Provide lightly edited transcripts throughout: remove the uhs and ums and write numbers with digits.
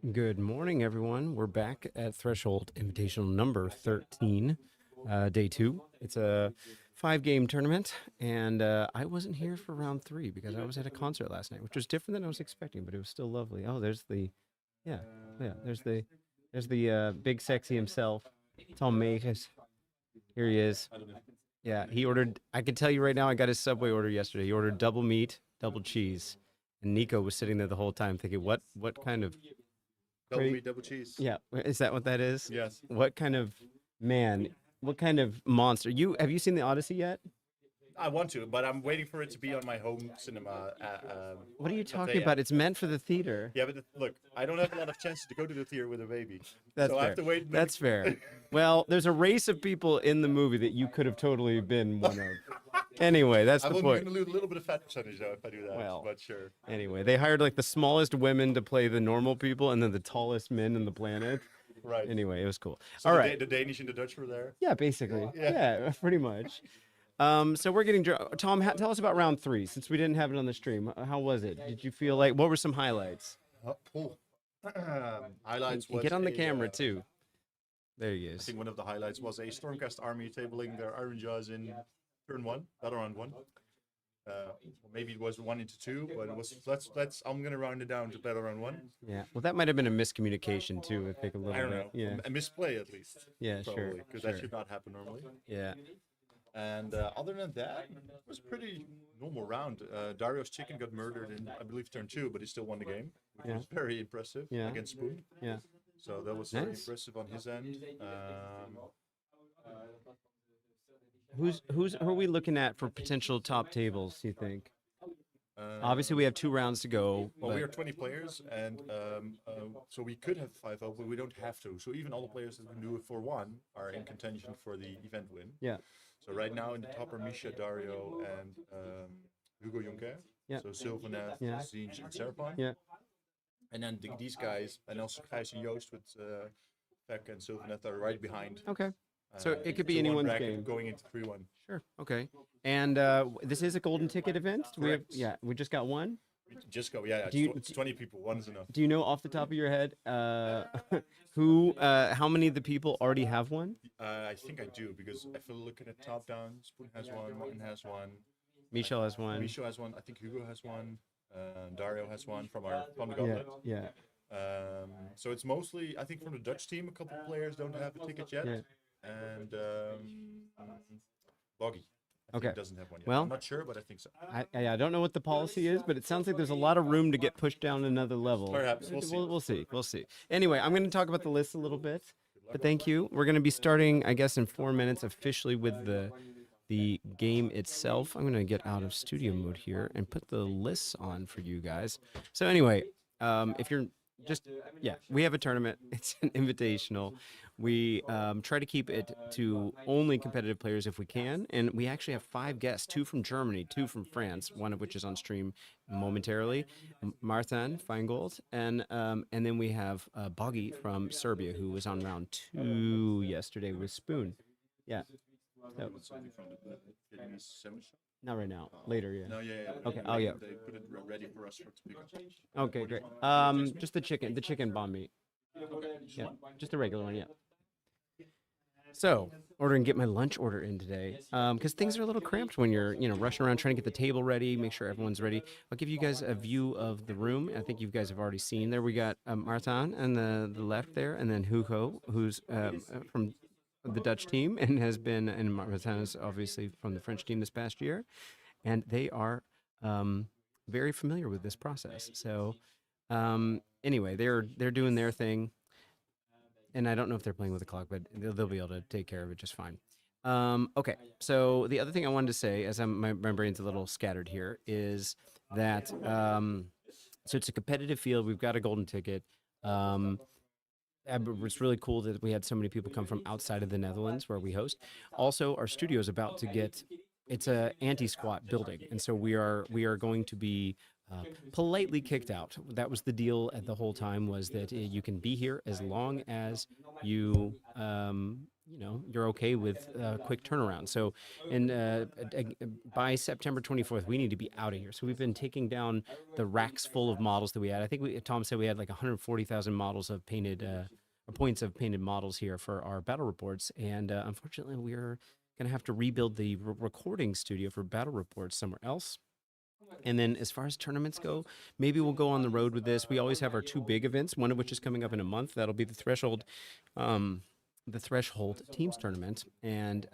Good morning, everyone. We're back at Threshold Invitational number 13, day 2. It's a 5-game tournament, and I wasn't here for round 3 because I was at a concert last night, which was different than I was expecting, but it was still lovely. Oh, yeah, yeah, there's the big sexy himself, Tom Makes. Here he is. Yeah, he ordered, I can tell you right now, I got his Subway order yesterday. He ordered double meat, double cheese. And Nico was sitting there the whole time thinking, what kind of Double meat, double cheese. yeah, is that what that is? Yes. What kind of man? What kind of monster? Have you seen the Odyssey yet? I want to, but I'm waiting for it to be on my home cinema. What are you talking about? It's meant for the theater. Yeah, but look, I don't have a lot of chances to go to the theater with a baby. That's so fair. I have to wait. That's fair. Well, there's a race of people in the movie that you could have totally been one of. Anyway, that's the point. I'm going to lose a little bit of fat percentage though if I do that. Well, but sure. Anyway, they hired like the smallest women to play the normal people, and then the tallest men in the planet. Right. Anyway, it was cool. So All the right. The Danish and the Dutch were there. Yeah, basically. Yeah. Yeah, pretty much. So we're getting Tom. Tell us about round 3 since we didn't have it on the stream. How was it? Did you feel like what were some highlights? Cool. Highlights. And Was get on the camera too. There he I is. think one of the highlights was a Stormcast army tabling their Iron Jaws in turn 1, battle round 1. Maybe it was 1 into 2, but it was. Let's. I'm gonna round it down to battle round 1. Yeah. Well, that might have been a miscommunication too. I think a little I don't bit. know. Yeah. A misplay at least. Yeah. Probably, Sure. because Sure. that should not happen normally. Yeah. And other than that, it was a pretty normal round. Dario's chicken got murdered in, I believe, turn 2, but he still won the game, which was very impressive against Spoon. Yeah. So that was very impressive on his end. Who are we looking at for potential top tables? You think? Obviously, we have 2 rounds to go. Well, we are 20 players, and so we could have 5-0, but we don't have to. So even all the players that can do it for 1 are in contention for the event win. Yeah. So right now in the top are Misha, Dario, and Hugo Juncker. Yeah. So Sylvaneth, Tzeentch, and Serapine. Yeah. And then these guys, and also Gijs and Joost with Peck and Sylvaneth are right behind. Okay. So it could be 2-1 anyone's bracket game. going into 3-1. Sure. Okay. And this is a golden ticket event. Correct. We just got one. Just go, yeah. It's 20 people. 1 is enough. Do you know off the top of your head how many of the people already have one? I think I do, because if I look at it top down, Spoon has 1, Martin has 1, Michel has one. Michel has 1, I think Hugo has 1, Dario has 1 from the gauntlet. Yeah. So it's mostly, I think, from the Dutch team, a couple of players don't have a ticket yet. Yeah. And Boggy. I think doesn't have one yet. Well, I'm not sure, but I think so. I don't know what the policy is, but it sounds like there's a lot of room to get pushed down another level. Perhaps. We'll see. We'll see. Anyway, I'm going to talk about the list a little bit. But thank you. We're going to be starting, I guess, in 4 minutes officially with the game itself. I'm going to get out of studio mode here and put the lists on for you guys. So anyway, if you're we have a tournament. It's an invitational. We try to keep it to only competitive players if we can, and we actually have 5 guests: 2 from Germany, 2 from France, one of which is on stream momentarily, Martin Feingold, and then we have Boggy from Serbia, who was on round 2 yesterday with Spoon. Yeah. So, not right now. Later, yeah. No, yeah. Okay. Oh, yeah. They put it ready for us to pick up. Okay, great. Just the chicken bomb meat. Yeah, just a regular one, yeah. So, get my lunch order in today, because things are a little cramped when you're, rushing around trying to get the table ready, make sure everyone's ready. I'll give you guys a view of the room. I think you guys have already seen there. We got Martin on the left there, and then Hugo, who's from the Dutch team and has been, and Martin is obviously from the French team this past year, and they are very familiar with this process. So, anyway, they're doing their thing. And I don't know if they're playing with the clock, but they'll be able to take care of it just fine. Okay, so the other thing I wanted to say, as my brain's a little scattered here, is that so it's a competitive field. We've got a golden ticket. It's really cool that we had so many people come from outside of the Netherlands where we host. Also, our studio is about to get, it's a anti-squat building, and so we are going to be politely kicked out. That was the deal at the whole time, was that you can be here as long as you you know, you're okay with quick turnaround. So, and by September 24th, we need to be out of here. So we've been taking down the racks full of models that we had. I think Tom said we had like 140,000 models of painted, or points of painted models here for our battle reports. And unfortunately, we're going to have to rebuild the recording studio for battle reports somewhere else. And then as far as tournaments go, maybe we'll go on the road with this. We always have our two big events, one of which is coming up in a month. That'll be um, the Threshold Teams Tournament. And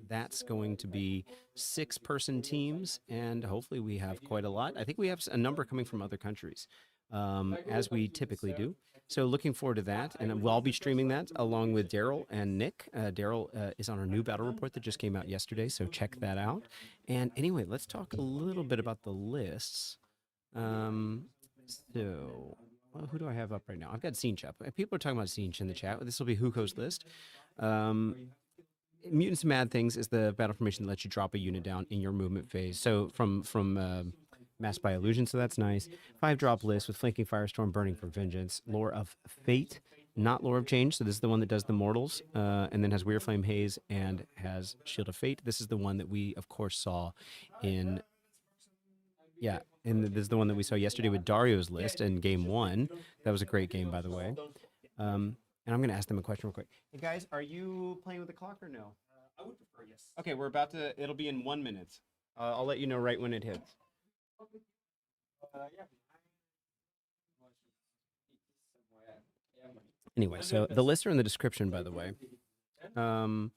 that's going to be 6-person teams. And hopefully we have quite a lot. I think we have a number coming from other countries, as we typically do. So looking forward to that, and we'll all be streaming that along with Daryl and Nick. Daryl is on our new battle report that just came out yesterday, so check that out. And anyway, let's talk a little bit about the lists. So, well, who do I have up right now? I've got Tzeentch up. People are talking about Tzeentch in the chat. This will be Huko's list. Mutants and Mad Things is the battle formation that lets you drop a unit down in your movement phase. So from Masked by Illusion, so that's nice. 5-drop list with Flanking Firestorm, Burning for Vengeance, Lore of Fate, not Lore of Change. So this is the one that does the Mortals, and then has Weird Flame Haze and has Shield of Fate. This is the one that we, of course, saw in, yeah, and this is the one that we saw yesterday with Dario's list in game 1. That was a great game, by the way. And I'm going to ask them a question real quick. Hey, guys, are you playing with the clock or no? I would prefer yes. Okay, we're about to, it'll be in 1 minute. I'll let you know right when it hits. Anyway, so the lists are in the description, by the way. Then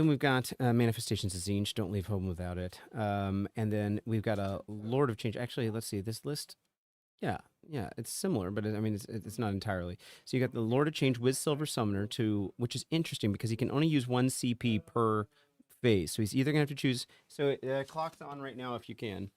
we've got Manifestations of Tzeentch, Don't Leave Home Without It. And then we've got a Lord of Change. Actually, let's see, this list, yeah, it's similar, but I mean, it's not entirely. So you got the Lord of Change with Silver Summoner, which is interesting because he can only use 1 CP per phase. So he's either going to have to choose, so clock's on right now if you can.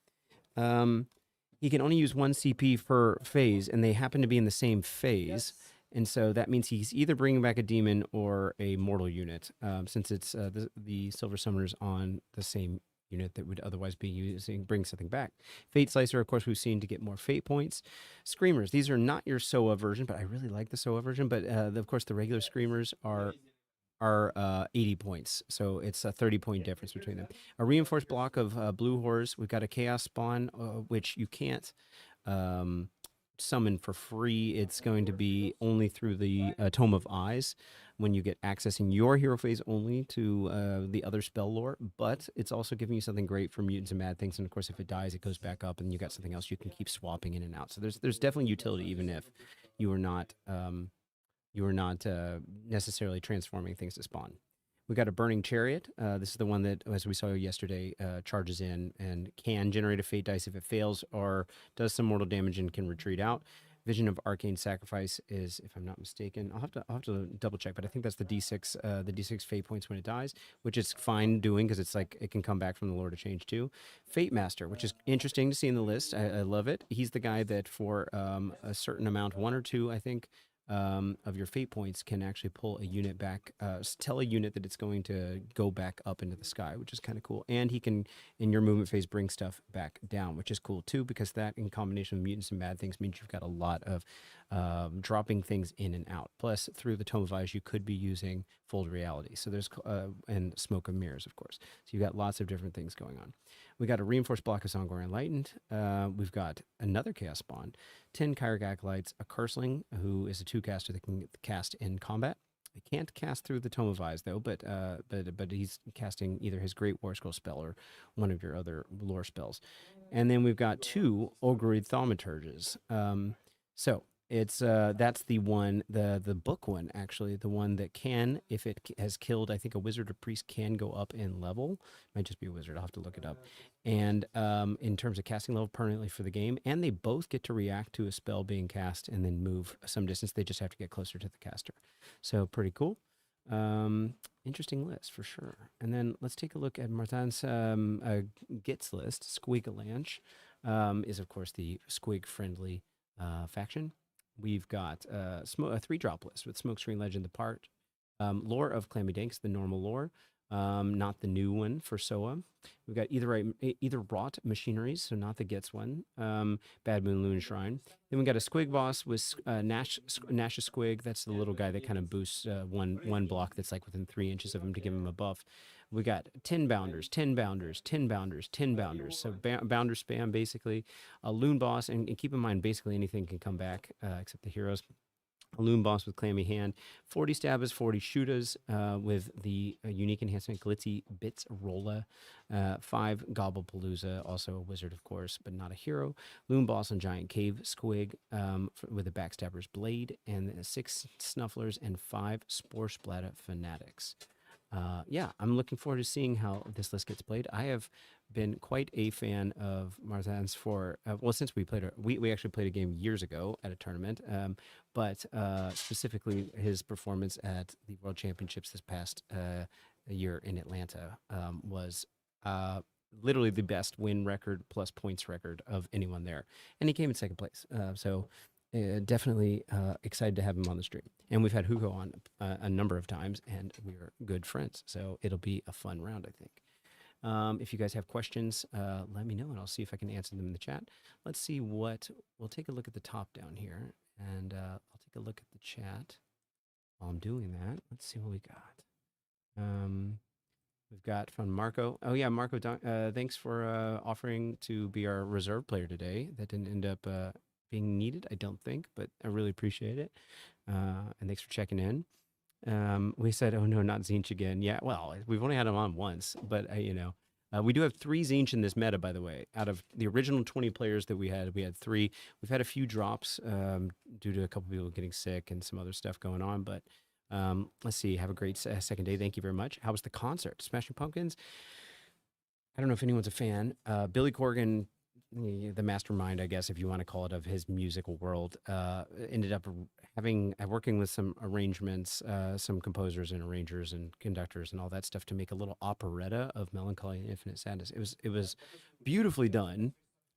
He can only use 1 CP per phase, and they happen to be in the same phase. And so that means he's either bringing back a demon or a mortal unit, since it's the Silver Summoner's on the same unit that would otherwise be using, bring something back. Fate Slicer, of course, we've seen to get more fate points. Screamers, these are not your SOA version, but I really like the SOA version. But of course, the regular Screamers are 80 points, so it's a 30-point difference between them. A reinforced block of Blue Horrors. We've got a Chaos Spawn, which you can't summon for free. It's going to be only through the Tome of Eyes when you get accessing your hero phase only to the other spell lore, but it's also giving you something great for Mutants and Mad Things, and of course if it dies it goes back up and you got something else you can keep swapping in and out. So there's definitely utility even if you are not necessarily transforming things to spawn. We got a Burning Chariot. This is the one that, as we saw yesterday, charges in and can generate a fate dice if it fails or does some mortal damage and can retreat out. Vision of Arcane Sacrifice is, if I'm not mistaken, I'll have to double check, but I think that's the D6 fate points when it dies, which is fine doing because it's like it can come back from the Lord of Change too. Fate Master, which is interesting to see in the list. I love it. He's the guy that for a certain amount, 1 or 2, I think, of your fate points can actually pull a unit back, tell a unit that it's going to go back up into the sky, which is kind of cool. And he can, in your movement phase, bring stuff back down, which is cool too, because that in combination with Mutants and Mad Things means you've got a lot of dropping things in and out. Plus, through the Tome of Eyes, you could be using Fold Reality. So there's, and Smoke of Mirrors, of course. So you've got lots of different things going on. We got a reinforced block of Songor Enlightened. We've got another Chaos Spawn, 10 Kyrag Acolytes, a Curseling, who is a 2-caster that can cast in combat. He can't cast through the Tome of Eyes, though, but he's casting either his Great War Scroll spell or one of your other lore spells. And then we've got 2 Ogroid Thaumaturges. So it's that's the one, the book one, actually, the one that can, if it has killed, I think a wizard or priest can go up in level. Might just be a wizard. I'll have to look it up. And in terms of casting level permanently for the game, and they both get to react to a spell being cast and then move some distance. They just have to get closer to the caster. So pretty cool. Interesting list for sure. And then let's take a look at Martin's Gitz list. Squigalanche is, of course, the Squig-friendly faction. We've got a 3-drop list with Smokescreen, Legend, the Parch, lore of Clammy Dank, the normal lore, not the new one for SOA. We've got Aetherwrought Machineries, so not the Gitz one. Bad Moon Loonshrine. Then we got a Squigboss with Gnasha-squig. That's the little guy that kind of boosts one block that's like within 3 inches of him to give him a buff. We got 10 Bounders, 10 Bounders, 10 Bounders, 10 Bounders. So Bounder spam basically. A Loonboss, and keep in mind basically anything can come back except the heroes. A Loonboss with Clammy Hand, 40 Stabbas, 40 Shootas with the unique enhancement Glitzy, Bitz, Rolla, 5 Gobbapalooza, also a wizard, of course, but not a hero. Loonboss and Giant Cave Squig with the Backstabber's Blade, and 6 Snufflers and 5 Sporesplatta Fanatics. Yeah, I'm looking forward to seeing how this list gets played. I have been quite a fan of Marthan's for, well, since we played, we actually played a game years ago at a tournament, but specifically his performance at the World Championships this past year in Atlanta was literally the best win record plus points record of anyone there. And he came in second place. So definitely excited to have him on the stream. And we've had Hugo on a number of times, and we're good friends. So it'll be a fun round, I think. If you guys have questions, let me know, and I'll see if I can answer them in the chat. Let's see what, we'll take a look at the top down here, and I'll take a look at the chat while I'm doing that. Let's see what we got. We've got from Marco. Oh, yeah, Marco, thanks for offering to be our reserve player today. That didn't end up being needed, I don't think, but I really appreciate it. And thanks for checking in. We said, oh no, not Tzeentch again. Yeah, well, we've only had him on once, but we do have 3 Tzeentch in this meta, by the way. Out of the original 20 players that we had 3. We've had a few drops due to a couple people getting sick and some other stuff going on, but let's see. Have a great second day. Thank you very much. How was the concert? Smashing Pumpkins? I don't know if anyone's a fan. Billy Corgan, the mastermind, I guess, if you want to call it, of his musical world, ended up working with some arrangements, some composers and arrangers and conductors and all that stuff to make a little operetta of Melancholy and Infinite Sadness. It was beautifully done.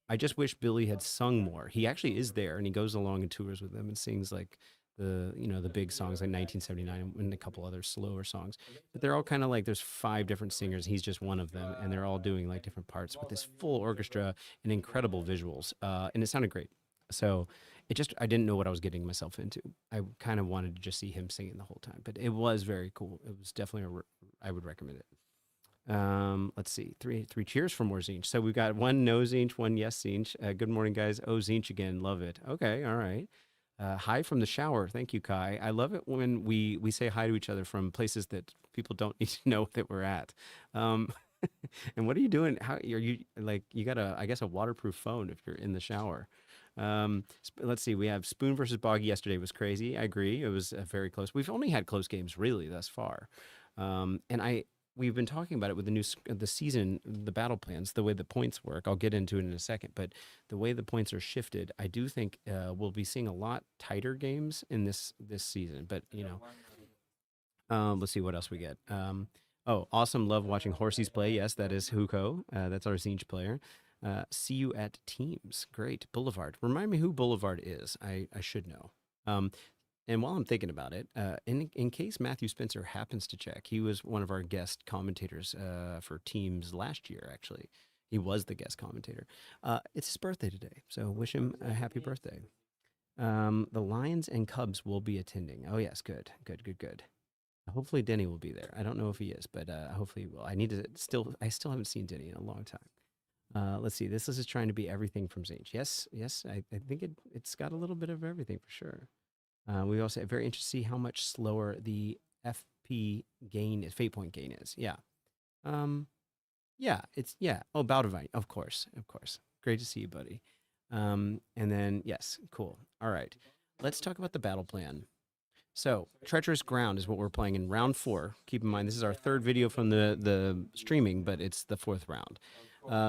I just wish Billy had sung more. He actually is there, and he goes along and tours with them and sings like the big songs like 1979 and a couple other slower songs, but they're all kind of like, there's 5 different singers, he's just one of them, and they're all doing like different parts with this full orchestra and incredible visuals, and it sounded great. So I didn't know what I was getting myself into. I kind of wanted to just see him singing the whole time, but it was very cool. It was definitely I would recommend it. Let's see, three cheers for more Tzeentch. So we've got 1 no Tzeentch, 1 yes Tzeentch. Good morning, guys. Oh, Tzeentch again, love it. Okay, all right. Hi from the shower. Thank you, Kai. I love it when we say hi to each other from places that people don't need to know that we're at. And what are you doing? How are you, like, you got I guess a waterproof phone if you're in the shower. Let's see. We have Spoon versus Boggy yesterday was crazy. I agree. It was very close. We've only had close games really thus far. And we've been talking about it with the season, the battle plans, the way the points work. I'll get into it in a second, but the way the points are shifted, I do think we'll be seeing a lot tighter games in this season. But let's see what else we get. Oh, awesome! Love watching Horsies play. Yes, that is Huko. That's our Tzeentch player. See you at Teams. Great. Boulevard. Remind me who Boulevard is. I should know. And while I'm thinking about it, in case Matthew Spencer happens to check, he was one of our guest commentators for Teams last year, actually. He was the guest commentator. It's his birthday today, so wish him a happy birthday. The Lions and Cubs will be attending. Oh, yes, good. Hopefully Denny will be there. I don't know if he is, but hopefully he will. I still haven't seen Denny in a long time. Let's see. This is trying to be everything from Tzeentch. Yes, I think it's got a little bit of everything for sure. We also very interested to see how much slower the FP gain is, fate point gain is. Yeah. Yeah. Oh, Baldivine, of course. Great to see you, buddy. And then, yes, cool. All right. Let's talk about the battle plan. So, Treacherous Ground is what we're playing in round 4. Keep in mind, this is our 3rd video from the streaming, but it's the 4th round.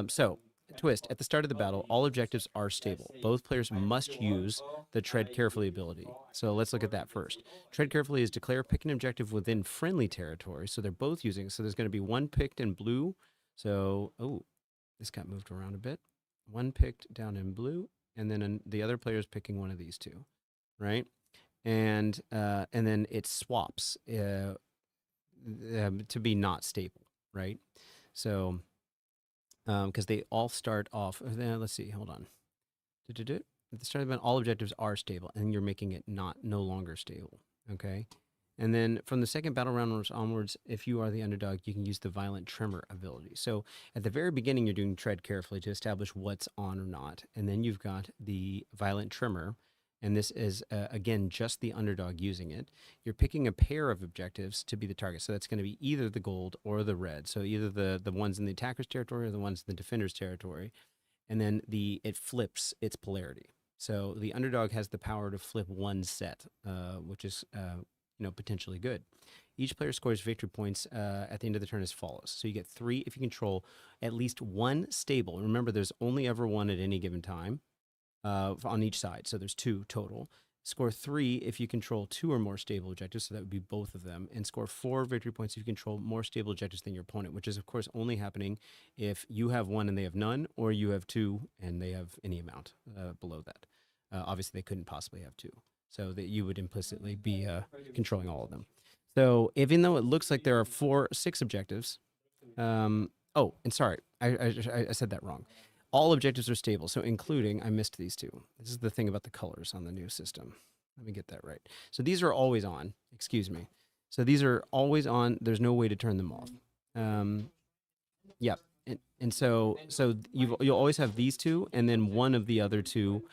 So, twist. At the start of the battle, all objectives are stable. Both players must use the Tread Carefully ability. So let's look at that first. Tread Carefully is declare pick an objective within friendly territory. So they're both using. So there's going to be 1 picked in blue. So, oh, this got moved around a bit. 1 picked down in blue. And then the other player is picking one of these 2, right? And then it swaps. to be not stable, right? So, because they all start off. Let's see. Hold on. At the start of the event, all objectives are stable, and you're making it no longer stable. Okay. And then from the second battle round onwards, if you are the underdog, you can use the Violent Tremor ability. So at the very beginning, you're doing Tread Carefully to establish what's on or not. And then you've got the Violent Tremor. And this is, again, just the underdog using it. You're picking a pair of objectives to be the target. So that's going to be either the gold or the red. So either the ones in the attacker's territory or the ones in the defender's territory. And then it flips its polarity. So the underdog has the power to flip one set, which is potentially good. Each player scores victory points at the end of the turn as follows. So you get 3 if you control at least one stable. Remember, there's only ever one at any given time on each side. So there's 2 total. Score 3 if you control 2 or more stable objectives. So that would be both of them. And score 4 victory points if you control more stable objectives than your opponent, which is, of course, only happening if you have 1 and they have none, or you have 2 and they have any amount below that. Obviously, they couldn't possibly have 2. So that you would implicitly be controlling all of them. So even though it looks like there are 6 objectives, and sorry, I said that wrong. All objectives are stable, so including, I missed these 2. This is the thing about the colors on the new system. Let me get that right. So these are always on, excuse me. So these are always on, there's no way to turn them off. Yep, and so you'll always have these 2, and then one of the other 2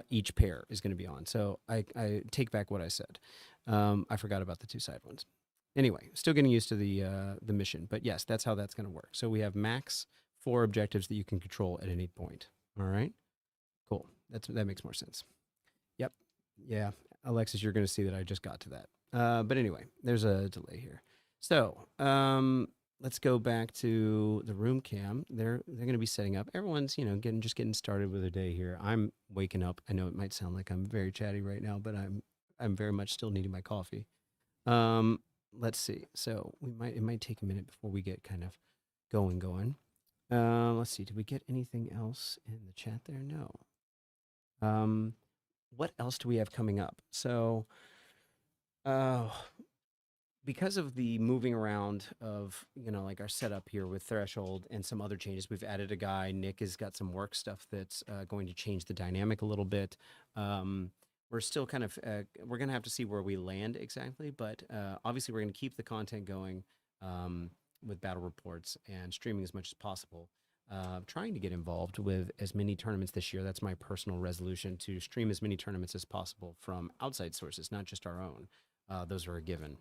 each pair is going to be on. So I take back what I said. I forgot about the 2 side ones. Anyway, still getting used to the mission, but yes, that's how that's going to work. So we have max 4 objectives that you can control at any point. All right, cool. That makes more sense. Yep, yeah, Alexis, you're going to see that I just got to that. But anyway, there's a delay here. So let's go back to the room cam. They're going to be setting up. Everyone's just getting started with their day here. I'm waking up. I know it might sound like I'm very chatty right now, but I'm very much still needing my coffee. Let's see. So it might take a minute before we get kind of going. Let's see. Did we get anything else in the chat there? No. What else do we have coming up? So, because of the moving around of, like our setup here with Threshold and some other changes, we've added a guy. Nick has got some work stuff that's going to change the dynamic a little bit. We're still kind of, we're going to have to see where we land exactly, but obviously we're going to keep the content going with battle reports and streaming as much as possible. Trying to get involved with as many tournaments this year. That's my personal resolution, to stream as many tournaments as possible from outside sources, not just our own. Those are a given.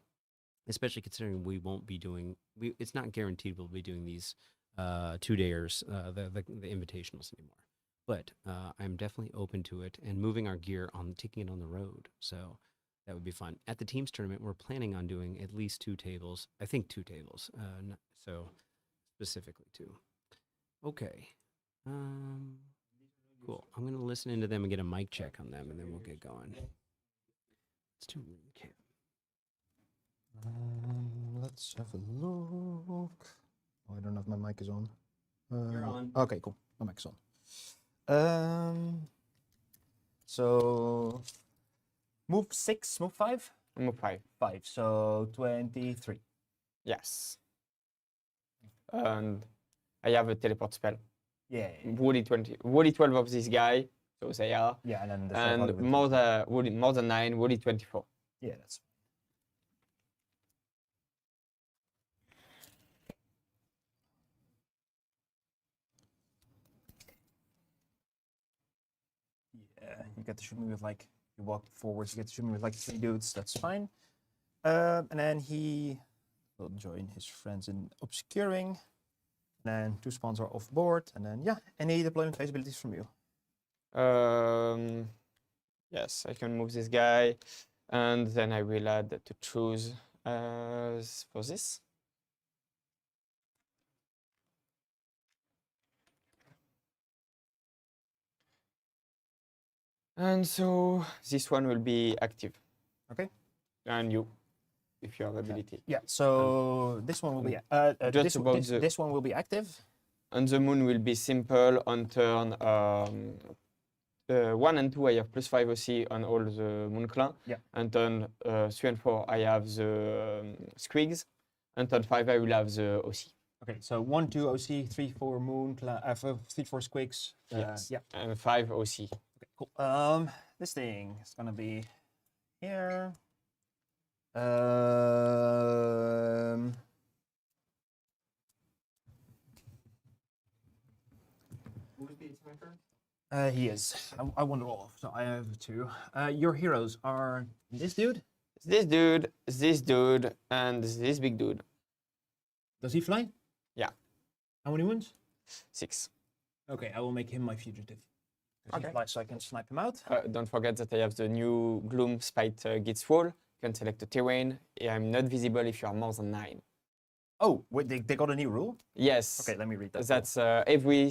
Especially considering we won't be doing, it's not guaranteed we'll be doing these 2-dayers, the invitationals anymore. But I'm definitely open to it and moving our gear taking it on the road. So that would be fun. At the teams tournament, we're planning on doing at least 2 tables. I think 2 tables. So specifically 2. Okay. Cool. I'm going to listen into them and get a mic check on them, and then we'll get going. Let's do room cam. Let's have a look. Oh, I don't know if my mic is on. You're on. Okay, cool. My mic is on. So move 6, move 5? Move 5. 5, so 23. Yes. And I have a teleport spell. Yeah. Woody 12 of this guy, so they are. Yeah, and then the and more than 9, Woody 24. Yeah, that's. Yeah, you get to shoot me with you walk forwards, you get to shoot me with 3 dudes, that's fine. And then he will join his friends in obscuring. Then 2 spawns are off board, and then any deployment phase abilities from you. Yes, I can move this guy, and then I will add to choose for this. And so this one will be active. Okay. And you, if you have ability. Yeah. So this one will be this one will be active. And the moon will be simple on turn 1 and 2. I have +5 OC on all the Moonclan. Yeah. And turn 3 and 4 I have the Squigs. And turn 5, I will have the OC. Okay, so 1, 2 OC, 3, 4 3, 4 Squigs. Yes. Yeah. And 5 OC. Okay, cool. This thing is gonna be here. He is. I won it all, so I have 2. Your heroes are this dude. This dude, and this big dude. Does he fly? Yeah. How many wounds? 6. Okay, I will make him my fugitive. Okay. He flies, so I can snipe him out. Don't forget that I have the new Gloomspite Gitz wall. You can select a terrain. I'm not visible if you are more than 9. Oh, wait, they got a new rule? Yes. Okay, let me read that. That's every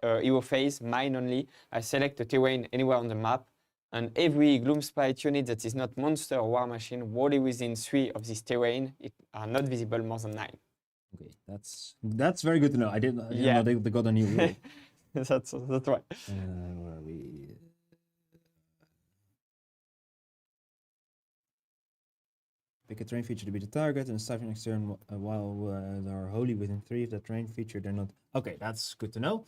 hero phase, mine only. I select a terrain anywhere on the map, and every Gloomspite unit that is not monster or war machine, wholly within 3 of this terrain, are not visible more than 9. Okay, that's very good to know. I didn't know they got a new rule. That's right. Where are we? Pick a terrain feature to be the target and stifle next turn while they are wholly within 3 of that terrain feature. They're not. Okay, that's good to know.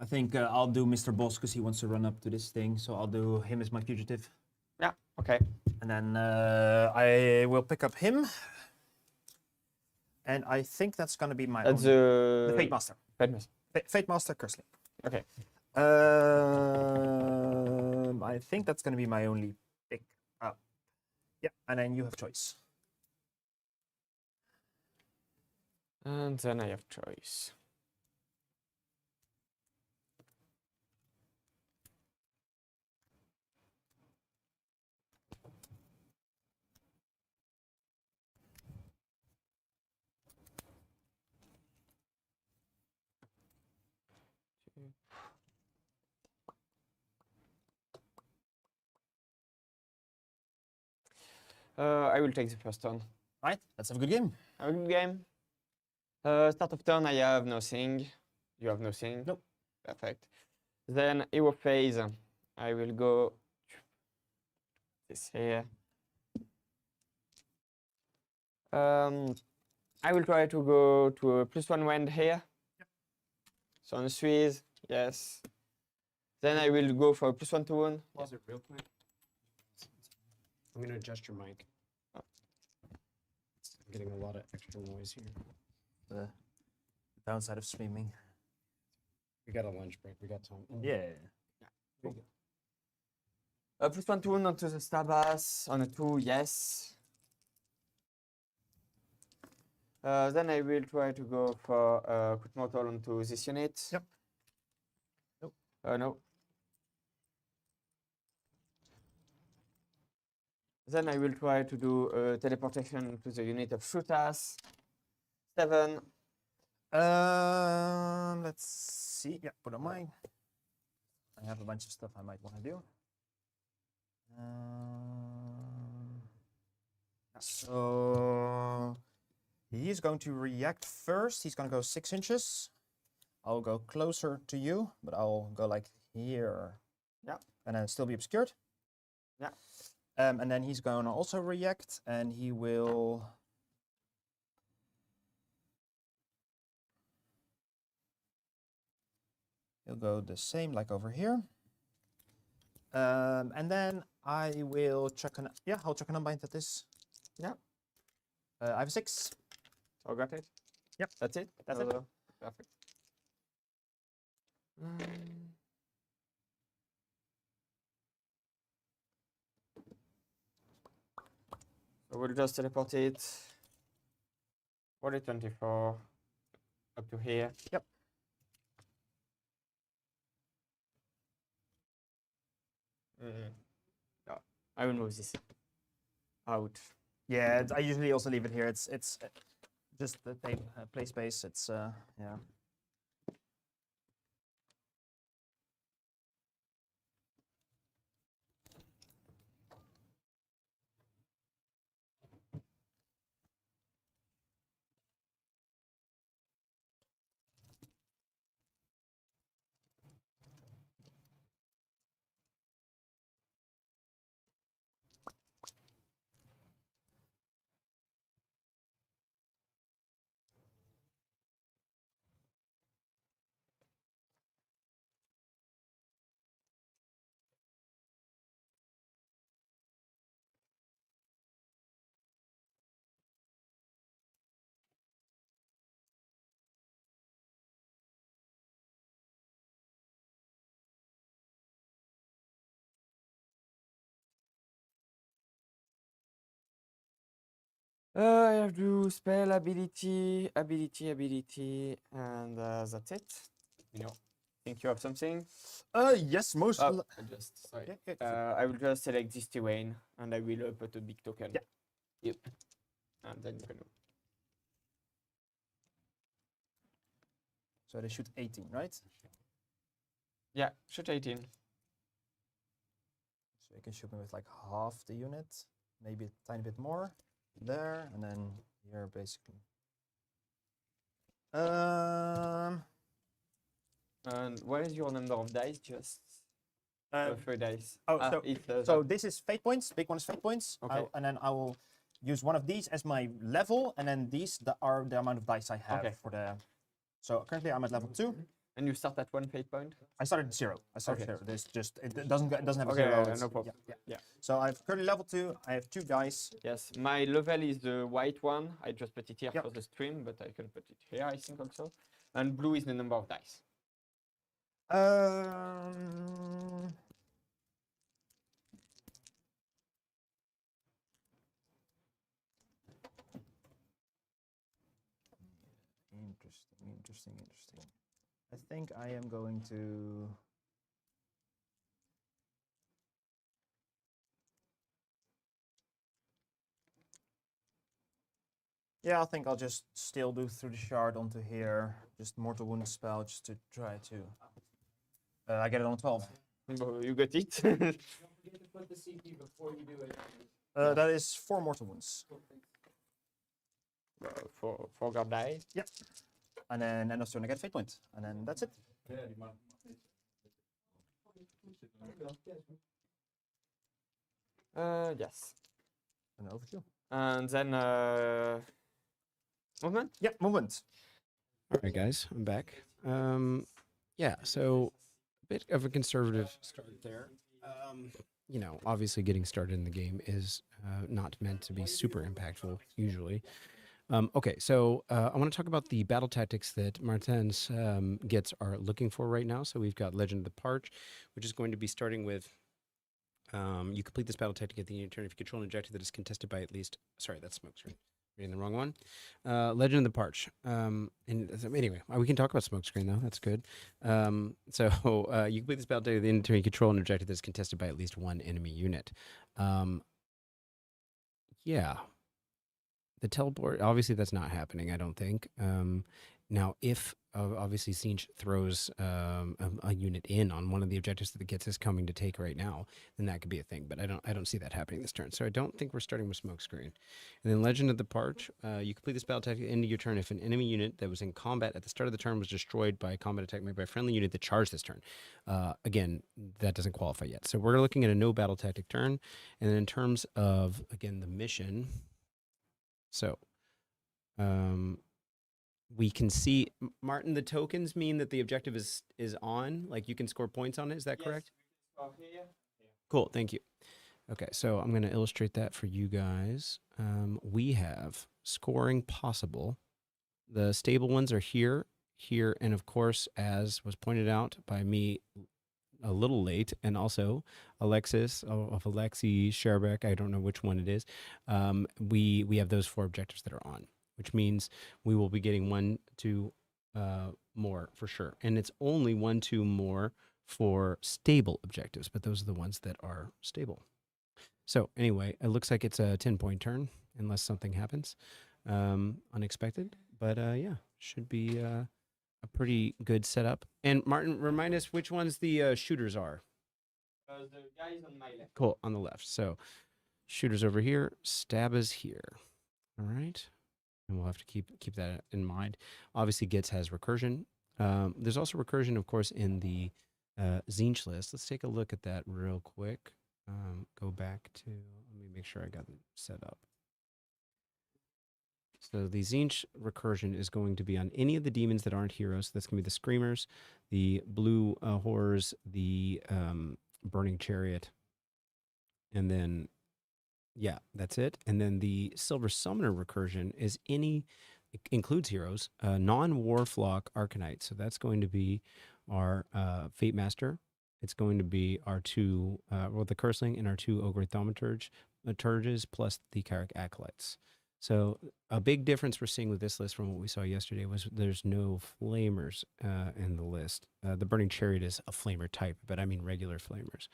I think I'll do Mr. Boss because he wants to run up to this thing, so I'll do him as my fugitive. Yeah, okay. And then I will pick up him. And I think that's going to be my That's the Fate Master. Fate Master. Fate Master Curse Link. Okay. I think that's going to be my only pick up. Yeah, and then you have choice. And then I have choice. I will take the first turn. Right, let's have a good game. Have a good game. Start of turn, I have nothing. You have nothing? Nope. Perfect. Then hero phase, I will go this here. I will try to go to a +1 wind here. Yep. So on 3s, yes. Then I will go for a +1 to wound. Pause it real quick. I'm going to adjust your mic. Oh. I'm getting a lot of extra noise here. The downside of streaming. We got a lunch break. We got time. Yeah. There you A +1 to wound onto the Stabbas. On a 2, yes. Then I will try to go for quick mortal onto this unit. Yep. Nope. No. Then I will try to do teleportation to the unit of Shootas. 7. Let's see. Yeah, put on mine. I have a bunch of stuff I might want to do. So he is going to react first. He's going to go 6 inches. I'll go closer to you, but I'll go like here. Yeah. And then still be obscured. Yeah. And then he's going to also react, and he will. He'll go the same like over here. And then I will chuck an. Yeah, I'll chuck an unbind at this. Yeah. I have 6. So got it? Yep. That's it? That's it. Perfect. So we'll just teleport it. 4024 up to here. Yep. No, I will move this out. Yeah, I usually also leave it here. It's just the play space. It's yeah. I have to do spell, ability, and that's it. You know, think you have something? Yes, most. Oh, I just sorry. Yeah, yeah, I will just select this terrain, and I will put a big token. Yeah. Yep. And then you can. So they shoot 18, right? Yeah, shoot 18. So you can shoot me with like half the unit, maybe a tiny bit more there, and then here basically. And what is your number of dice? Just 3 dice. oh, Ah, so- if, So this is fate points. Big one is fate points. Okay. And then I will use one of these as my level, and then these are the amount of dice I have Okay. for the. So currently I'm at level 2. and you start at 1 fate point. I started at 0. I started Okay. at 0. This just it doesn't have a Okay, 0. yeah, it's- no problem. Yeah. Yeah. So I've currently level 2. I have 2 dice. Yes, my level is the white one. I just put it here Yep. for the stream, but I can put it here, I think also. And blue is the number of dice. Interesting. I think I am going to. Yeah, I think I'll just still do through the shard onto here. Just mortal wound spell just to try to. I get it on 12. You got it? That is 4 mortal wounds. for guard die. And then end of turn I get fate point. And then that's it. Yes. And over to you. And then movement? Yeah, movement. All right, guys, I'm back. Yeah, so a bit of a conservative start there. You know, obviously getting started in the game is not meant to be super impactful usually. Okay, so I want to talk about the battle tactics that Martin's Gitz are looking for right now. So we've got Legend of the Parch, which is going to be starting with you complete this battle tactic at the end of your turn if you control an objective that is contested by at least. Sorry, that's Smokescreen. Reading the wrong one. Legend of the Parch. And anyway, we can talk about Smokescreen though. That's good. So you complete this battle tactic at the end of the turn. You control an objective that is contested by at least one enemy unit. Yeah. The teleport, obviously that's not happening, I don't think. Now, if obviously Tzeentch throws a unit in on one of the objectives that the Gitz is coming to take right now, then that could be a thing. But I don't see that happening this turn. So I don't think we're starting with Smokescreen. And then Legend of the Parch, you complete this battle tactic at the end of your turn if an enemy unit that was in combat at the start of the turn was destroyed by a combat attack made by a friendly unit that charged this turn. Again, that doesn't qualify yet. So we're looking at a no battle tactic turn. And then in terms of, again, the mission. So, we can see, Martin, the tokens mean that the objective is on, like you can score points on it. Is that correct? Cool. Thank you. Okay. So I'm going to illustrate that for you guys. We have scoring possible. The stable ones are here, and of course, as was pointed out by me a little late, and also Alexis of Alexi Sherbeck, I don't know which one it is. We have those 4 objectives that are on, which means we will be getting 1, 2 more for sure. And it's only 1, 2 more for stable objectives, but those are the ones that are stable. So anyway, it looks like it's a 10-point turn unless something happens unexpected. But yeah, should be a pretty good setup. And Martin, remind us which ones the shooters are. The guys on my left. Cool, on the left. So shooters over here, Stabbas here. All right. And we'll have to keep that in mind. Obviously, Gitz has recursion. There's also recursion, of course, in the Tzeentch list. Let's take a look at that real quick. Go back to, let me make sure I got it set up. So the Tzeentch recursion is going to be on any of the demons that aren't heroes. So that's going to be the Screamers, the Blue Horrors, the Burning Chariot, and then, yeah, that's it. And then the Silver Summoner recursion is it includes heroes, non-Warflock Arcanite. So that's going to be our Fate Master. It's going to be our 2, the Curseling and our 2 Ogroid Thaumaturges plus the Carrick Acolytes. So a big difference we're seeing with this list from what we saw yesterday was there's no flamers in the list. The Burning Chariot is a flamer type, but I mean regular flamers.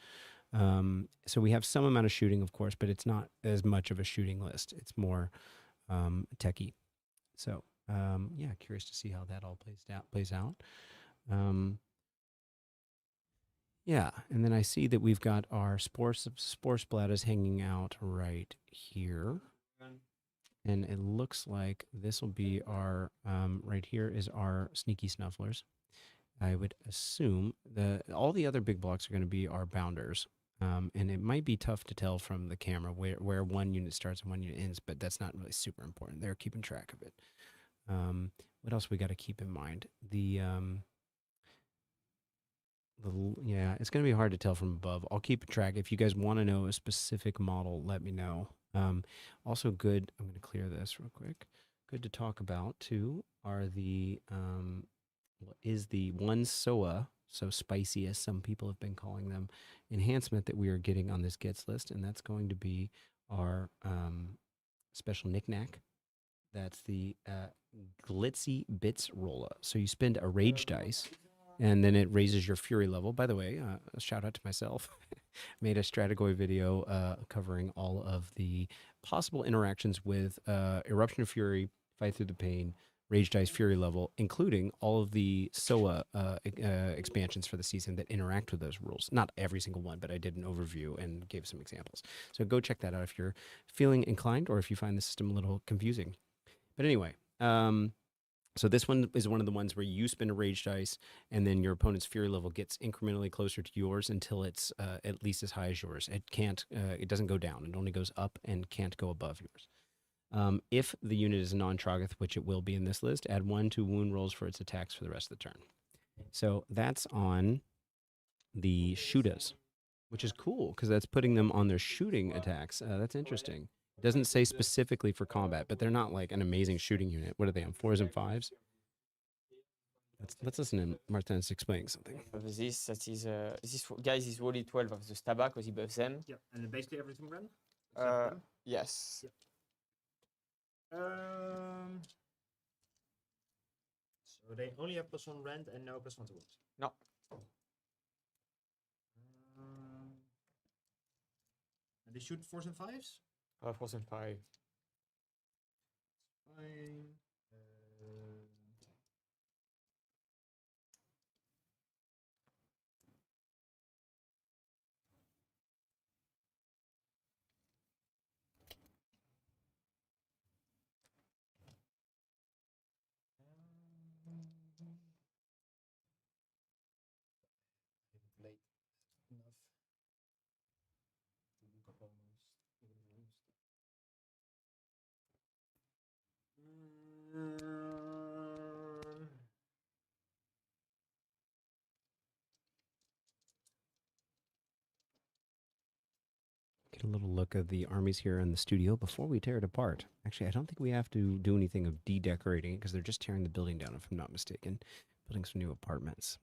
So we have some amount of shooting, of course, but it's not as much of a shooting list. It's more techie. So yeah, curious to see how that all plays out. Yeah, and then I see that we've got our Sporesplattas hanging out right here. And it looks like this will be our, right here is our Sneaky Snufflers. I would assume that all the other big blocks are going to be our Bounderz. And it might be tough to tell from the camera where one unit starts and one unit ends, but that's not really super important. They're keeping track of it. What else we got to keep in mind? Yeah, it's going to be hard to tell from above. I'll keep track. If you guys want to know a specific model, let me know. Also good, I'm going to clear this real quick. Good to talk about too are the, is the one SOA, so spicy as some people have been calling them, enhancement that we are getting on this Gitz list, and that's going to be our special knickknack. That's the Glitzy Bitz Rolla. So you spend a rage dice, and then it raises your fury level. By the way, a shout out to myself. Made a Stratagoy video covering all of the possible interactions with Eruption of Fury, Fight Through the Pain, Rage Dice Fury level, including all of the SOA expansions for the season that interact with those rules. Not every single one, but I did an overview and gave some examples. So go check that out if you're feeling inclined or if you find the system a little confusing. But anyway, so this one is one of the ones where you spend a rage dice and then your opponent's fury level gets incrementally closer to yours until it's at least as high as yours. It can't, it doesn't go down. It only goes up and can't go above yours. If the unit is a non-Troggoth, which it will be in this list, add 1 to wound rolls for its attacks for the rest of the turn. So that's on the Shootas, which is cool because that's putting them on their shooting attacks. That's interesting. It doesn't say specifically for combat, but they're not like an amazing shooting unit. What are they on, 4s and 5s? Let's listen to Martin's explaining something. This guys is Wally 12 of the Stabbas because he buffs them. Yeah, and then basically everything ran? Yes. Yep. So they only have +1 rend and no +1 to wounds? No. And they shoot 4s and 5s? 4 and 5. Fine. Late enough to look up almost. Get a little look of the armies here in the studio before we tear it apart. Actually, I don't think we have to do anything of de-decorating it because they're just tearing the building down, if I'm not mistaken. Building some new apartments.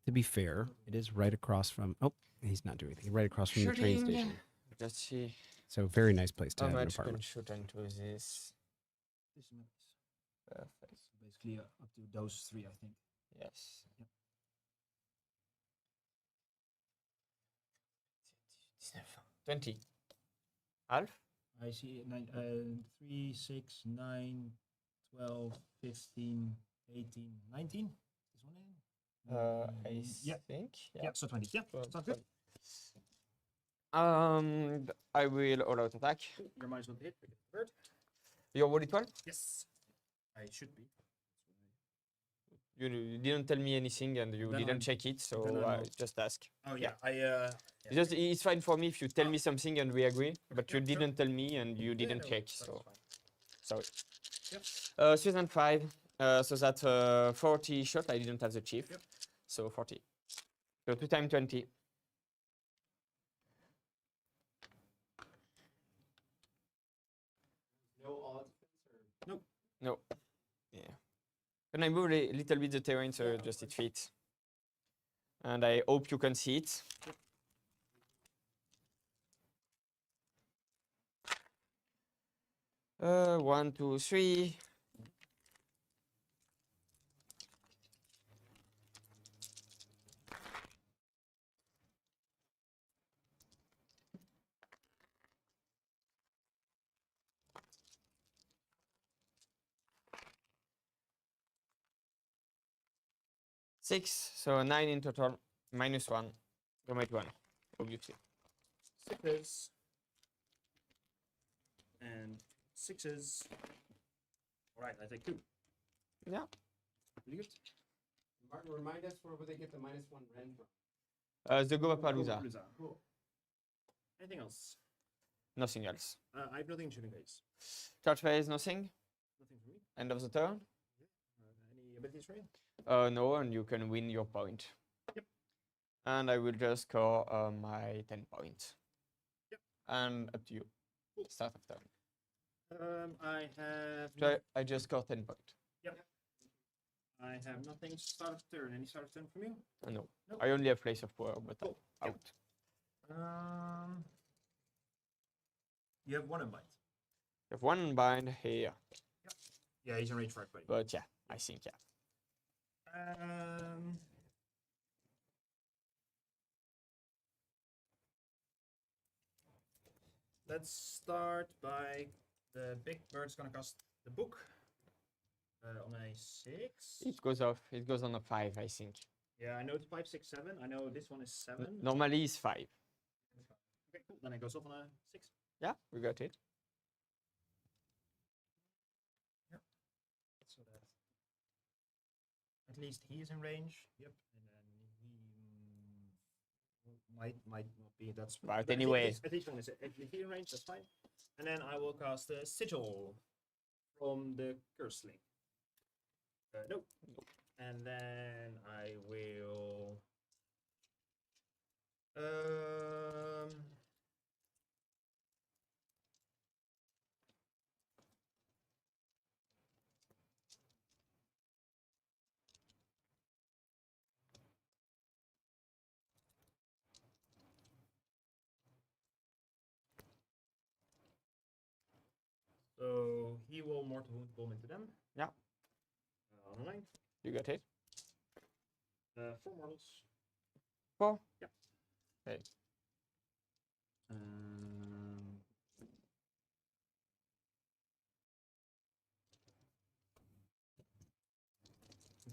To be fair, it is right across from, oh, he's not doing anything, right across from the train station. Let's see So very nice place to how have an much can apartment. shoot into this. This is Perfect. so basically up to those 3, I think. Yes. Yep. 20. Half? I see 3, 6, 9, 12, 15, 18, 19. This one in? I yeah. think. Yeah, so 20. Yeah, sounds good. I will all out attack. Your minus 1 to hit. Bird. You're Wally 12? Yes. I should be. You didn't tell me anything and you Then didn't I'm- check it, so then I'm I out. just ask. Oh yeah, yeah. Just it's fine for me if you tell me something and we agree, but you yeah, sure. didn't tell me and you didn't no, check, that's so fine. sorry. 2005, so that's 40 shot. I didn't have the chief, Yep. so 40. So 2 times 20. No. Yeah. Can I move a little bit the terrain so just it fits? And I hope you can see it. 1, 2, 3. Six, so 9 in total, -1. Donate 1, obviously. Sixes. And sixes. Alright, I take 2. Yeah. Pretty good. Martin, remind us where would they get the -1 rend from? The Gobbapalooza, Cool. Anything else? nothing else. I have nothing in shooting phase. Charge phase, nothing. Nothing for me. End of the turn. Any abilities for you? No, and you can win your point. Yep. And I will just score my 10 points. Yep. And up to you. Cool. Start of turn. I have. So I just score 10 points. Yep. I have nothing. Start of turn. Any start of turn from you? No. Nope. I only have place of power, but Cool. I'm Yep. out. You have 1 in mind. You have 1 bind here. Yeah, he's in range for everybody. But yeah, I think yeah. Let's start by the big bird's gonna cost the book on a 6. It goes off. It goes on a 5, I think. Yeah, I know it's 5, 6, 7. I know this one is 7. Normally it's 5. Okay, cool. Then it goes off on a 6. Yeah, we got it. So that at least he is in range. Yep. And then he might not be. That's But but anyway. at least one is in range. That's fine. And then I will cast a sigil from the curse link. Nope. And then I will. So he will mortal wound bomb into them. Yeah. On a 9. You got it. 4 mortals. 4? Yep. Okay.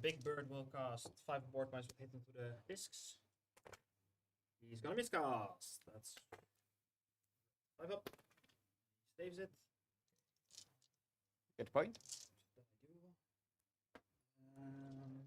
Big Bird will cast 5 board points with hit into the discs. He's gonna miscast. That's 5 up. He saves it. Good point. That I do. Um,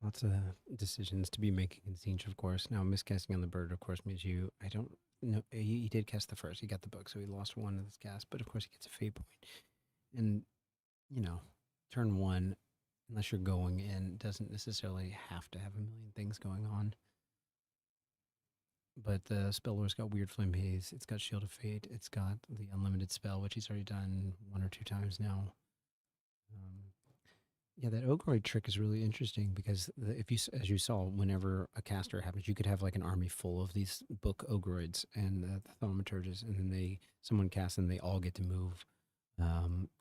Lots of decisions to be making in Tzeentch, of course. Now, miscasting on the bird, of course, means you. I don't know. He did cast the first. He got the book, so he lost 1 of his cast. But of course, he gets a fate point. And turn 1, unless you're going in, doesn't necessarily have to have a million things going on. But the spellware's got Weird Flame Haze. It's got Shield of Fate. It's got the unlimited spell, which he's already done 1 or 2 times now. Yeah, that ogroid trick is really interesting because if you, as you saw, whenever a caster happens, you could have like an army full of these book ogroids and the thaumaturges, and then someone casts and they all get to move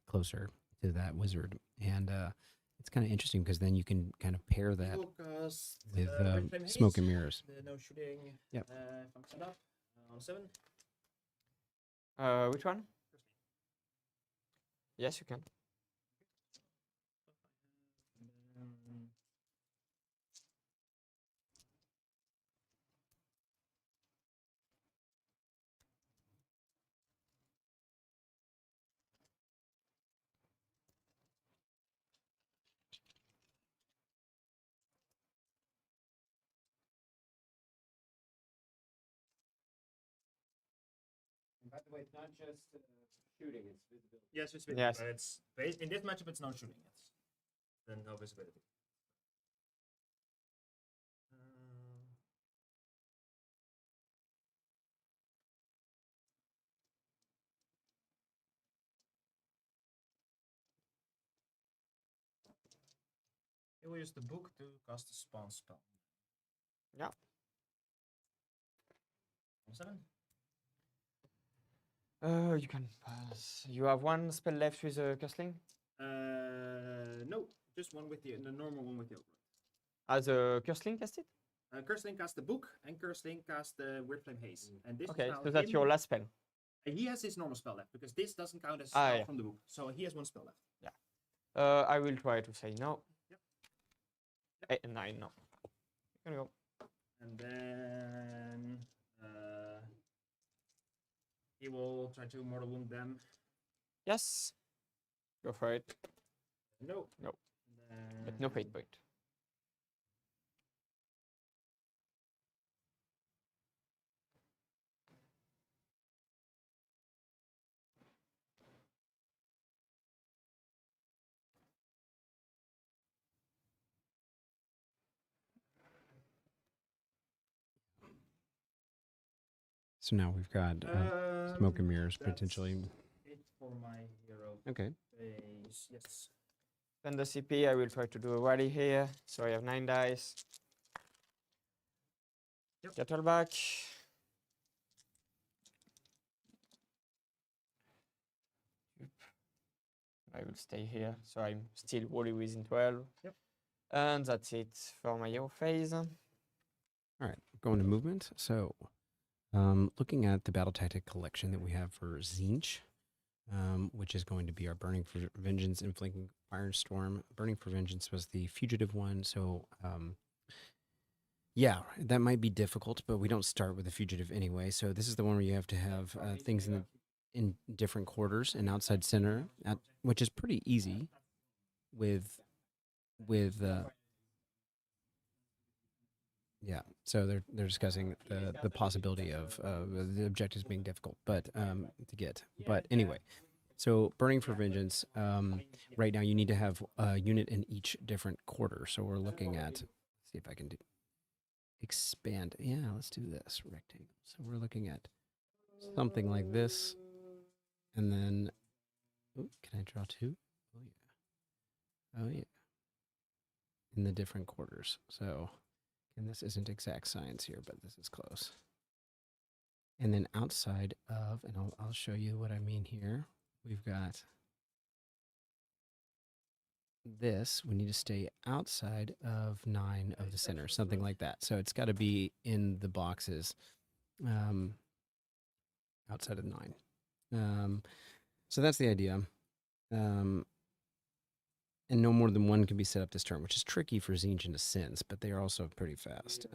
closer to that wizard, and it's kind of interesting because then you can kind of pair that with smoke and mirrors. The no shooting. Yep. If I'm set up on 7. Which one? Yes, you can. Wait, not just shooting, it's visibility. Yes, visibility. Yes. But it's in this matchup, it's no shooting. It's then no visibility. He will use the book to cast a spawn spell. Yeah. 7. You can pass. You have one spell left with a Cursling? No, just one with the normal one with the ogroid. As a Cursling cast it? Cursling cast the book, and Cursling cast the Weird Flame Haze. And this Okay, is now so that's him- your last spell. He has his normal spell left because this doesn't count as Ah, spell yeah. from the book. So he has one spell left. I will try to say no. Yep. 9, no. Gonna go. And then he will try to mortal wound them. Yes. Go for it. No. No. And But no fate point. So now we've got smoke and mirrors that's potentially. It for my hero Okay. phase. Yes. Then the CP, I will try to do a rally here. So I have 9 dice. Yep. Get all back. I will stay here. So I'm still wholly within 12. Yep. And that's it for my hero phase. All right. Going to movement. So looking at the battle tactic collection that we have for Tzeentch, which is going to be our Burning for Vengeance and Flanking Firestorm. Burning for Vengeance was the fugitive one, so yeah, that might be difficult, but we don't start with the fugitive anyway. So this is the one where you have to have things in different quarters and outside center, which is pretty easy with yeah. So they're discussing the possibility of the objectives being difficult, but to get. But anyway, so Burning for Vengeance. Right now, you need to have a unit in each different quarter. So we're looking at. Let's see if I can expand. Yeah, let's do this rectangle. So we're looking at something like this, and then. Ooh, can I draw 2? Oh yeah. Oh yeah. In the different quarters. So. And this isn't exact science here, but this is close. And then outside of, and I'll show you what I mean here. We've got this. We need to stay outside of 9 of the center, something like that. So it's got to be in the boxes outside of 9. So that's the idea. And no more than one can be set up this turn, which is tricky for Tzeentch in a sense, but they are also pretty fast.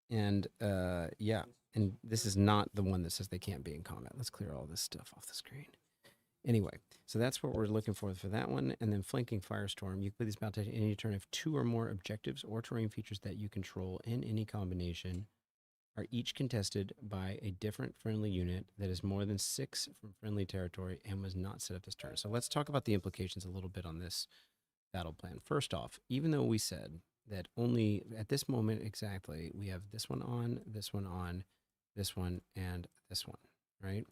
Yeah, and this is not the one that says they can't be in combat. Let's clear all this stuff off the screen. Anyway, so that's what we're looking for that one. And then Flanking Firestorm. You play this battle in any turn if 2 or more objectives or terrain features that you control in any combination are each contested by a different friendly unit that is more than 6 from friendly territory and was not set up this turn. So let's talk about the implications a little bit on this battle plan. First off, even though we said that only at this moment exactly, we have this one on, this one on, this one, and this one, right?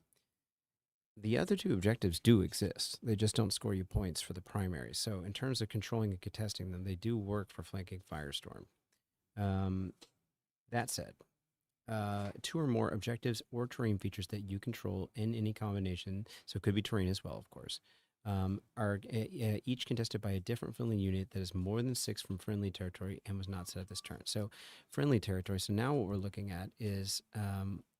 The other 2 objectives do exist. They just don't score you points for the primary. So in terms of controlling and contesting them, they do work for Flanking Firestorm. That said, 2 or more objectives or terrain features that you control in any combination, so it could be terrain as well, of course, are each contested by a different friendly unit that is more than 6 from friendly territory and was not set up this turn. So friendly territory. So now what we're looking at is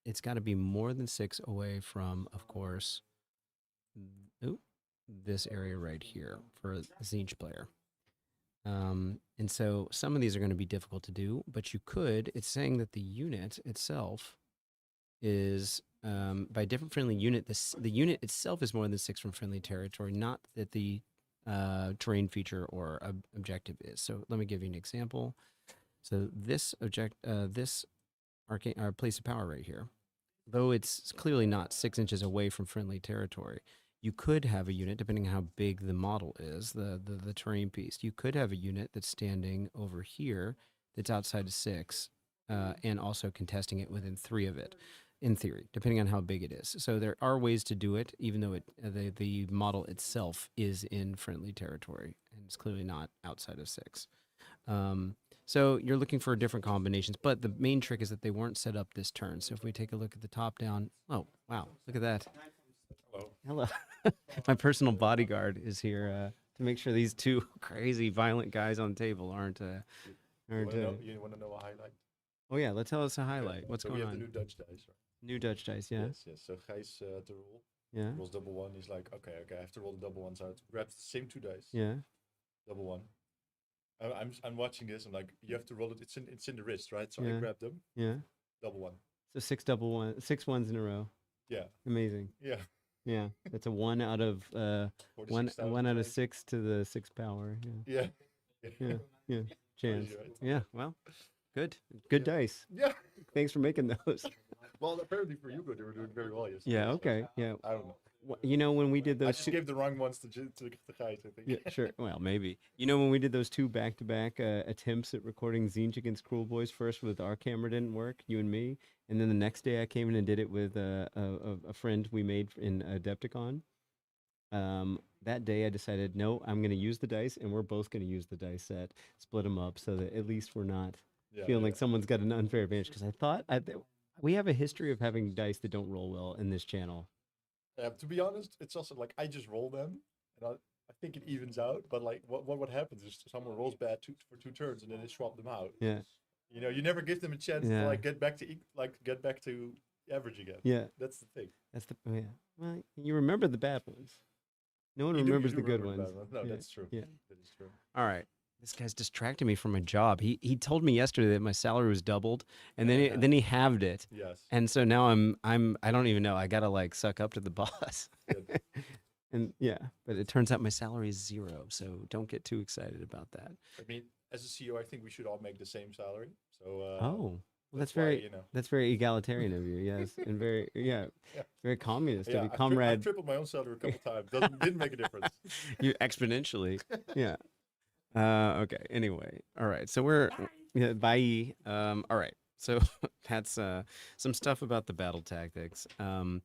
it's got to be more than 6 away from, of course, this area right here for a Tzeentch player. And so some of these are going to be difficult to do, but you could, it's saying that the unit itself is by a different friendly unit. The unit itself is more than 6 from friendly territory, not that the terrain feature or objective is. So let me give you an example. So this place of power right here though it's clearly not 6 inches away from friendly territory, you could have a unit, depending on how big the model is, the terrain piece. You could have a unit that's standing over here that's outside of 6, and also contesting it within 3 of it, in theory, depending on how big it is. So there are ways to do it, even though the model itself is in friendly territory, and it's clearly not outside of 6. So you're looking for different combinations, but the main trick is that they weren't set up this turn. So if we take a look at the top down, oh, wow, look at that. Hello. Hello. My personal bodyguard is here to make sure these two crazy, violent guys on the table aren't. You want to know a highlight? Oh, yeah, let's tell us a highlight. What's so going we have on? the new Dutch dice, right? New Dutch dice, yeah. Yes. So Gijs to roll. Yeah. Rolls double 1. He's like, okay, I have to roll the double 1. So I grabs the same 2 dice. Yeah. Double 1. I'm watching this. I'm like, you have to roll it. It's in the wrist, right? So Yeah. I grab them. Yeah. Double 1. So 6 ones in a row. Yeah. Amazing. Yeah. Yeah. That's a 1 out of 1 out of 6 to the 6 power. Yeah. Yeah. Yeah. Yeah. Chance. Crazy, right? Yeah. Well, good. Good dice. Yeah. Thanks for making those. Well, apparently for you, they were doing very well yesterday. Yeah. so Okay. Yeah. I don't know. You know, when we did I those just two, gave the wrong ones to Gijs, I think. yeah, sure. Well, maybe. You know, when we did those 2 back-to-back attempts at recording Tzeentch against Cruel Boys, first with our camera didn't work, you and me, and then the next day I came in and did it with a friend we made in Adepticon. That day I decided, no, I'm going to use the dice, and we're both going to use the dice set, split them up, so that at least we're not feeling like someone's got an unfair advantage. Because I thought we have a history of having dice that don't roll well in this channel. To be honest, it's also like I just roll them, and I think it evens out. But like, what happens is someone rolls bad for 2 turns, and then they swap them out. Yeah. You know, you never give them a chance Yeah. to like get back to average again. Yeah. That's the thing. That's the yeah. Well, you remember the bad ones. No one You do remembers the good remember ones. bad ones. No, Yeah, that's true. yeah. That is true. All right. This guy's distracting me from my job. He told me yesterday that my salary was doubled, and then he halved it. Yes. And so now I don't even know. I gotta like suck up to the boss. Good. And yeah, but it turns out my salary is 0, so don't get too excited about that. I mean, as a CEO, I think we should all make the same salary. So. Well, that's why, very you know. that's very egalitarian of you. Yes, and very very communist of Yeah, you, I've comrade. tripled my own salary a couple times. Didn't make a difference. You exponentially. Yeah. Okay. Anyway. All right. So we're bye. All right. So that's some stuff about the battle tactics. The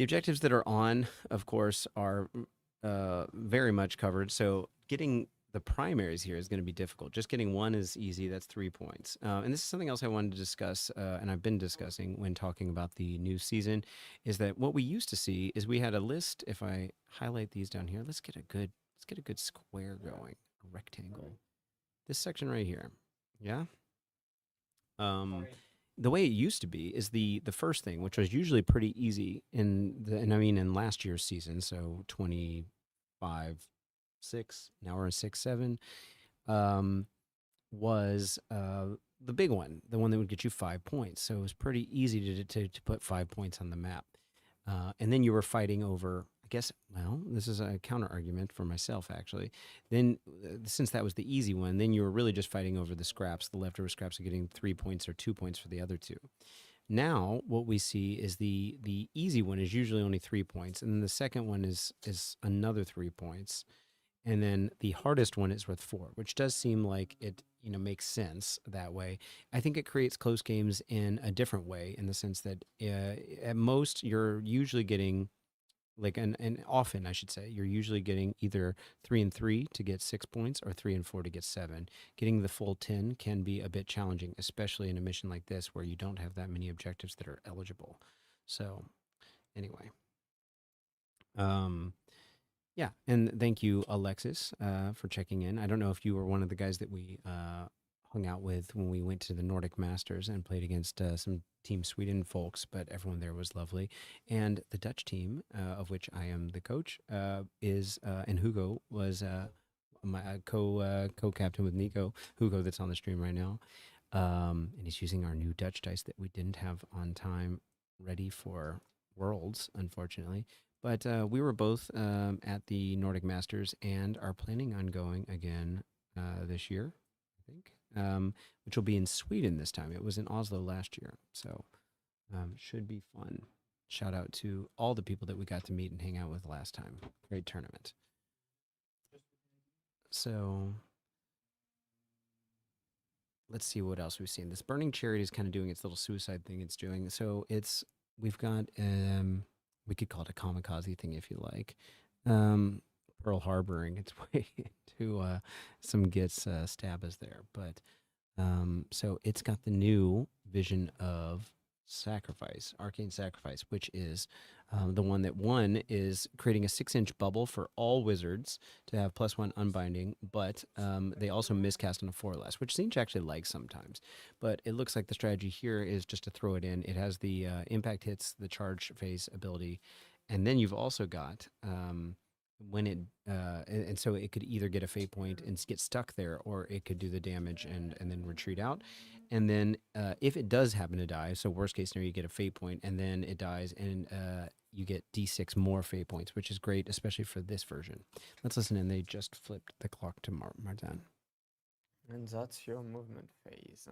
objectives that are on, of course, are very much covered. So getting the primaries here is going to be difficult. Just getting 1 is easy. That's 3 points. And this is something else I wanted to discuss, and I've been discussing when talking about the new season, is that what we used to see is we had a list. If I highlight these down here, let's get a good square going, a rectangle. This section right here, yeah. The way it used to be is the first thing, which was usually pretty easy in last year's season, so 25. 6, now we're in 6, 7, was the big one, the one that would get you 5 points. So it was pretty easy to put 5 points on the map. And then you were fighting over, I guess, well, this is a counter argument for myself, actually. Then, since that was the easy one, then you were really just fighting over the scraps, the leftover scraps of getting 3 points or 2 points for the other 2. Now, what we see is the easy one is usually only 3 points, and then the second one is another 3 points. And then the hardest one is worth 4, which does seem like it, makes sense that way. I think it creates close games in a different way, in the sense that at most you're usually getting, and often I should say, you're usually getting either 3 and 3 to get 6 points or 3 and 4 to get 7. Getting the full 10 can be a bit challenging, especially in a mission like this where you don't have that many objectives that are eligible. So, anyway. Yeah, and thank you, Alexis, for checking in. I don't know if you were one of the guys that we hung out with when we went to the Nordic Masters and played against some Team Sweden folks, but everyone there was lovely. And the Dutch team, of which I am the coach, is and Hugo was my co-captain with Nico. Hugo, that's on the stream right now, and he's using our new Dutch dice that we didn't have on time ready for Worlds, unfortunately. But we were both at the Nordic Masters and are planning on going again this year, I think, which will be in Sweden this time. It was in Oslo last year. So Should be fun. Shout out to all the people that we got to meet and hang out with last time. Great tournament. So let's see what else we've seen. This Burning Chariot is kind of doing its little suicide thing it's doing. So we've got we could call it a kamikaze thing if you like. Pearl Harboring its way into some Gitz Stabbas there. But so it's got the new vision of Sacrifice, Arcane Sacrifice, which is the one that is creating a 6-inch bubble for all wizards to have +1 unbinding, but they also miscast on a 4 or less, which Tzeentch actually likes sometimes. But it looks like the strategy here is just to throw it in. It has the impact hits, the charge phase ability, and then you've also got when it and so it could either get a fate point and get stuck there, or it could do the damage and then retreat out. And then if it does happen to die, so worst case scenario, you get a fate point and then it dies and you get D6 more fate points, which is great, especially for this version. Let's listen in. They just flipped the clock to Martin. And that's your movement phase.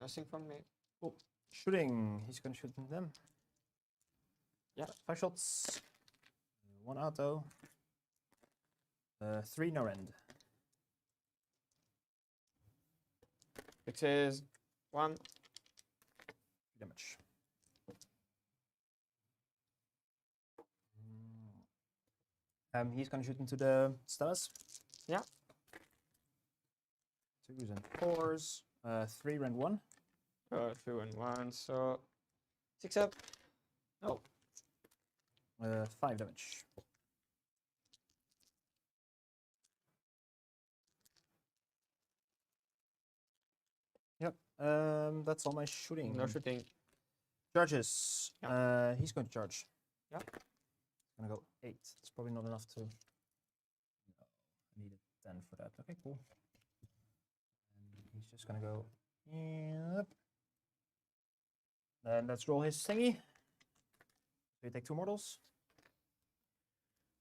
Nothing from me. Oh, shooting. He's gonna shoot them. Yeah. 5 shots. 1 auto. 3 no end. Sixes. 1. Damage. He's gonna shoot into the Stabbas. Yeah. 2s and 4s. 3 rend 1. 2 and 1, so 6 up. Oh. 5 damage. Yep. That's all my shooting. No shooting. Charges. Yeah. He's going to charge. Yeah. Gonna go 8. It's probably not enough to. No, I needed 10 for that. Okay, cool. And he's just gonna go. Yep. Then let's roll his thingy. So you take 2 mortals.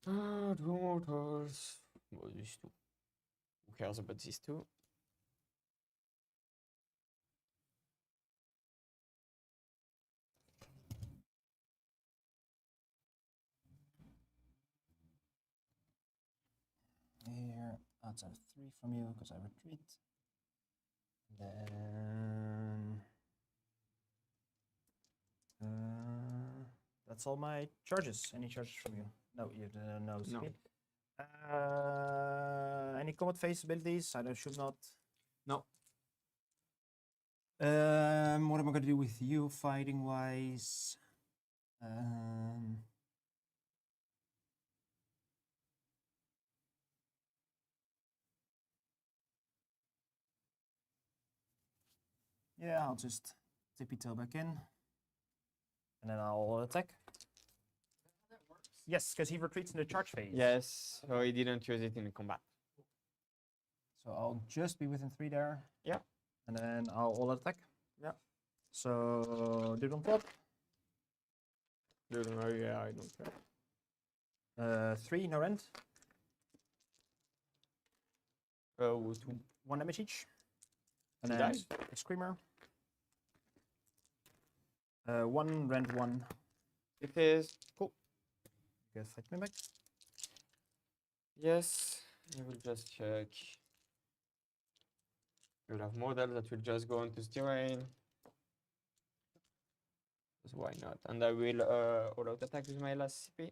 2 mortals. Well, these 2. Who cares about these 2? Here, that's a 3 from you because I retreat. Then that's all my charges. Any charges from you? No, you no. No. Speed. Any combat phase abilities? I should not. No. What am I gonna do with you fighting wise? Yeah, I'll just tippy toe back in. And then I'll attack. Yes, because he retreats in the charge phase. Yes, so he didn't use it in combat. So I'll just be within 3 there. Yeah. And then I'll all attack. Yeah. So do it on top. Yeah, I don't care. 3 no rend. 2. 1 damage each. And He then dies? a screamer. 1 rend 1. It is. Cool. Get fight me back. Yes, I will just check. We'll have model that will just go into terrain. So why not? And I will all out attack with my last CP.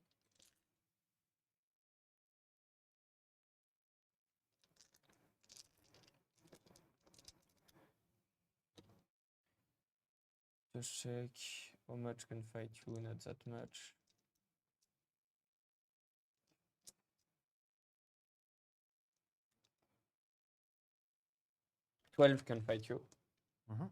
Just check how much can fight you, not that much. "12 can fight you. Mm-hmm.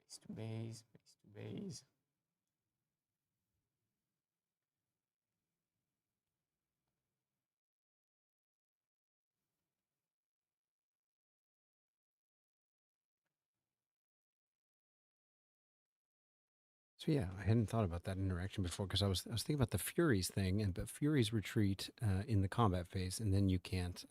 Base to base, base to base. So yeah, I hadn't thought about that interaction before because I was thinking about the Furies thing, but Furies retreat in the combat phase, and then you can't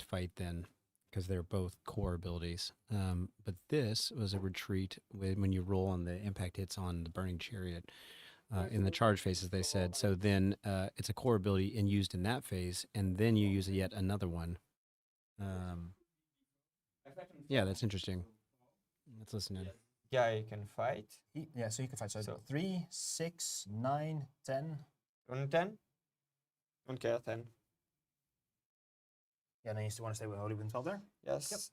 fight then because they're both core abilities. But this was a retreat when you roll on the impact hits on the Burning Chariot in the charge phase, as they said. So then it's a core ability and used in that phase, and then you use yet another one. Yeah, that's interesting. Let's listen in. Guy can fight. Yeah, so he can fight. So, So- 3, 6, 9, 10. On 10? Okay, 10. Yeah, and then you still want to stay with Holy Wind 12 there. Yes.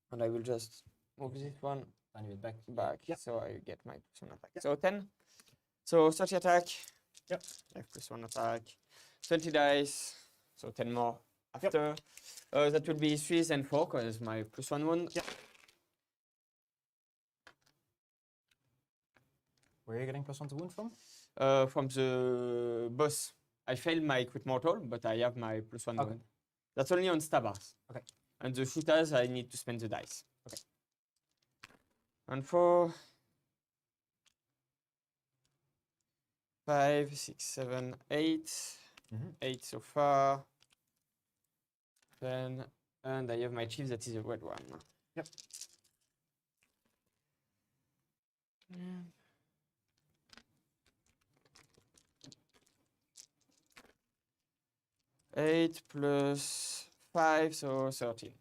And I will just move this one Tiny bit back. back Yep. so I get my +1 attack. Yep. So 10. So 30 attack. Yep. I have +1 attack. 20 dice. So 10 more after. That will be 3 and 4 because my +1 wound. Yep. Where are you getting +1 to wound from? From the boss. I failed my crit mortal, but I have my +1 Okay. wound. That's only on Stabbas. Okay. And the shooters, I need to spend the dice. Okay. And 4, 5, 6, 7, 8. Mhm. 8 so far. 10. And I have my chief, that is a red one. Yep. Yeah. 8 plus 5, so 13.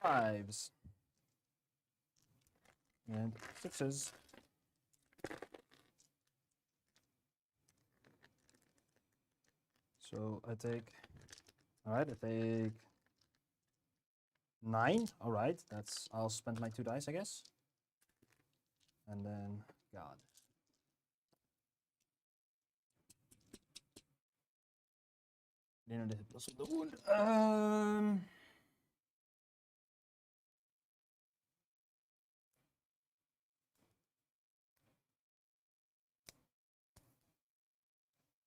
5s. And 6s. So I take, all right, I take 9. All right, I'll spend my 2 dice, I guess. And then, God. Didn't hit plus of the wound.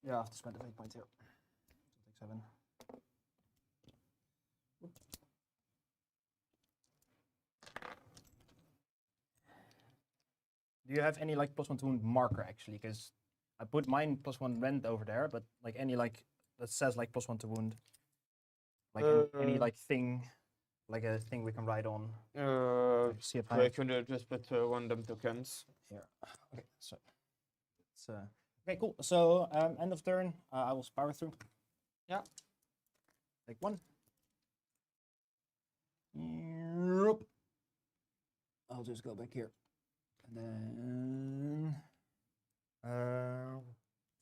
Yeah, I have to spend the fate point here. So take 7. Do you have any like +1 to wound marker actually? Because I put mine +1 rend over there, but like any like that says like +1 to wound. Like any like thing, like a thing we can write on. See if So I could just put random tokens. here. Okay, so it's okay, cool. So end of turn, I will power through. Yeah. Take 1. Yep. I'll just go back here, and then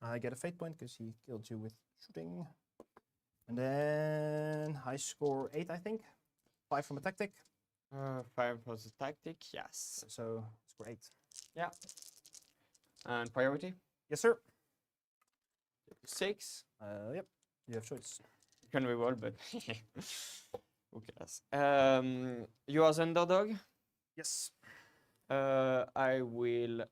I get a fate point because he killed you with shooting, and then I score 8, I think. 5 from a tactic. 5 was the tactic, yes. So score 8. Yeah. And priority? Yes, sir. 6. Yep. You have choice. You can reroll, but who cares? You are the underdog. Yes. I will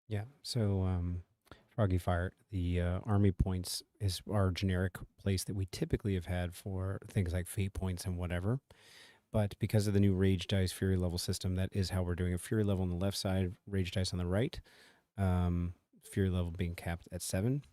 Yeah. So, Froggy Fire, the army points is our generic place that we typically have had for things like fate points and whatever. But because of the new Rage Dice Fury level system, that is how we're doing it. Fury level on the left side, Rage Dice on the right. Fury level being capped at 7.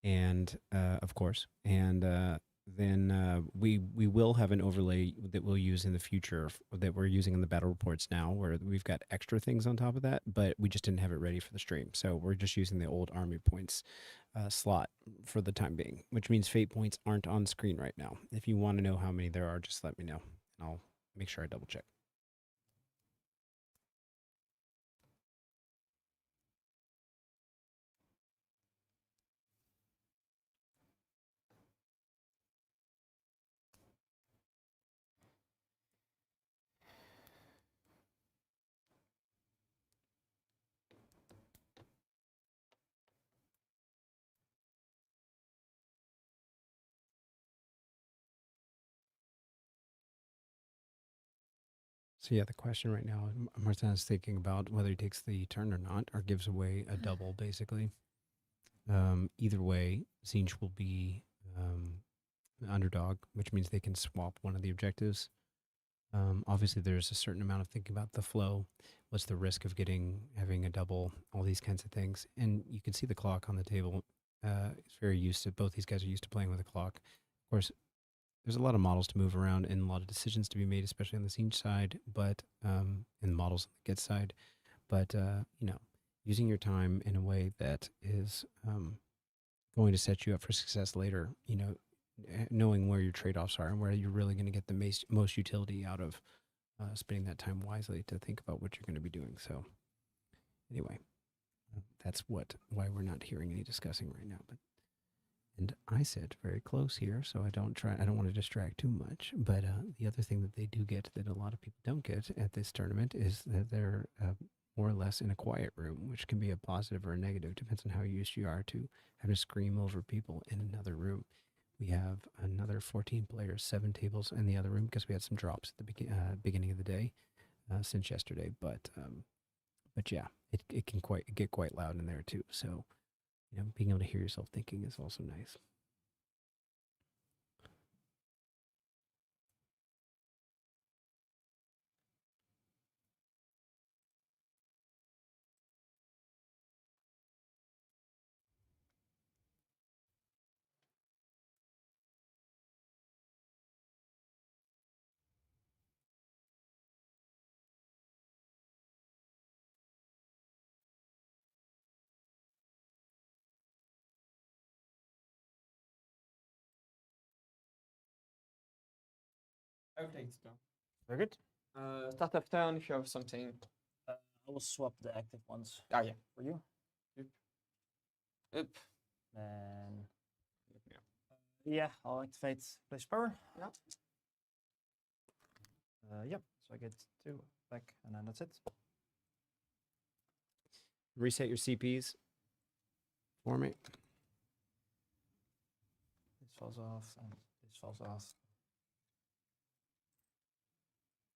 And of course, and then we will have an overlay that we'll use in the future that we're using in the battle reports now, where we've got extra things on top of that, but we just didn't have it ready for the stream, so we're just using the old army points slot for the time being, which means fate points aren't on screen right now. If you want to know how many there are, just let me know, and I'll make sure I double check. So yeah, the question right now, Martin is thinking about whether he takes the turn or not, or gives away a double, basically. Either way, Tzeentch will be an underdog, which means they can swap one of the objectives. Obviously, there's a certain amount of thinking about the flow. What's the risk of having a double? All these kinds of things, and you can see the clock on the table. It's very used to. Both these guys are used to playing with a clock. Of course, there's a lot of models to move around and a lot of decisions to be made, especially on the Tzeentch side, but and models on the Gitz side. But using your time in a way that is going to set you up for success later, knowing where your trade-offs are and where you're really going to get the most utility out of spending that time wisely to think about what you're going to be doing. So anyway, that's why we're not hearing any discussing right now. And I sit very close here, so I don't want to distract too much. But the other thing that they do get that a lot of people don't get at this tournament is that they're more or less in a quiet room, which can be a positive or a negative, depends on how used you are to having to scream over people in another room. We have another 14 players, 7 tables in the other room because we had some drops at the beginning of the day since yesterday. But yeah, it can get quite loud in there too. So being able to hear yourself thinking is also nice. I'll take it down. Very good. Start of turn if you have something. I will swap the active ones Ah, yeah. for you. Up. And yeah, I'll activate place power. Yeah. Yep. So I get 2 back, and then that's it. Reset your CPs for me. This falls off, and this falls off.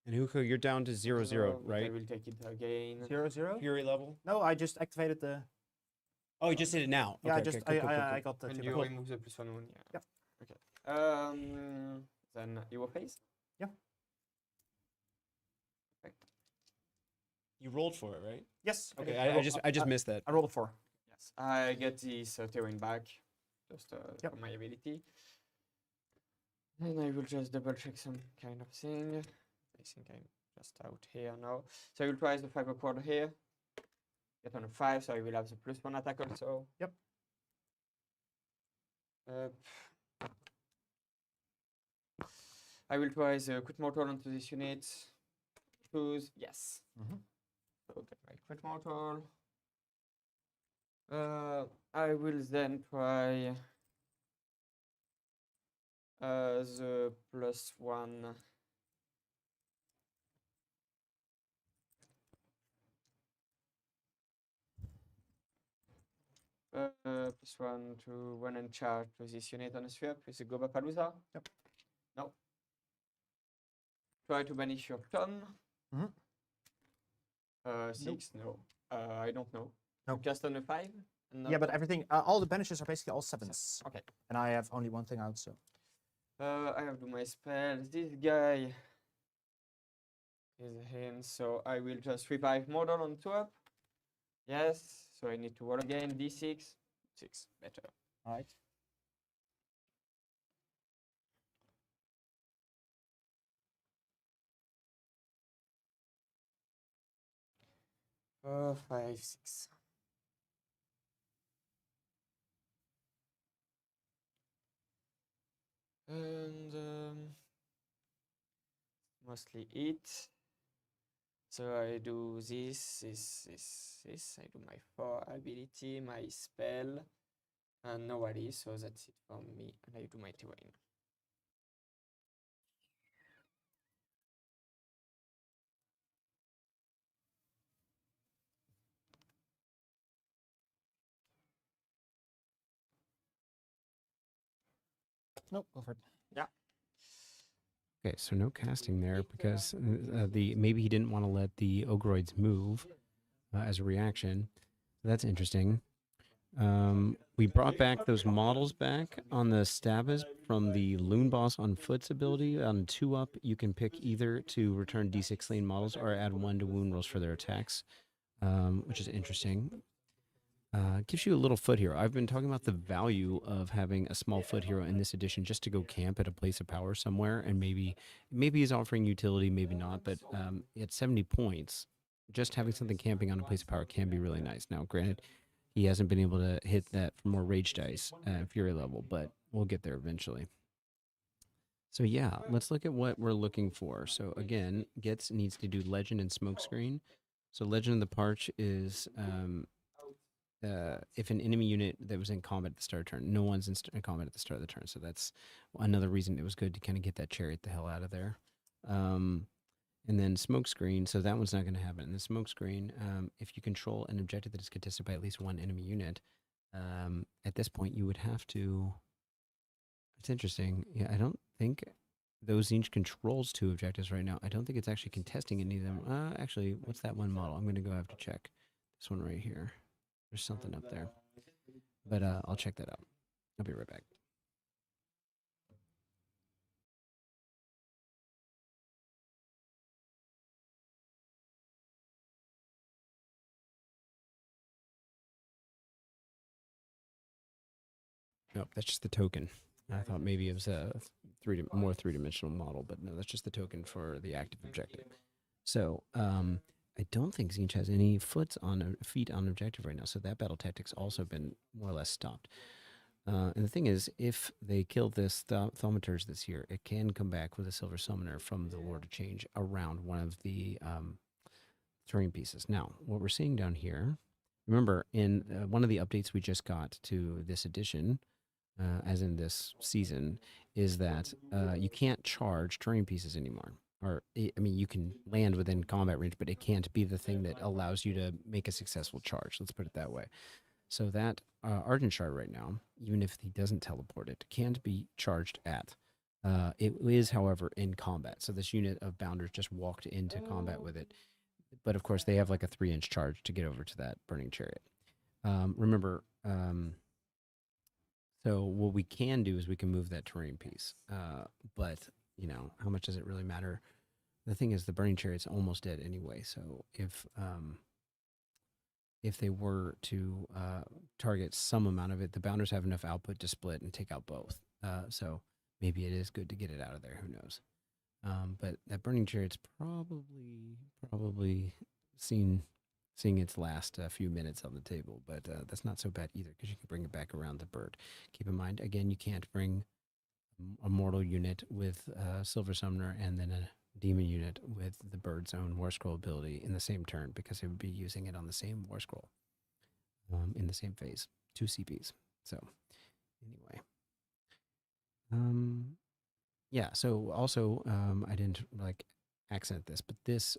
And Huko, you're down to 0-0, but right? I will take it again. 0-0? Fury level. No, I just activated the. Oh, you just did it now. Yeah, Okay, I got the. And tip. you Cool. remove the +1 one, yeah. Yep. Okay. Then your phase. Yeah. Perfect. You rolled for it, right? Yes. Okay, I just missed that. I rolled a 4. Yes. I get this terrain back, just Yep. for my ability. Then I will just double check some kind of thing. I think I'm just out here now. So I will try the 5 ogroid here. Get on a 5, so I will have the +1 attack also. Yep. I will try the crit mortal onto this unit. Choose yes. So get my crit mortal. I will then try the +1. +1 to 1 and charge to this unit on a sphere with the Gobbapalooza. Yep. No. Try to banish your thumb. 6, no. I don't know. No. Just on a 5? and Yeah, not but on- everything, all the banishes are basically all 7s. Okay. And I have only one thing out, so. I have to do my spells. This guy is a hand, so I will just revive model on top. Yes, so I need to roll again. D6. 6, better. All right. Four, 5, 6. And mostly it. So I do this. I do my 4 ability, my spell, and nobody. So that's it for me. And I do my terrain. Nope, go for it. Okay, so no casting there because maybe he didn't want to let the ogroids move as a reaction. That's interesting. We brought back those models back on the Stabbas from the Loonboss on Foot's ability. On 2-up, you can pick either to return D6 lane models or add 1 to wound rolls for their attacks, which is interesting. Gives you a little foot hero. I've been talking about the value of having a small foot hero in this edition just to go camp at a place of power somewhere, and maybe he's offering utility, maybe not, but at 70 points, just having something camping on a place of power can be really nice. Now, granted, he hasn't been able to hit that for more rage dice fury level, but we'll get there eventually. So yeah, let's look at what we're looking for. So again, Gitz needs to do Legend and Smokescreen. So Legend of the Parch is if an enemy unit that was in combat at the start of the turn, no one's in combat at the start of the turn. So that's another reason it was good to kind of get that chariot the hell out of there. And then Smokescreen, so that one's not going to happen. In the Smokescreen, if you control an objective that is contested by at least one enemy unit, at this point you would have to... It's interesting. Yeah, I don't think those Tzeentch controls 2 objectives right now. I don't think it's actually contesting any of them. Actually, what's that one model? I'm going to go have to check. This one right here. There's something up there. But I'll check that out. I'll be right back. Nope, that's just the token. I thought maybe it was a more three-dimensional model, but no, that's just the token for the active objective. So I don't think Tzeentch has any feet on objective right now, so that battle tactic's also been more or less stopped. And the thing is, if they kill this Thaumaturge this year, it can come back with a Silver Summoner from the Lord of Change around one of the terrain pieces. Now, what we're seeing down here, remember, in one of the updates we just got to this edition, as in this season, is that you can't charge terrain pieces anymore. Or, I mean, you can land within combat range, but it can't be the thing that allows you to make a successful charge. Let's put it that way. So that Argent Shard right now, even if he doesn't teleport it, can't be charged at. It is, however, in combat. So this unit of Bounderz just walked into combat with it. But of course, they have like a 3-inch charge to get over to that Burning Chariot. Remember, so what we can do is we can move that terrain piece. But, you know, how much does it really matter? The thing is, the Burning Chariot's almost dead anyway. So if they were to target some amount of it, the Bounders have enough output to split and take out both. So maybe it is good to get it out of there. Who knows? But that Burning Chariot's probably seeing its last few minutes on the table. But that's not so bad either, because you can bring it back around the bird. Keep in mind, again, you can't bring a mortal unit with Silver Summoner and then a demon unit with the bird's own War Scroll ability in the same turn, because it would be using it on the same War Scroll in the same phase. 2 CPs. So anyway. Yeah, so also I didn't like accent this, but this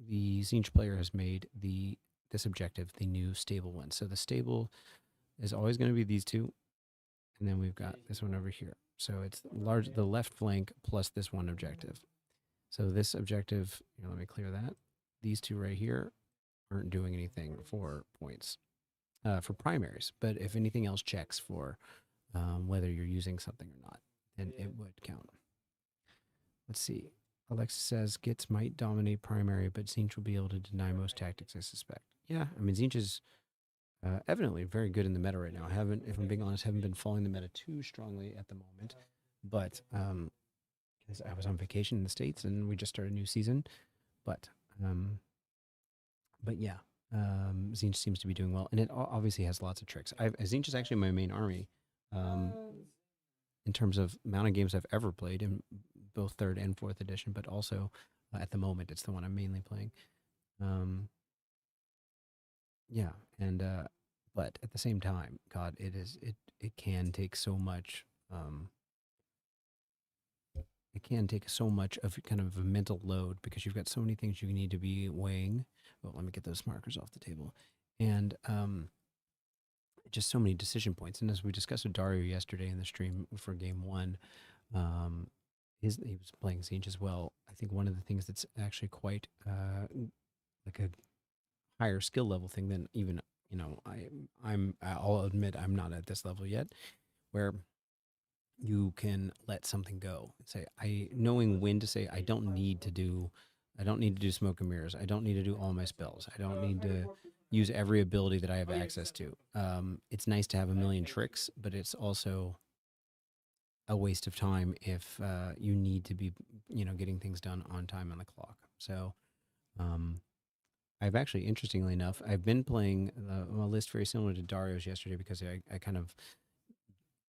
the Tzeentch player has made this objective the new stable one. So the stable is always going to be these two, and then we've got this one over here. So it's the left flank plus this one objective. So this objective, let me clear that. These two right here aren't doing anything for points for primaries. But if anything else checks for whether you're using something or not, then it would count. Let's see. Alexa says Gitz might dominate primary, but Tzeentch will be able to deny most tactics, I suspect. Yeah, I mean, Tzeentch is evidently very good in the meta right now. I haven't, if I'm being honest, haven't been following the meta too strongly at the moment. But because I was on vacation in the States and we just started a new season. But yeah, Tzeentch seems to be doing well. And it obviously has lots of tricks. Tzeentch is actually my main army. In terms of amount of games I've ever played in both 3rd and 4th edition, but also at the moment, it's the one I'm mainly playing. Yeah, and but at the same time, God, it can take so much. It can take so much of kind of a mental load because you've got so many things you need to be weighing. Well, let me get those markers off the table, and just so many decision points. And as we discussed with Dario yesterday in the stream for game 1, he was playing Tzeentch as well. I think one of the things that's actually quite like a higher skill level thing than even, you know, I'll admit I'm not at this level yet, where you can let something go and say, knowing when to say, I don't need to do smoke and mirrors. I don't need to do all my spells. I don't need to use every ability that I have access to. It's nice to have a million tricks, but it's also a waste of time if you need to be, you know, getting things done on time on the clock. So I've actually, interestingly enough, I've been playing a list very similar to Dario's yesterday because I kind of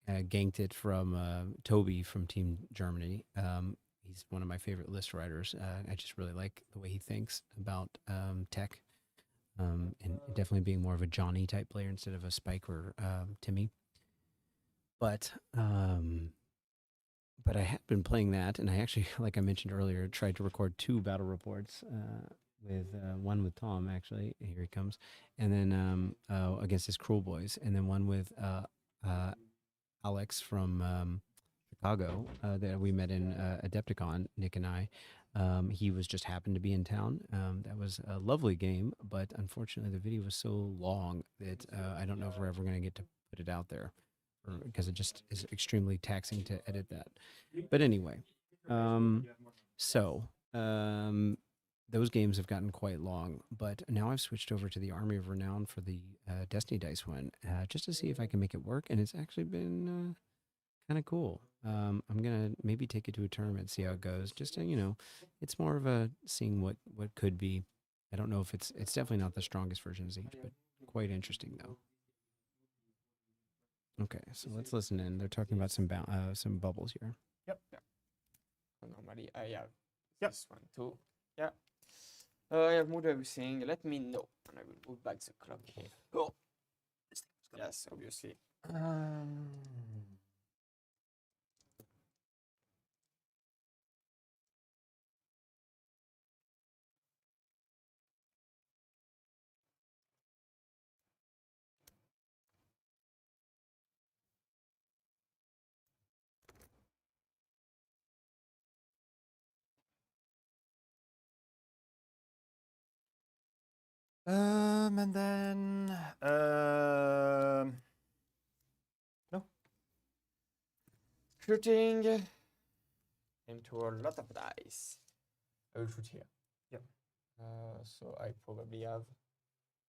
ganked it from Toby from Team Germany. He's one of my favorite list writers. I just really like the way he thinks about tech. And definitely being more of a Johnny type player instead of a Spike or Timmy. But I have been playing that, and I actually, like I mentioned earlier, tried to record 2 battle reports with one with Tom, actually. Here he comes. And then against his Cruel Boys. And then one with Alex from Chicago that we met in Adepticon, Nick and I. He was just happened to be in town. That was a lovely game, but unfortunately the video was so long that I don't know if we're ever going to get to put it out there because it just is extremely taxing to edit that. But anyway, those games have gotten quite long, but now I've switched over to the Army of Renown for the Destiny Dice one, just to see if I can make it work, and it's actually been kind of cool. I'm gonna maybe take it to a tournament, see how it goes. Just to, you know, it's more of a seeing what could be. I don't know if it's definitely not the strongest version of Tzeentch, but quite interesting though. Okay, so let's listen in. They're talking about some bubbles here. Yep. Normally I have this one too. Yeah. I have moved everything. Let me know, and I will move back the clock here. Oh. Yes, obviously. And then no. Shooting into a lot of dice. I will shoot here. Yep. So I probably have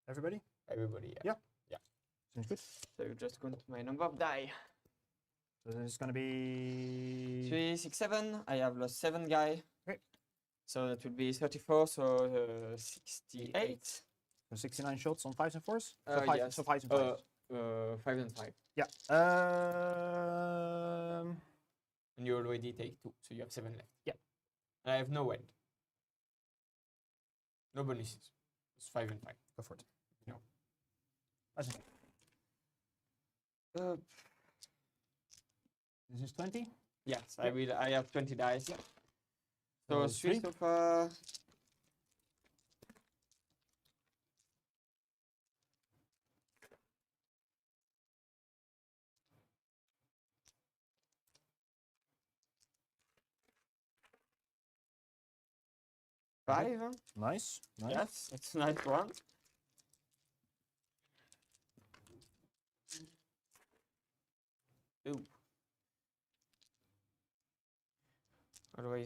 Everybody? everybody. Yeah. Yeah. Seems good. So you just go into my number of die. So this is gonna be 3, 6, 7. I have lost 7 guy. Okay. So that would be 34. So 68. so 69 shots on 5s and 4s. Yes. So 5s and 5s. 5 and 5. Yeah. And you already take 2, so you have 7 left. Yeah. And I have no end. No bonuses. It's 5 and 5. Go for it. No. This is 20. Yes, Yep. I have 20 dice. Yep. So 3 so far. Five. Nice. Yes, it's a nice one.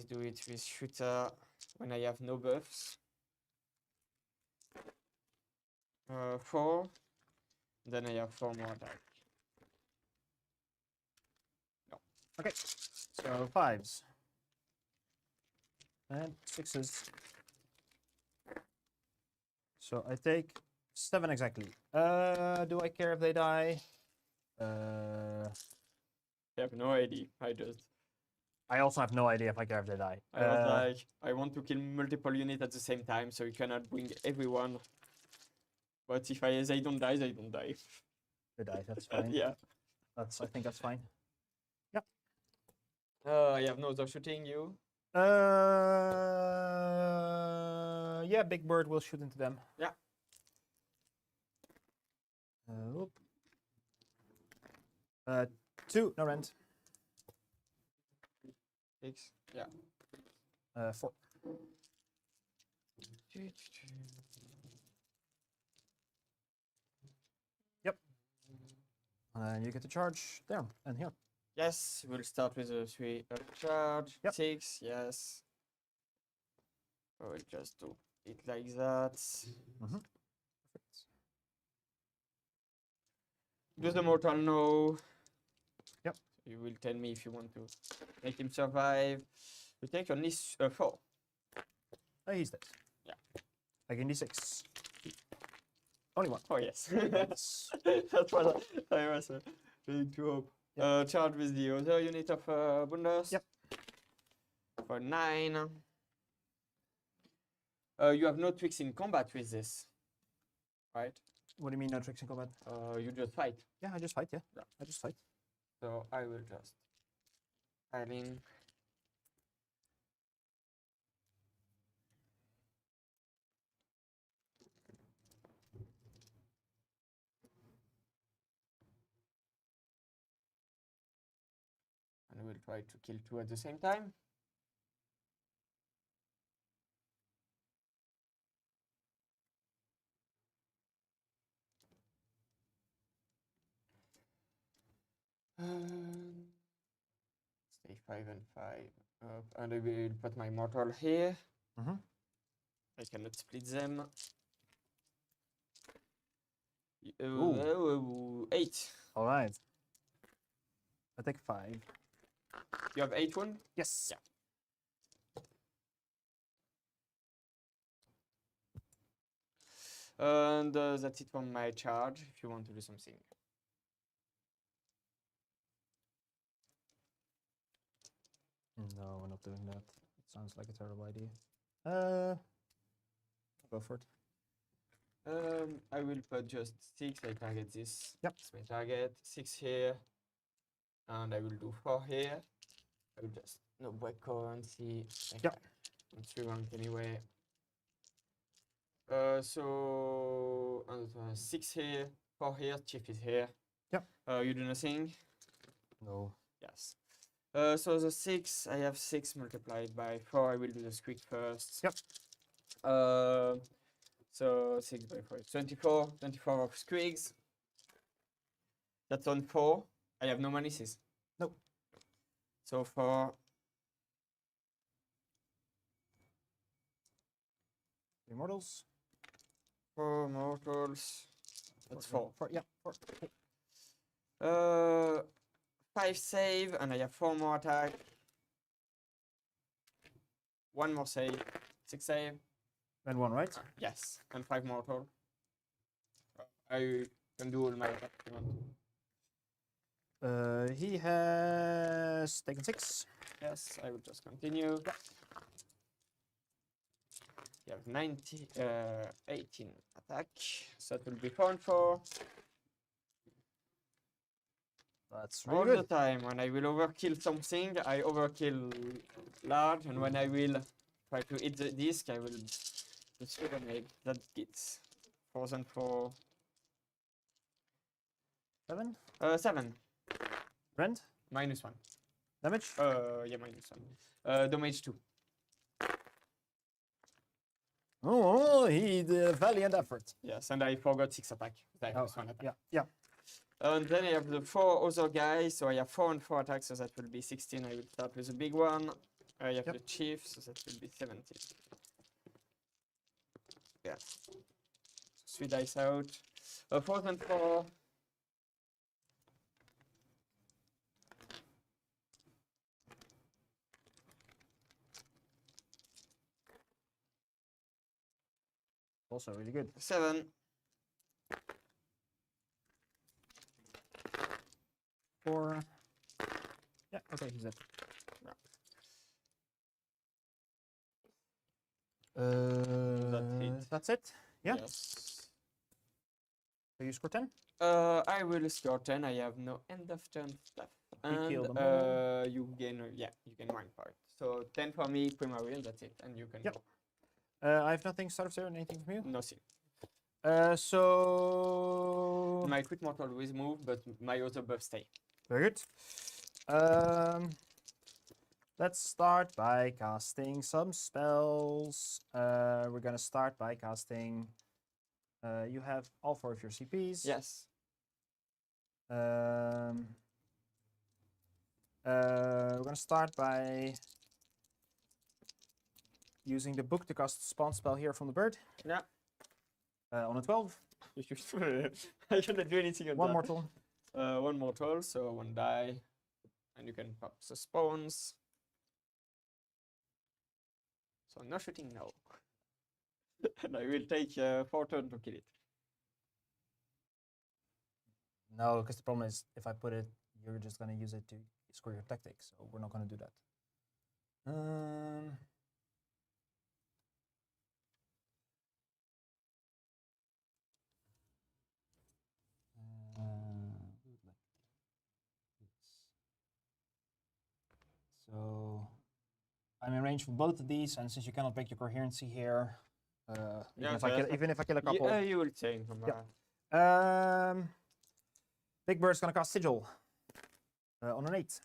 always do it with shooter when I have no buffs. 4. Then I have 4 more attack. Okay, so 5s. And 6s. So I take 7 exactly. Do I care if they die? I have no idea. I also have no idea if I care if they die. I was like, I want to kill multiple units at the same time, so you cannot bring everyone. But if they don't die, they don't die. They die, that's fine. Yeah. I think that's fine. I have no other shooting you. Yeah, Big Bird will shoot into them. Yeah. Whoop. 2, no rent. 6. Yeah. 4. Yep. And you get to charge there and here. Yes, we'll start with a 3 charge. Yep. 6, yes. We'll just do it like that. Perfect. Do the mortal no. Yep. You will tell me if you want to make him survive. You take only 4. He's dead. Yeah. Again, D6. Only 1. Oh yes. Yes. That's what I was willing to hope. Charge with the other unit of Bounderz. Yep. For 9. You have no tricks in combat with this, right? What do you mean no tricks in combat? You just fight. Yeah, I just fight, yeah. Yeah. I just fight. So I will just pile in. And we'll try to kill 2 at the same time. Stay 5 and 5 up, and I will put my mortal here. Mhm. I cannot split them. Ooh. 8. All right. I take 5. You have 8 one? Yes. Yeah. And that's it for my charge, if you want to do something. No, we're not doing that. It sounds like a terrible idea. Go for it. I will put just 6, I target this. Yep. It's my target. 6 here. And I will do 4 here. I will just no break currency. Yep. It's 3 rank anyway. So 6 here, 4 here, chief is here. Yep. You do nothing? No. Yes. So the 6, I have 6 multiplied by 4. I will do the squig first. Yep. So 6 by 4 is 24. 24 of squigs. That's on 4. I have no manices. Nope. So 4. 3 mortals. 4 mortals. That's 4. 4. Yeah, 4. 5 save, and I have 4 more attack. 1 more save. 6 save. And 1, right? Yes, and 5 mortal. I can do all my attack if you want. He has taken 6. Yes, I will just continue. You have 18 attack, so that will be 4 and 4. That's All really the good. time, when I will overkill something, I overkill large, and when I will try to hit the disc, I will just make that gets 4 and 4. 7. 7. Rend. Minus 1. Damage. Yeah, minus 1. Damage 2. Oh, he did valiant effort. Yes, and I forgot 6 attack. I have 1 attack. Yeah, yeah. And then I have the 4 other guys, so I have 4 and 4 attacks, so that will be 16. I will start with the big one. You have Yep. the chief, so that will be 17. Yeah. 3 dice out. 4 and 4. Also really good. 7. 4. Yeah, okay, he's dead. That's it. Yeah. Yes. So you score 10. I will score 10. I have no end of turn stuff. We kill And them all. you gain, you gain 1 point. So 10 for me, primary, and that's it. And you can Yep. go. I have nothing start of zero, anything from you. Nothing. So My crit mortal always move, but my other buff stay. very good. Let's start by casting some spells. We're gonna start by casting. You have all 4 of your CPs. Yes. We're gonna start by using the book to cast spawn spell here from the bird. Yeah. On a 12. I shouldn't do anything on One that. mortal. 1 mortal, so 1 die. And you can pop the spawns. So no shooting now. And I will take 4 turns to kill it. No, because the problem is if I put it, you're just gonna use it to score your tactics. So we're not gonna do that. So I'm in range for both of these, and since you cannot break your coherency here, even, Yeah, if so I kill, that's even if I kill a couple, Yeah, you will change from Yep. Big Bird's gonna cast Sigil on an 8.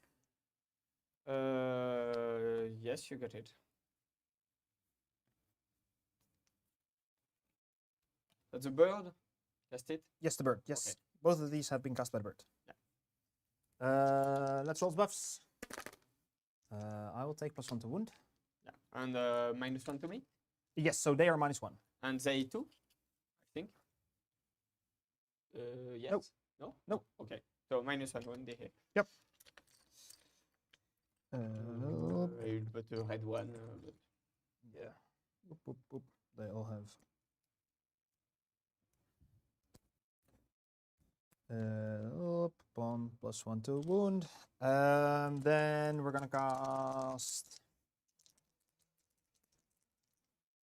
Yes, you get it. That's a bird. Cast it. Yes, the bird. Yes, Okay. both of these have been cast by the bird. Let's roll the buffs. I will take +1 to wound. Yeah. And -1 to me. Yes, so they are -1. And they too, I think. Yes. Nope. No? Nope. Okay. So -1 when they hit. Yep. I will put a red one. But Yeah. Boop, boop, boop. They all have. Bomb +1 to wound. Then we're gonna cast.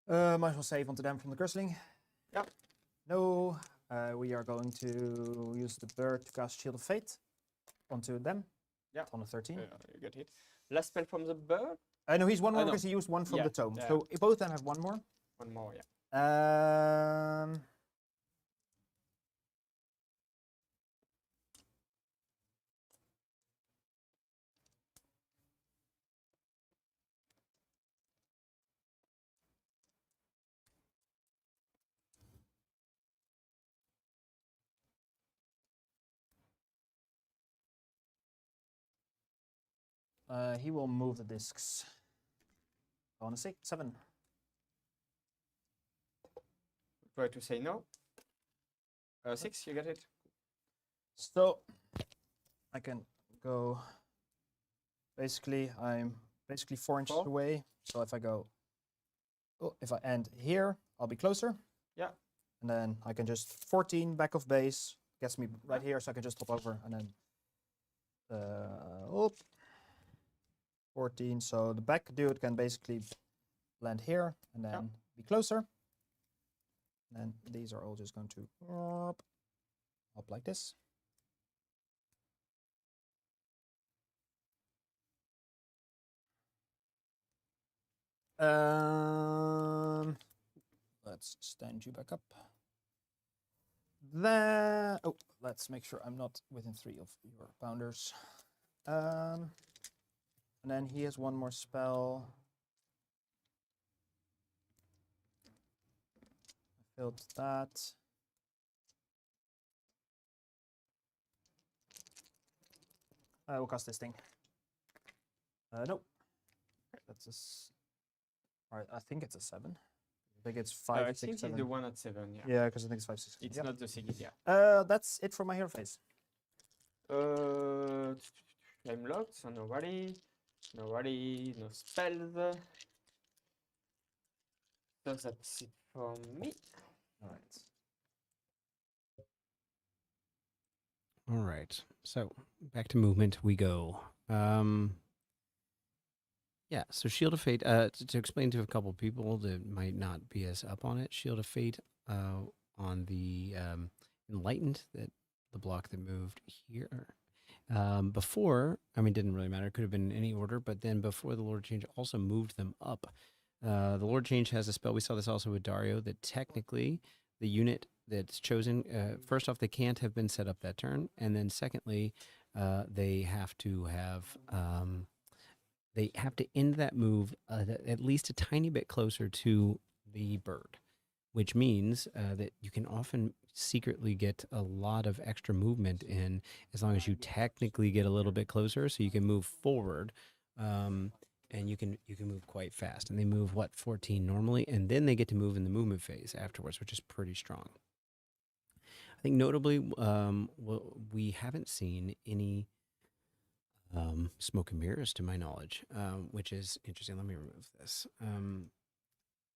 Might as well save onto them from the Cursling. Yep. No. We are going to use the bird to cast Shield of Fate onto them. Yeah. On a 13. you get hit. Last spell from the bird. No, he's one more no. because he used one from Yeah, the tome. yeah. So both of them have one more. 1 more, yeah. He will move the discs. On a 7. Try to say no. 6, you get it. So I can go. Basically, I'm 4 inches 4? away. So if I go, if I end here, I'll be closer. Yeah. And then I can just 14 back of base gets me right here, so I can just hop over and then 14. So the back dude can basically land here and then be closer. And then these are all just going to up like this. Let's stand you back up. Then, let's make sure I'm not within 3 of your Bounders. And then he has one more spell. I filled that. I will cast this thing. Nope. That's alright, I think it's a 7. I think it's I 5, think 6, it's 7. the one at 7, yeah. Yeah, because I think it's 5, 6, 7. It's Yep. not the Sigit, yeah. That's it for my hero phase. I'm locked, so nobody, no spells. So that's it for me. Alright. All right. So back to movement we go. Yeah. So Shield of Fate. To explain to a couple people that might not be as up on it, Shield of Fate on the Enlightened, that the block that moved here. Before, I mean, didn't really matter. It could have been in any order, but then before the Lord Change also moved them up. The Lord Change has a spell. We saw this also with Dario, that technically the unit that's chosen, first off, they can't have been set up that turn. And then secondly, they have to end that move at least a tiny bit closer to the bird, which means that you can often secretly get a lot of extra movement in, as long as you technically get a little bit closer, so you can move forward, and you can move quite fast. And they move 14 normally, and then they get to move in the movement phase afterwards, which is pretty strong. I think notably, we haven't seen any smoke and mirrors to my knowledge, which is interesting. Let me remove this.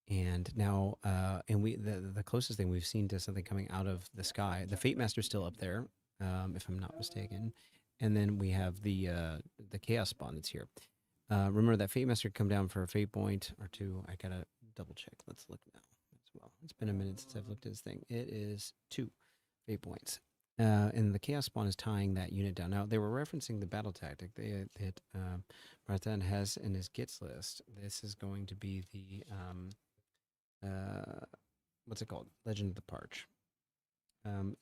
And now, the closest thing we've seen to something coming out of the sky, the Fate Master's still up there, if I'm not mistaken. And then we have the Chaos Spawn that's here. Remember that Fate Master could come down for a Fate Point or 2. I gotta double check. Let's look now as well. It's been a minute since I've looked at this thing. It is 2 Fate Points. And the Chaos Spawn is tying that unit down. Now, they were referencing the battle tactic that Martin has in his Gitz list. This is going to be the what's it called? Legend of the Parch.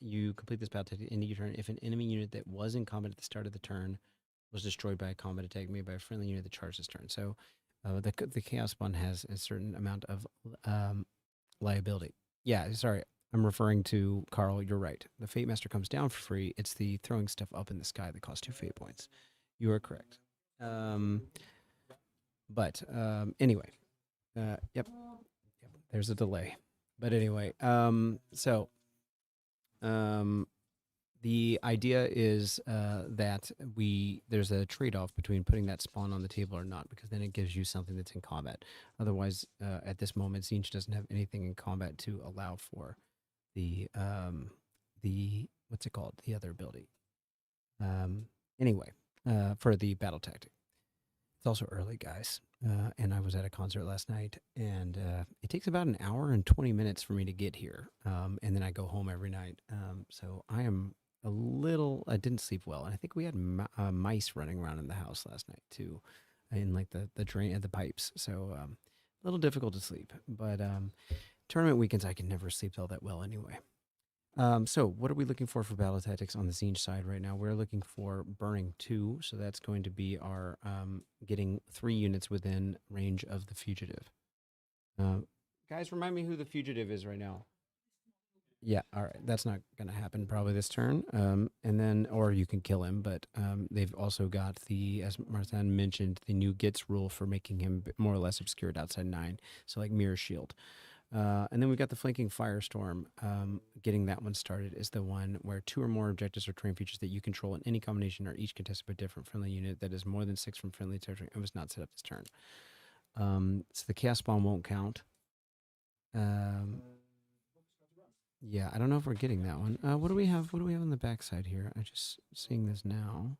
You complete this battle tactic at the end of your turn if an enemy unit that was in combat at the start of the turn was destroyed by a combat attack made by a friendly unit that charged this turn. So the Chaos Spawn has a certain amount of liability. Yeah, sorry. I'm referring to Carl. You're right. The Fate Master comes down for free. It's the throwing stuff up in the sky that costs 2 Fate Points. You are correct. Anyway. Yep. There's a delay. But anyway, the idea is that there's a trade-off between putting that spawn on the table or not, because then it gives you something that's in combat. Otherwise, at this moment, Tzeentch doesn't have anything in combat to allow for the what's it called? The other ability. For the battle tactic. It's also early, guys. And I was at a concert last night, and it takes about an hour and 20 minutes for me to get here. And then I go home every night. So I am I didn't sleep well. And I think we had mice running around in the house last night too, in like the drain, the pipes. So a little difficult to sleep, but tournament weekends, I can never sleep all that well anyway. So what are we looking for battle tactics on the Tzeentch side right now? We're looking for burning 2, so that's going to be our getting 3 units within range of the fugitive. Guys, remind me who the fugitive is right now. Yeah, all right. That's not going to happen probably this turn. And then, or you can kill him, but they've also got as Martin mentioned, the new Gitz rule for making him more or less obscured outside 9. So like Mirror Shield. And then we've got the Flanking Firestorm. Getting that one started is the one where 2 or more objectives or terrain features that you control in any combination are each contested by a different friendly unit that is more than 6 from friendly territory and was not set up this turn. So the Chaos Spawn won't count. Yeah, I don't know if we're getting that one. What do we have? What do we have on the backside here? I'm just seeing this now.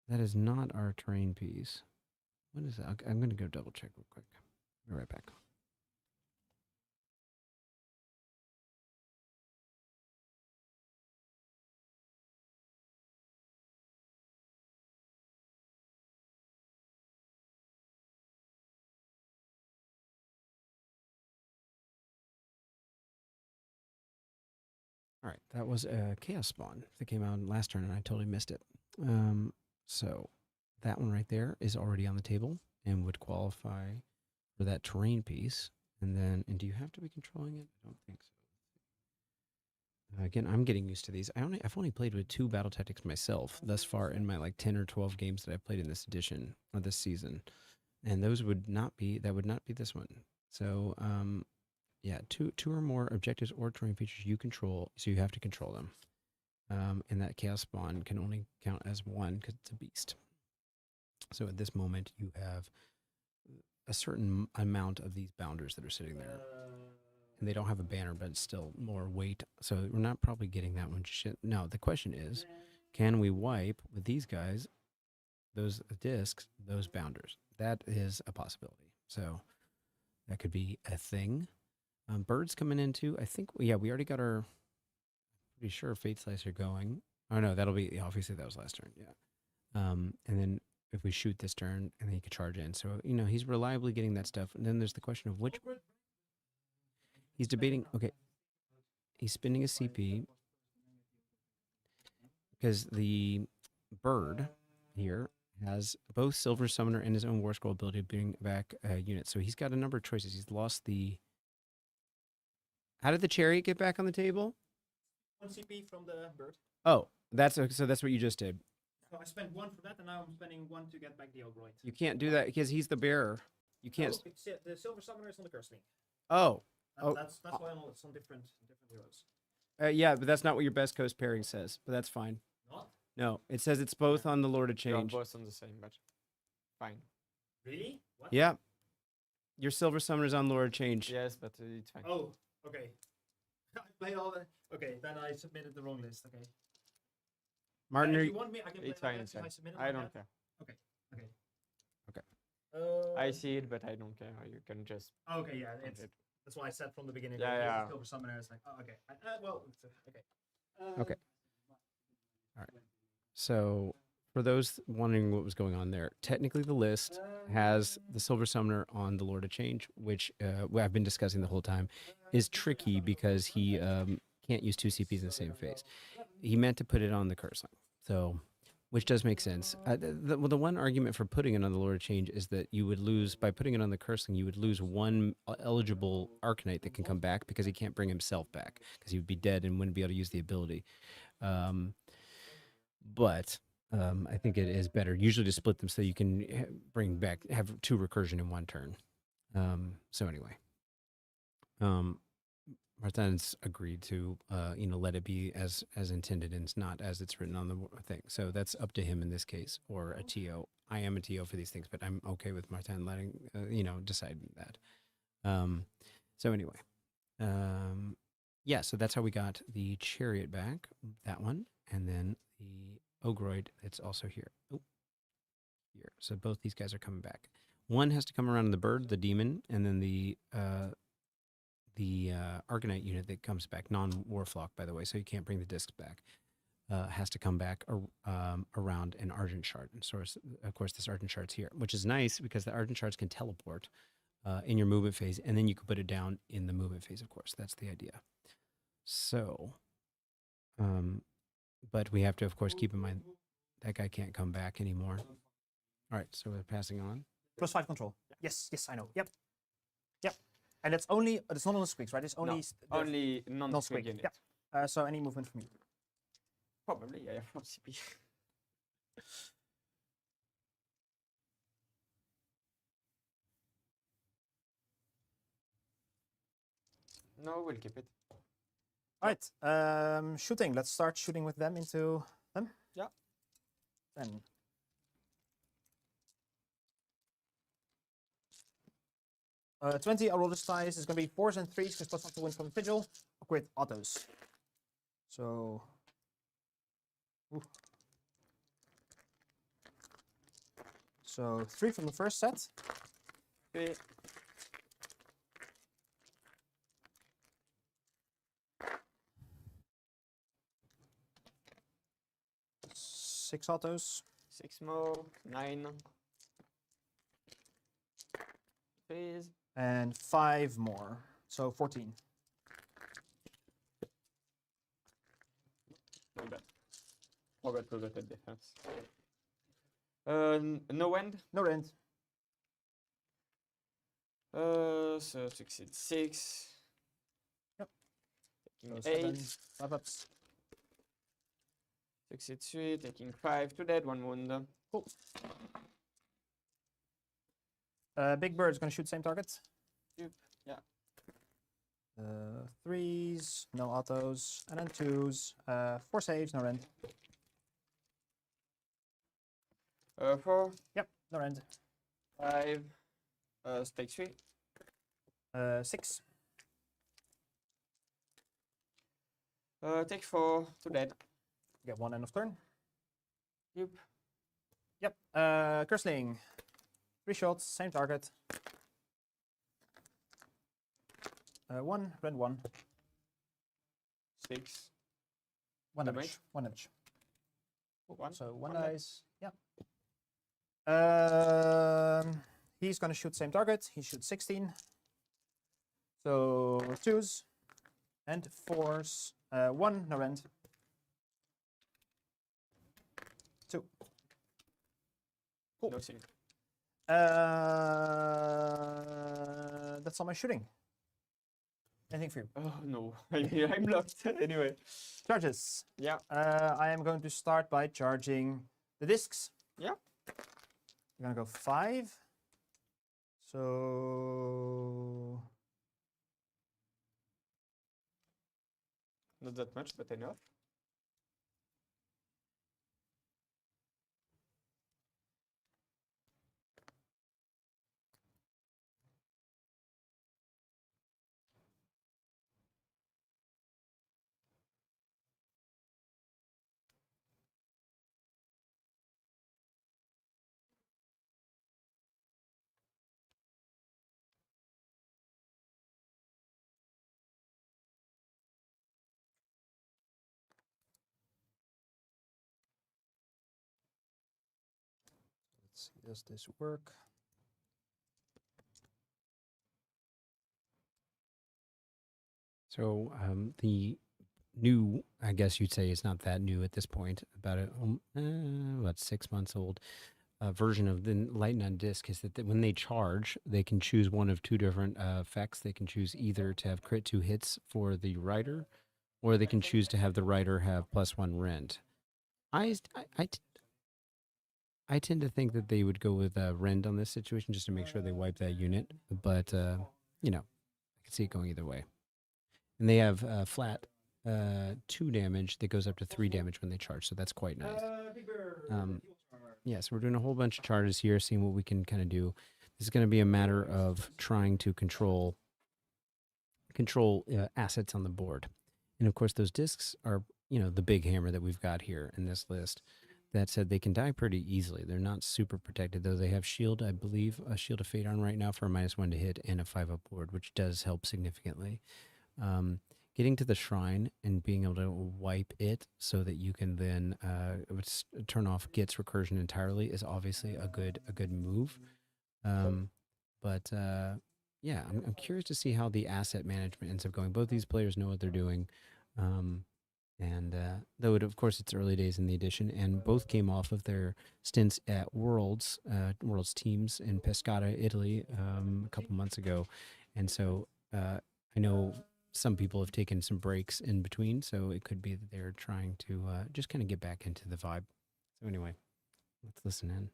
That is not our terrain piece. What is that? I'm going to go double check real quick. Be right back. All right, that was a Chaos Spawn that came out last turn, and I totally missed it. So that one right there is already on the table and would qualify for that terrain piece. And do you have to be controlling it? I don't think so. Again, I'm getting used to these. I've only played with 2 battle tactics myself thus far in my like 10 or 12 games that I've played in this edition or this season, and those would not be this one. So yeah, two or more objectives or terrain features you control, so you have to control them. And that chaos spawn can only count as 1 because it's a beast. So at this moment, you have a certain amount of these bounders that are sitting there. And they don't have a banner, but it's still more weight. So we're not probably getting that one shit. No, the question is, can we wipe with these guys, those discs, those bounders? That is a possibility. So that could be a thing. Birds coming in too. I think, yeah, we already got our, pretty sure Fate Slicer going. Oh no, that'll be, obviously that was last turn, yeah. And then if we shoot this turn, and then he could charge in. So, you know, he's reliably getting that stuff. And then there's the question of which, he's debating, okay, he's spending a CP because the bird here has both Silver Summoner and his own War Scroll ability to bring back units. So he's got a number of choices. He's lost the... How did the chariot get back on the table? 1 CP from the bird. Oh, so that's what you just did. So I spent 1 for that, and now I'm spending 1 to get back the ogroid. You can't do that because he's the bearer. You can't... No, the Silver Summoner is on the curse link. Oh. That's why it's on different heroes. Yeah, but that's not what your best coast pairing says, but that's fine. Not? No, it says it's both on the Lord of You're Change. both on the same, but fine. Really? What? Yeah. Your Silver Summoner's on Lord of Change. Yes, but it's fine. Oh, okay. I played all the... Okay, then I submitted the wrong list, okay. Martin, If are you you... want me, I can play It's my fine, list it's if fine. I submitted I like don't that. care. I Uh, see it, but I don't care. You can just. Okay, yeah, count it's, it. that's why I said from the beginning. Yeah, that yeah. Silver Summoner is like, oh, okay. Well, okay. Okay. So, for those wondering what was going on there, technically the list has the Silver Summoner on the Lord of Change, which I've been discussing the whole time, is tricky because he can't use 2 CPs in the same phase. He meant to put it on the curse line, so which does make sense. The one argument for putting it on the Lord of Change is that you would lose, by putting it on the curse line, you would lose 1 eligible Arcanite that can come back because he can't bring himself back because he would be dead and wouldn't be able to use the ability. But I think it is better usually to split them so you can have 2 recursion in 1 turn. So anyway, Martin's agreed to let it be as intended and it's not as it's written on the thing. So that's up to him in this case, or a TO. I am a TO for these things, but I'm okay with Martin letting decide that. So anyway, yeah. So that's how we got the chariot back, that one, and then the ogroid that's also here. Oh, here. So both these guys are coming back. One has to come around the bird, the demon, and then the Arcanite unit that comes back, non-Warflock, by the way, so you can't bring the discs back, has to come back around an Argent Shard. And so, of course, this Argent Shard's here, which is nice because the Argent Shards can teleport in your movement phase, and then you can put it down in the movement phase, of course. That's the idea. So, but we have to, of course, keep in mind that guy can't come back anymore. All right, so we're passing on. +5 control. Yes, I know. Yep. And it's not on the squigs, right? It's only Only non-squig non-squig. unit. Yep. So any movement from you. Probably, yeah, from CP. No, we'll keep it. All right. Shooting. Let's start shooting with them into them. Yeah. Then. Uh, 20. I'll roll this dice. It's going to be 4s and 3s because +1 to win from Vigil. With autos. So. Ooh. So 3 from the first set. 3. 6 autos. 6 more. 9. Please. And 5 more. So 14. Not bad. Forgot to get defense. No end. No end. So succeed 6. Yep. Taking So 8. 7 slap-ups. Succeed 3. Taking 5. 2 dead, 1 wound. Cool. Big Bird's gonna shoot same target. Yep, yeah. 3s, no autos, and then 2s. 4 saves, no rend. 4. Yep, no rend. 5. Stake 3. 6. Take 4. 2 dead. Get 1 end of turn. Yep. Yep. Cursling. 3 shots, same target. 1, rend 1. 6. 1 Damage? damage. 1 damage. One. So 1 One dead. dice. Yeah. He's gonna shoot same target. He shoots 16. So 2s and 4s. 1, no rend. 2. Cool. Nothing. That's all my shooting. Anything for you? Oh no, I'm blocked. Anyway. Charges. Yeah. I am going to start by charging the discs. Yeah. I'm gonna go 5. So Not that much, but enough. let's see, does this work? So the new, I guess you'd say it's not that new at this point, about about 6 months old version of the Lightning on Disc is that when they charge, they can choose one of 2 different effects. They can choose either to have crit 2 hits for the rider, or they can choose to have the rider have +1 rend. I tend to think that they would go with rend on this situation just to make sure they wipe that unit, but you know, I can see it going either way. And they have flat 2 damage that goes up to 3 damage when they charge, so that's quite nice. Yeah, so we're doing a whole bunch of charges here, seeing what we can kind of do. This is going to be a matter of trying to control assets on the board. And of course, those discs are, you know, the big hammer that we've got here in this list. That said, they can die pretty easily. They're not super protected, though. They have shield, I believe, a shield of fate on right now for a -1 to hit and a 5-up board, which does help significantly. Getting to the shrine and being able to wipe it so that you can then turn off Gitz recursion entirely is obviously a good move. Yeah, I'm curious to see how the asset management ends up going. Both these players know what they're doing. Though of course it's early days in the edition, and both came off of their stints at Worlds teams in Pescara, Italy, a couple months ago, and so I know some people have taken some breaks in between, so it could be that they're trying to just kind of get back into the vibe. So anyway, let's listen in.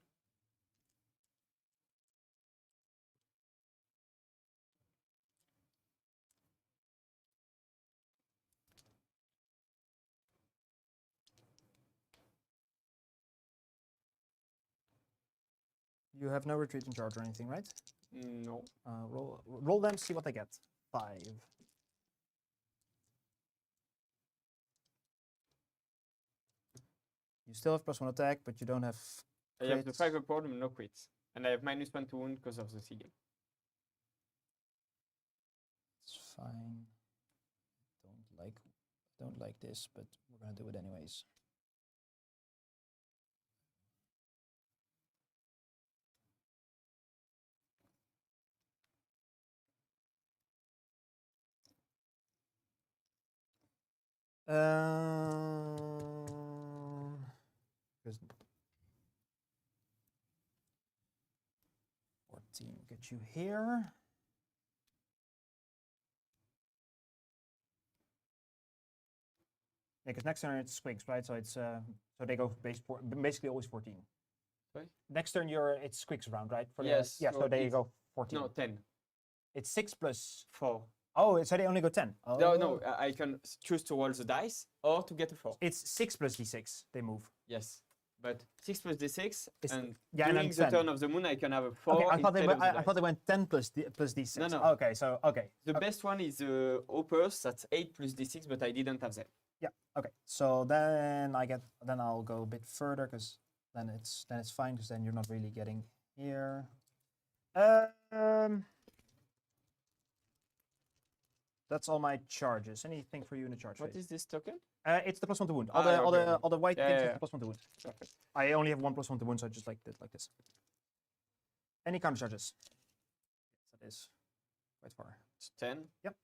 You have no retreat in charge or anything, right? No. Roll them, see what they get. 5. You still have +1 attack, but you don't have. I have the crits. 5-up board and no crits. And I have -1 to wound because of the seagull. It's fine. Don't like this, but we're gonna do it anyways. Because 14 get you here. because next turn it's Squigs, right? So it's so they go basically always 14. Sorry? Next turn it's Squigs round, right? For Yes, yeah. so So they it's- go 14. No, 10. It's 6 plus. 4. Oh, so they only go 10. Oh. No, I can choose to roll the dice or to get a 4. It's 6 plus d6. They move. Yes. But 6 plus d6, It's- and yeah, and during then the 10. turn of the moon, I can have a 4 Okay, I thought instead of the I dice. thought they went 10 plus plus d6. No, no. Okay, so okay. The best one is Hoppers, that's 8 plus d6, but I didn't have that. Yeah. Okay. So then I'll go a bit further because then it's fine because then you're not really getting here. That's all my charges. Anything for you in the charge What phase? is this token? It's the +1 to wound. Ah, yeah, okay. All the white Yeah, things yeah, have the +1 to wound. Perfect. I only have 1 +1 to wound, so I just like it like this. Any counter charges? Yes, that is quite far. It's 10. Yep.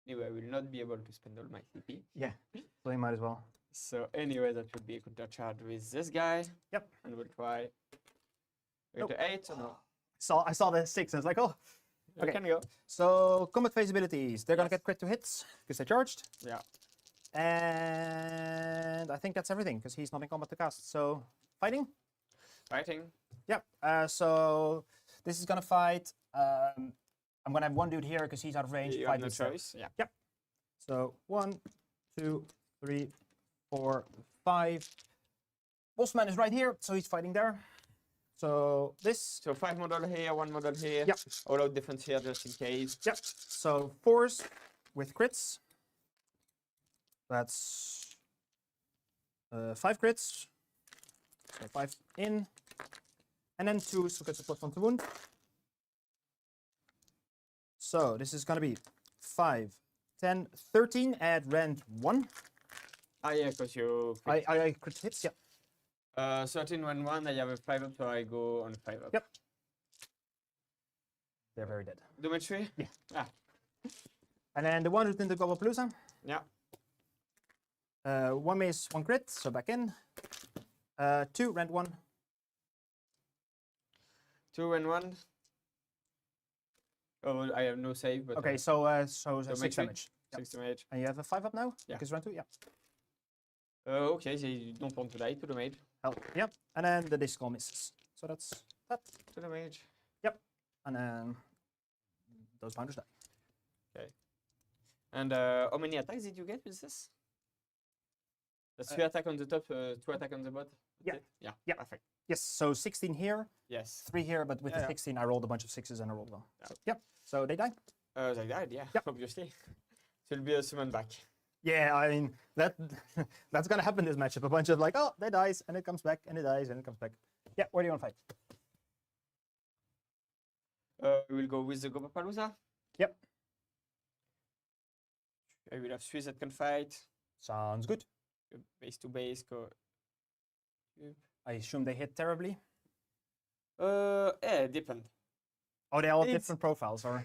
Anyway, I will not be able to spend all my CP. Yeah. So you might as well. So anyway, that will be a counter charge with this guy. Yep. And we'll try with Nope. the 8 or no? I saw the 6 and it's like, oh. We Okay. can go. So combat phase abilities. They're gonna Yes. get crit to hits because they charged. Yeah. And I think that's everything because he's not in combat to cast. So fighting. Fighting. Yep. So this is gonna fight. I'm gonna have one dude here because he's out of range. You Fight have no himself. choice. Yeah. So 1, 2, 3, 4, 5. Bossman is right here, so he's fighting there. So this. So 5 model here, 1 model here. Yep. All out defense here just in case. Yep. So 4s with crits. That's 5 crits. So 5 in. And then 2 so gets a +1 to wound. So this is gonna be 5, 10, 13 at rand 1. Ah, yeah, because you. I crit hits, yeah. 13 1 1. I have a 5 up, so I go on 5 up. Yep. They're very dead. Damage 3? Yeah. Ah, And then the one who's in the Gobbapalooza. yeah. 1 miss, 1 crit, so back in. 2, rand 1. 2 and 1. Oh, I have no save, but. Okay, so 6 make damage. Yep. 6 damage. And you have a 5 up now? Yeah. Because round 2, yeah. Okay, so you don't want to die to the mage. Hell, yep. And then the disc all misses. So that's that. To the mage. And then those bounders die. And how many attacks did you get with this? That's 3 attack on the top, 2 attack on the bottom. Yeah. Yeah. Yeah. Perfect. Yes, so 16 here, Yes. 3 here, but with Yeah, the yeah. 16 I rolled a bunch of 6s and I rolled well. Yeah. So, yep. So they die. They died, yeah. Yep. Obviously. So it'll be a summon back. Yeah, I mean that's gonna happen this matchup. A bunch of like, oh, that dies and it comes back and it dies and it comes back. Yeah, where do you want to fight? We'll go with the Gobbapalooza. Yep. I will have 3 that can fight. Sounds good. Base to base, go. I assume they hit terribly. Yeah, depend. Oh, they all have It's- different profiles, or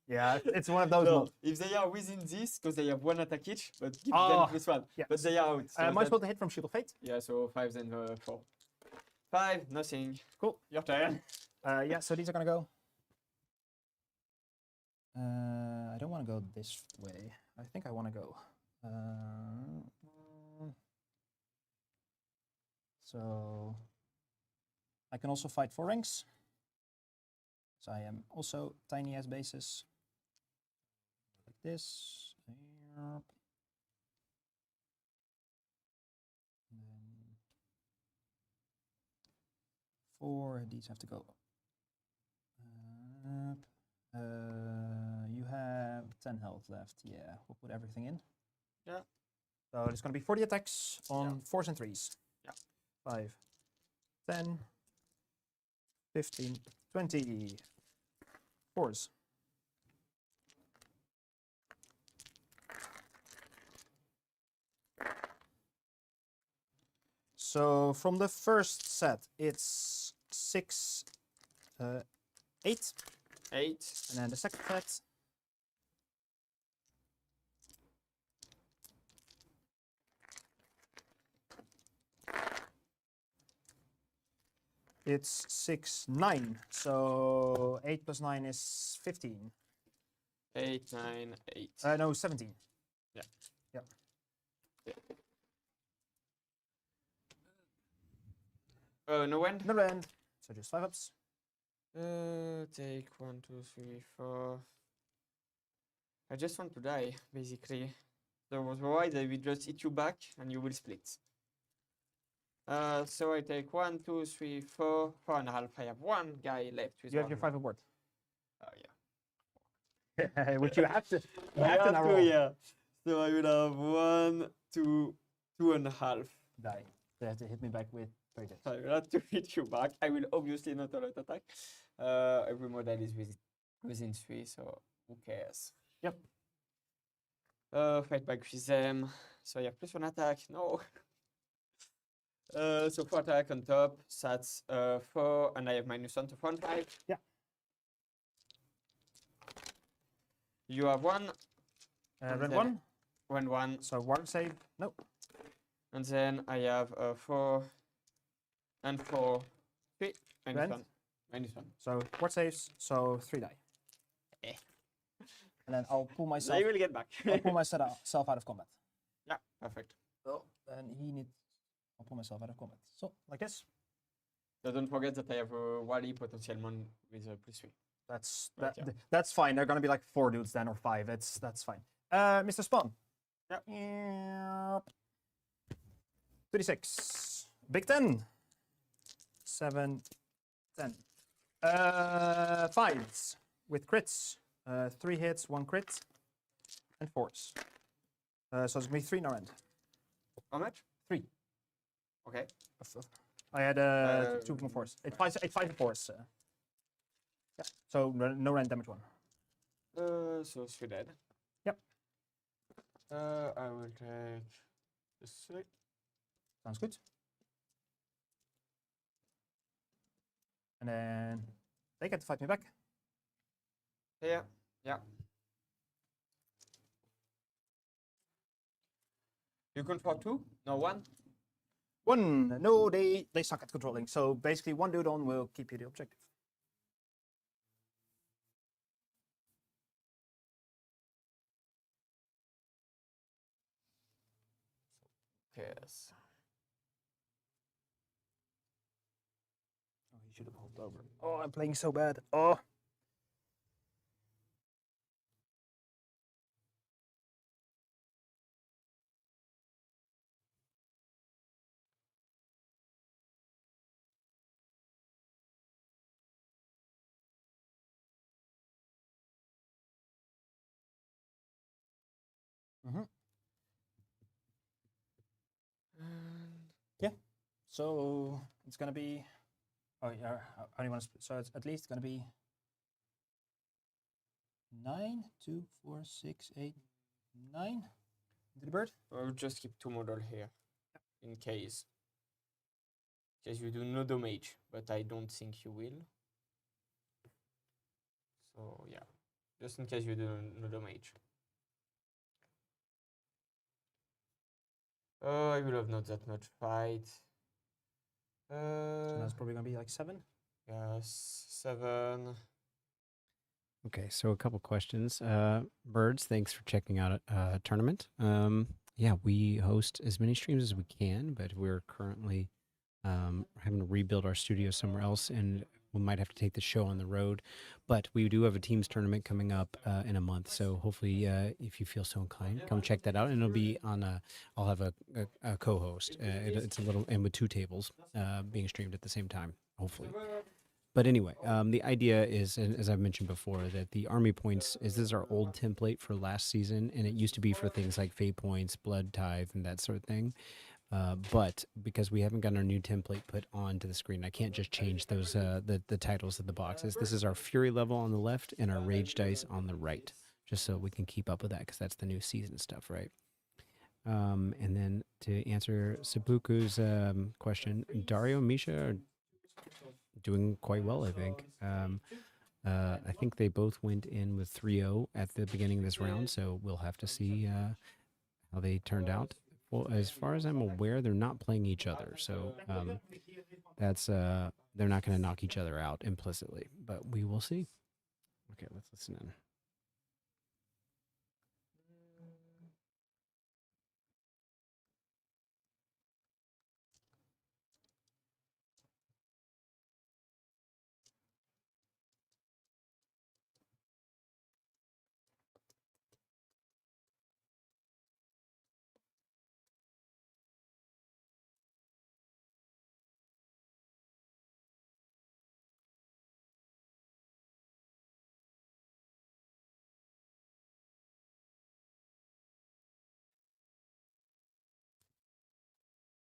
yeah, it's one of those. No, mods. if they are within this, because they have 1 attack each, but give Oh, them +1. yeah. But they are out. So Am I that- supposed to hit from Shield of Fate? Yeah, so 5 then 4. 5, nothing. Cool. Your turn. Yeah, so these are gonna go. I don't want to go this way. I think I want to go. So I can also fight 4 ranks. So I am also tiny as bases. Like this. Yep. And then 4. These have to go up. You have 10 health left. Yeah, we'll put everything in. Yeah. So it's going to be 40 attacks on 4s and 3s. Yeah. 5, 10, 15, 20. 4s. So from the first set, it's 6, 8, 8. and then the second set. It's 6, 9. So 8 plus 9 is 15. 8, 9, 8. No, 17. Yeah. Yep. No end. Never end. So just 5 ups. Take 1, 2, 3, 4. I just want to die, basically. So otherwise I will just hit you back and you will split. So I take 1, 2, 3, 4, 4.5. I have one guy left with You have your 5 up board. Oh yeah. Which you have to. You I have to have now to, roll. yeah. So I will have 1, 2, 2.5. Die. They have to hit me back with 3 dice. I will have to hit you back. I will obviously not alert attack. Every model is within 3, so who cares? Yep. Fight back with them. So I have plus 1 attack. No. So 4 attack on top. That's 4, and I have -1 to front 5. Yeah. You have 1. Red then 1. 1, 1. So ward save. Nope. And then I have 4 and 4, 3, Red. -1. -1. So ward saves. So 3 die. Eh. And then I'll pull myself. They will get back. I'll pull myself out of combat. Yeah, perfect. So then he needs. I'll pull myself out of combat. So like this. So don't forget that I have a Wally potentiellement with a +3. That's Right, that. yeah. That's fine. They're gonna be like 4 dudes then or 5. That's fine. Mr. Spawn. Yep. 36. Big 10. 7, 10. 5s with crits. 3 hits, 1 crit, and 4s. So it's gonna be 3 no end. How much? 3. Okay. I had 2 more 4s. It's 5 4s. Yeah. So no rend damage 1. So 3 dead. Yep. I will take this 3. Sounds good. And then they get to fight me back. Yeah. Yeah. You control 2? No, 1? 1. No, they suck at controlling. So basically 1 dude on will keep you the objective. Yes. Oh, he should have hopped over. Oh, I'm playing so bad. Oh. Yeah. So it's gonna be. Oh yeah. How do you want to? So it's at least gonna be 9, 2, 4, 6, 8, 9. Into the bird. I'll just keep 2 model here. In case. In case you do no damage, but I don't think you will. So yeah. Just in case you do no damage. I will have not that much fight. So that's probably gonna be like 7. Yes, 7. Okay, so a couple questions. Birds, thanks for checking out a tournament. Yeah, we host as many streams as we can, but we're currently having to rebuild our studio somewhere else, and we might have to take the show on the road. But we do have a teams tournament coming up in a month, so hopefully, if you feel so inclined, come check that out. And it'll be on I'll have a co-host. It's a little, and with 2 tables being streamed at the same time, hopefully. But anyway, the idea is, and as I've mentioned before, that the army points this is our old template for last season, and it used to be for things like fate points, blood tithe, and that sort of thing. But because we haven't gotten our new template put onto the screen, I can't just change those the titles of the boxes. This is our fury level on the left and our rage dice on the right, just so we can keep up with that, because that's the new season stuff, right? And then to answer Sabuku's question, Dario and Misha are doing quite well, I think. I think they both went in with 3-0 at the beginning of this round, so we'll have to see how they turned out. Well, as far as I'm aware, they're not playing each other, so that's they're not going to knock each other out implicitly, but we will see. Okay, let's listen in.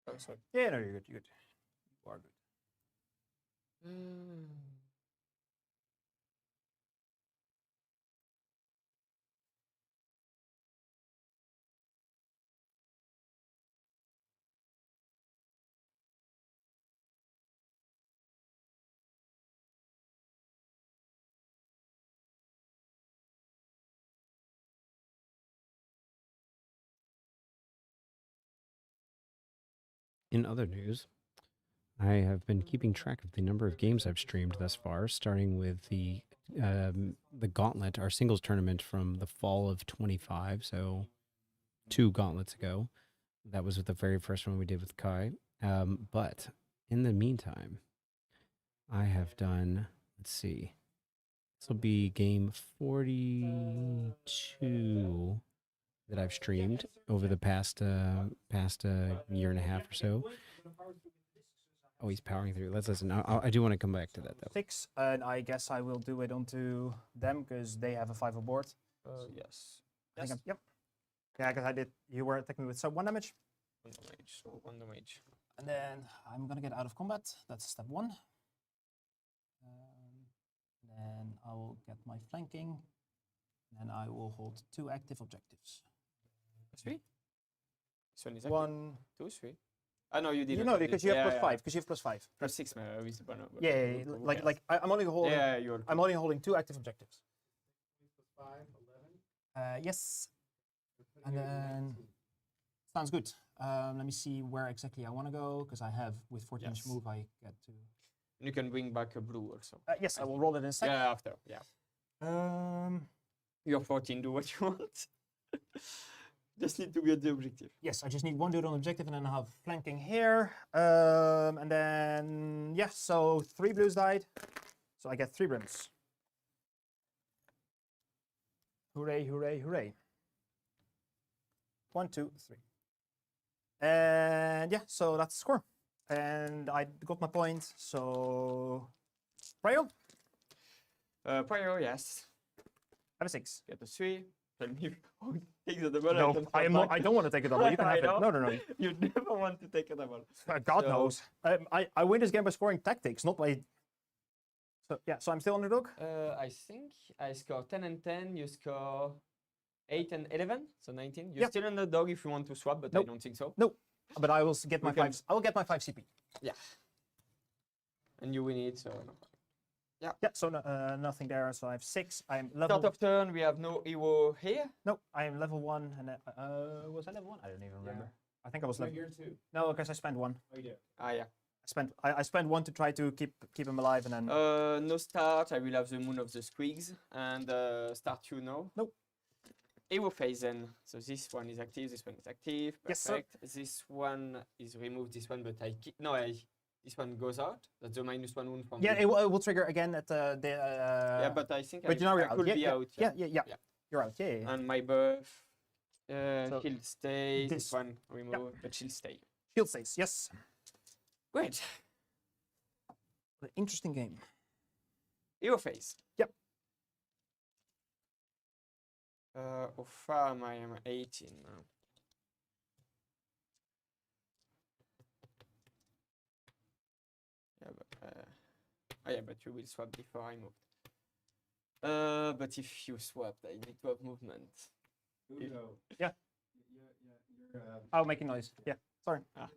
Oh, sorry. Yeah, no, you're good. You're good. You are good. In other news, I have been keeping track of the number of games I've streamed thus far, starting with the Gauntlet, our singles tournament from the fall of 25, so 2 gauntlets ago. That was the very first one we did with Kai. But in the meantime, I have done, let's see, this will be game 42 that I've streamed over the past year and a half or so. Oh, he's powering through. Let's listen. I do want to come back to that, though. 6, and I guess I will do it onto them because they have a 5 aboard. Yes. I think yep. Yeah, because I did. You were attacking me with sub 1 damage. 1 damage. So 1 damage. And then I'm gonna get out of combat. That's step 1. Then I will get my flanking. And I will hold 2 active objectives. 3? This one is active. 1. 2, 3. I know you didn't. You know, because you have plus 5. Because you have plus 5. Plus 6 with the banner. Yeah, like I'm only holding. Yeah, you're. I'm only holding 2 active objectives. Yes. And then sounds good. Let me see where exactly I want to go because I have with 14-inch move I get to. You can bring back a blue also. Yes, I will roll it in a second. Yeah, after. Yeah. You're 14. Do what you want. Just need to get the objective. Yes, I just need 1 dude on objective and then I have flanking here. And then yeah, so 3 blues died. So I get 3 brims. Hooray, hooray, hooray. 1, 2, 3. And yeah, so that's the score. And I got my point, so Prio? Prior, yes. Have a 6. Get a 3. Tell me who takes the double. No, I don't want to take a double. You can have it. know. No. You never want to take a double. God So- knows. I win this game by scoring tactics, not by. So yeah, so I'm still underdog. I think I score 10 and 10. You score 8 and 11, so 19. You're Yep. still underdog if you want to swap, but Nope. I don't think so. No, but I will get my We can- 5. I will get my 5 CP. And you win it, so no. Yeah, so nothing there. So I have 6. I'm level. Start of turn, we have no hero here. No, I am level 1. And was I level 1? I don't even remember. I think I was level. You're 2. No, because I spent 1. Oh, you do. Yeah. I spent 1 to try to keep him alive, and then No start. I will have the moon of the squigs and start you now. Nope. Hero phase then. So this one is active. This one is active. Yes, sir. Perfect. This one is removed. This one, but this one goes out. That's the -1 wound from. yeah, the- it will trigger again at the. yeah, but I think but you know I you're out. could Yeah, be yeah, out. yeah. You're out. Yeah. And my buff, So shield stay. This this- one remove, but shield stay. Shield stays. Yes. Great. An interesting game. Hero phase. Yep. How far am I? I'm 18 now. Yeah, but you will swap before I moved. But if you swapped, I need to have movement. Ugo. Yeah. You're Oh, making noise. Yeah, sorry. Ah.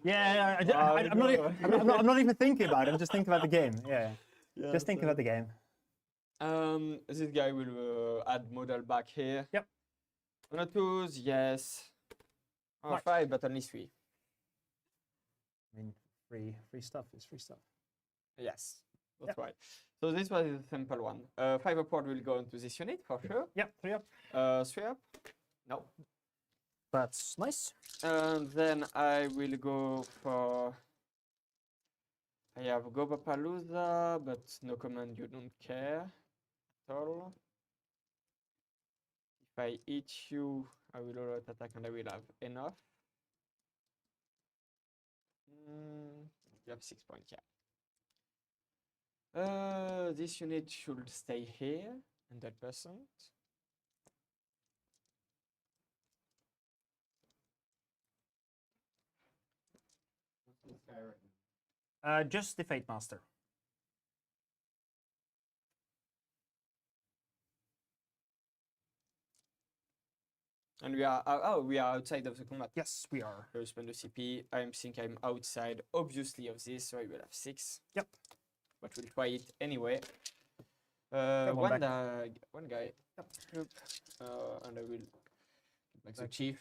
Yeah, Oh, I'm, not, no. I'm not even thinking about it. I'm just thinking about the game. Yeah, Yeah, just thinking so- about the game. This guy will add model back here. Yep. On a twos, yes. On Right. 5, but only 3. I mean, free stuff is free stuff. Yes, that's right. So this was a simple one. 5 upward will go into this unit for sure. Yep, 3 up. 3 up? No. That's nice. And then I will go for. I have Gobbapalooza, but no command, you don't care at all. If I hit you, I will alert attack and I will have enough. You have 6 points, yeah. This unit should stay here, 100%. Just the Fate Master. And we are we are outside of the combat. Yes, we are. I will spend the CP. I think I'm outside, obviously, of this, so I will have 6. Yep. But we'll try it anyway. one One back. guy. Yep. And I will get back the Back. chief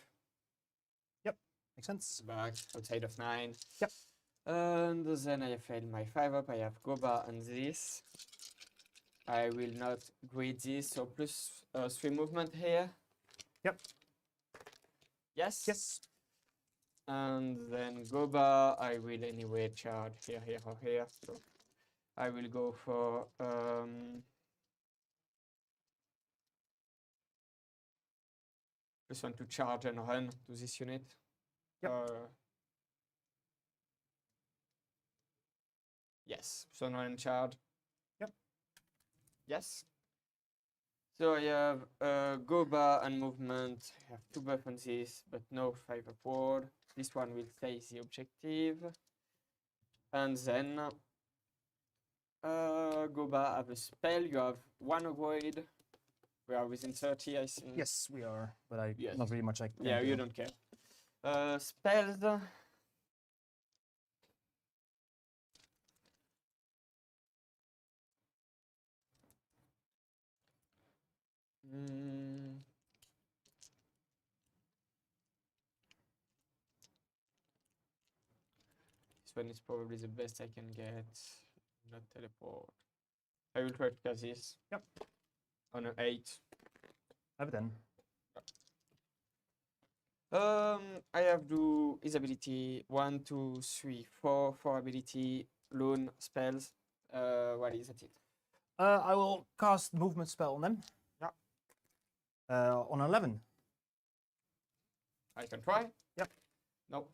Makes sense. back outside of 9. Yep. And then I have failed my 5 up. I have Goba and this. I will not grade this, so plus 3 movement here. Yep. Yes. Yes. And then Goba, I will anyway charge here, here, or here. So I will go for just want to charge and run to this unit. Yep. Yes. So run and charge. Yep. Yes. So I have Goba and movement. I have 2 buff on this, but no 5 upward. This one will stay the objective. And then Goba have a spell. You have 1 ogroid. We are within 30, I think. Yes, we are. But I Yes. not really much I can Yeah, do. you don't care. Spells. This one is probably the best I can get. Not teleport. I will try to cast this. Yep. On an 8. Have it then. I have do his ability 1, 2, 3, 4, 4 ability, loon spells. What is it? I will cast movement spell on them. Yeah. On 11. I can try. Yep. No.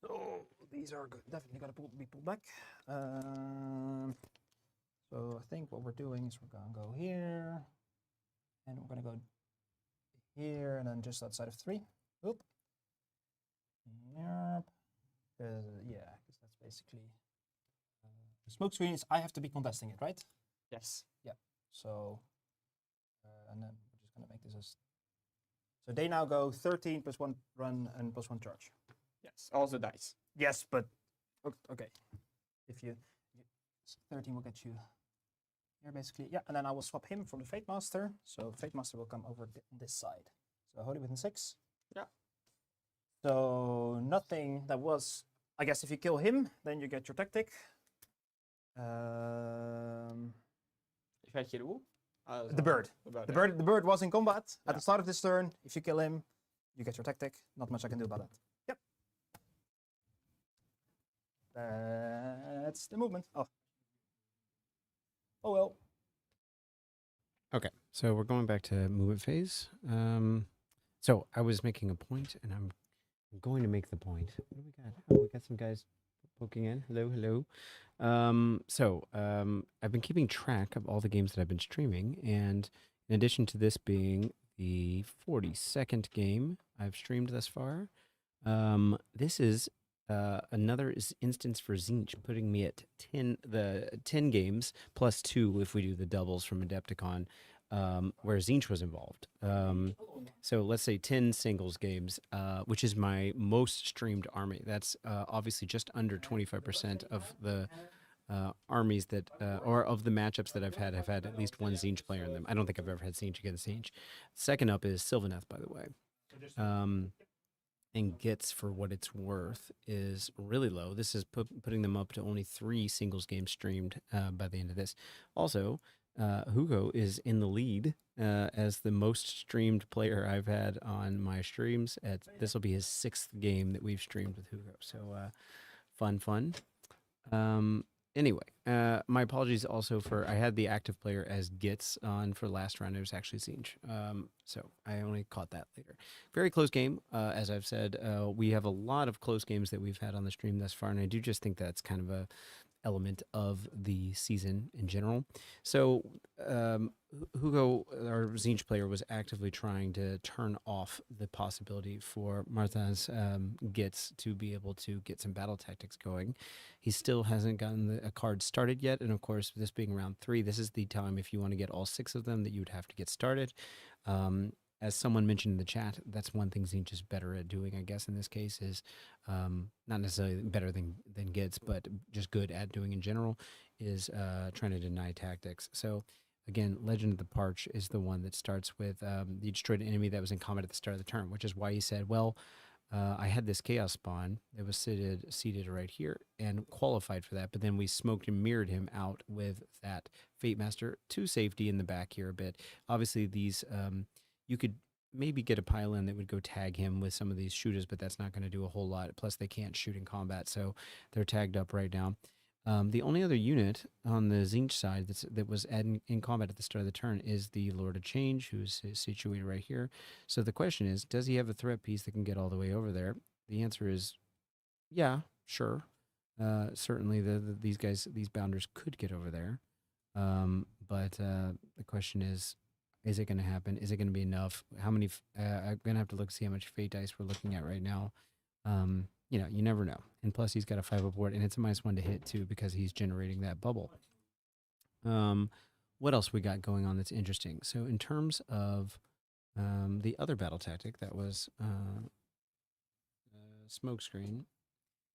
So these are good. Definitely gotta be pulled back. So I think what we're doing is we're gonna go here, and we're gonna go here, and then just outside of 3. Oop. Yep. Yeah, because that's basically the smoke screens. I have to be contesting it, right? Yes. So, and then we're just gonna make this as. So they now go 13 plus 1 run and plus 1 charge. Yes. All the dice. Yes, but okay. If you 13 will get you here basically. Yeah, and then I will swap him for the Fate Master. So Fate Master will come over on this side. So Holy within 6. Yeah. So nothing that was. I guess if you kill him, then you get your tactic. If I kill who? The bird. The bird was in combat at Yeah. the start of this turn. If you kill him, you get your tactic. Not much I can do about that. Yep. That's the movement. Oh. Oh well. Okay, so we're going back to movement phase. So I was making a point, and I'm going to make the point. What do we got? Oh, we got some guys poking in. Hello, hello. I've been keeping track of all the games that I've been streaming, and in addition to this being the 42nd game I've streamed thus far, this is another instance for Tzeentch, putting me at 10 games plus 2 if we do the doubles from Adepticon where Tzeentch was involved. So let's say 10 singles games, which is my most streamed army. That's obviously just under 25% of the armies that, or of the matchups that I've had, have had at least one Tzeentch player in them. I don't think I've ever had Tzeentch against Tzeentch. Second up is Sylvaneth, by the way. And Gitz, for what it's worth, is really low. This is putting them up to only 3 singles games streamed by the end of this. Also, Hugo is in the lead as the most streamed player I've had on my streams. This will be his 6th game that we've streamed with Hugo. So fun. Anyway, my apologies also for, I had the active player as Gitz on for last round. It was actually Tzeentch. So I only caught that later. Very close game. As I've said, we have a lot of close games that we've had on the stream thus far, and I do just think that's kind of a element of the season in general. So Hugo, our Tzeentch player, was actively trying to turn off the possibility for Martha's Gitz to be able to get some battle tactics going. He still hasn't gotten a card started yet, and of course, this being round 3, this is the time, if you want to get all 6 of them, that you would have to get started. As someone mentioned in the chat, that's one thing Tzeentch is better at doing, I guess, in this case, is not necessarily better than Gitz, but just good at doing in general, is trying to deny tactics. So, again, Legend of the Parch is the one that starts with the destroyed enemy that was in combat at the start of the turn, which is why he said, well, I had this Chaos Spawn that was seated right here and qualified for that, but then we smoked and mirrored him out with that Fate Master to safety in the back here a bit. Obviously, these... you could maybe get a pile-in that would go tag him with some of these shooters, but that's not going to do a whole lot. Plus, they can't shoot in combat, so they're tagged up right now. The only other unit on the Tzeentch side that was in combat at the start of the turn is the Lord of Change, who's situated right here. So the question is, does he have a threat piece that can get all the way over there? The answer is, yeah, sure. Certainly, these Bounders could get over there. But the question is it going to happen? Is it going to be enough? How many? I'm going to have to look see how much fate dice we're looking at right now. You know, you never know. And plus, he's got a 5 board, and it's a -1 to hit too because he's generating that bubble. What else we got going on that's interesting? So in terms of the other battle tactic, that was Smokescreen.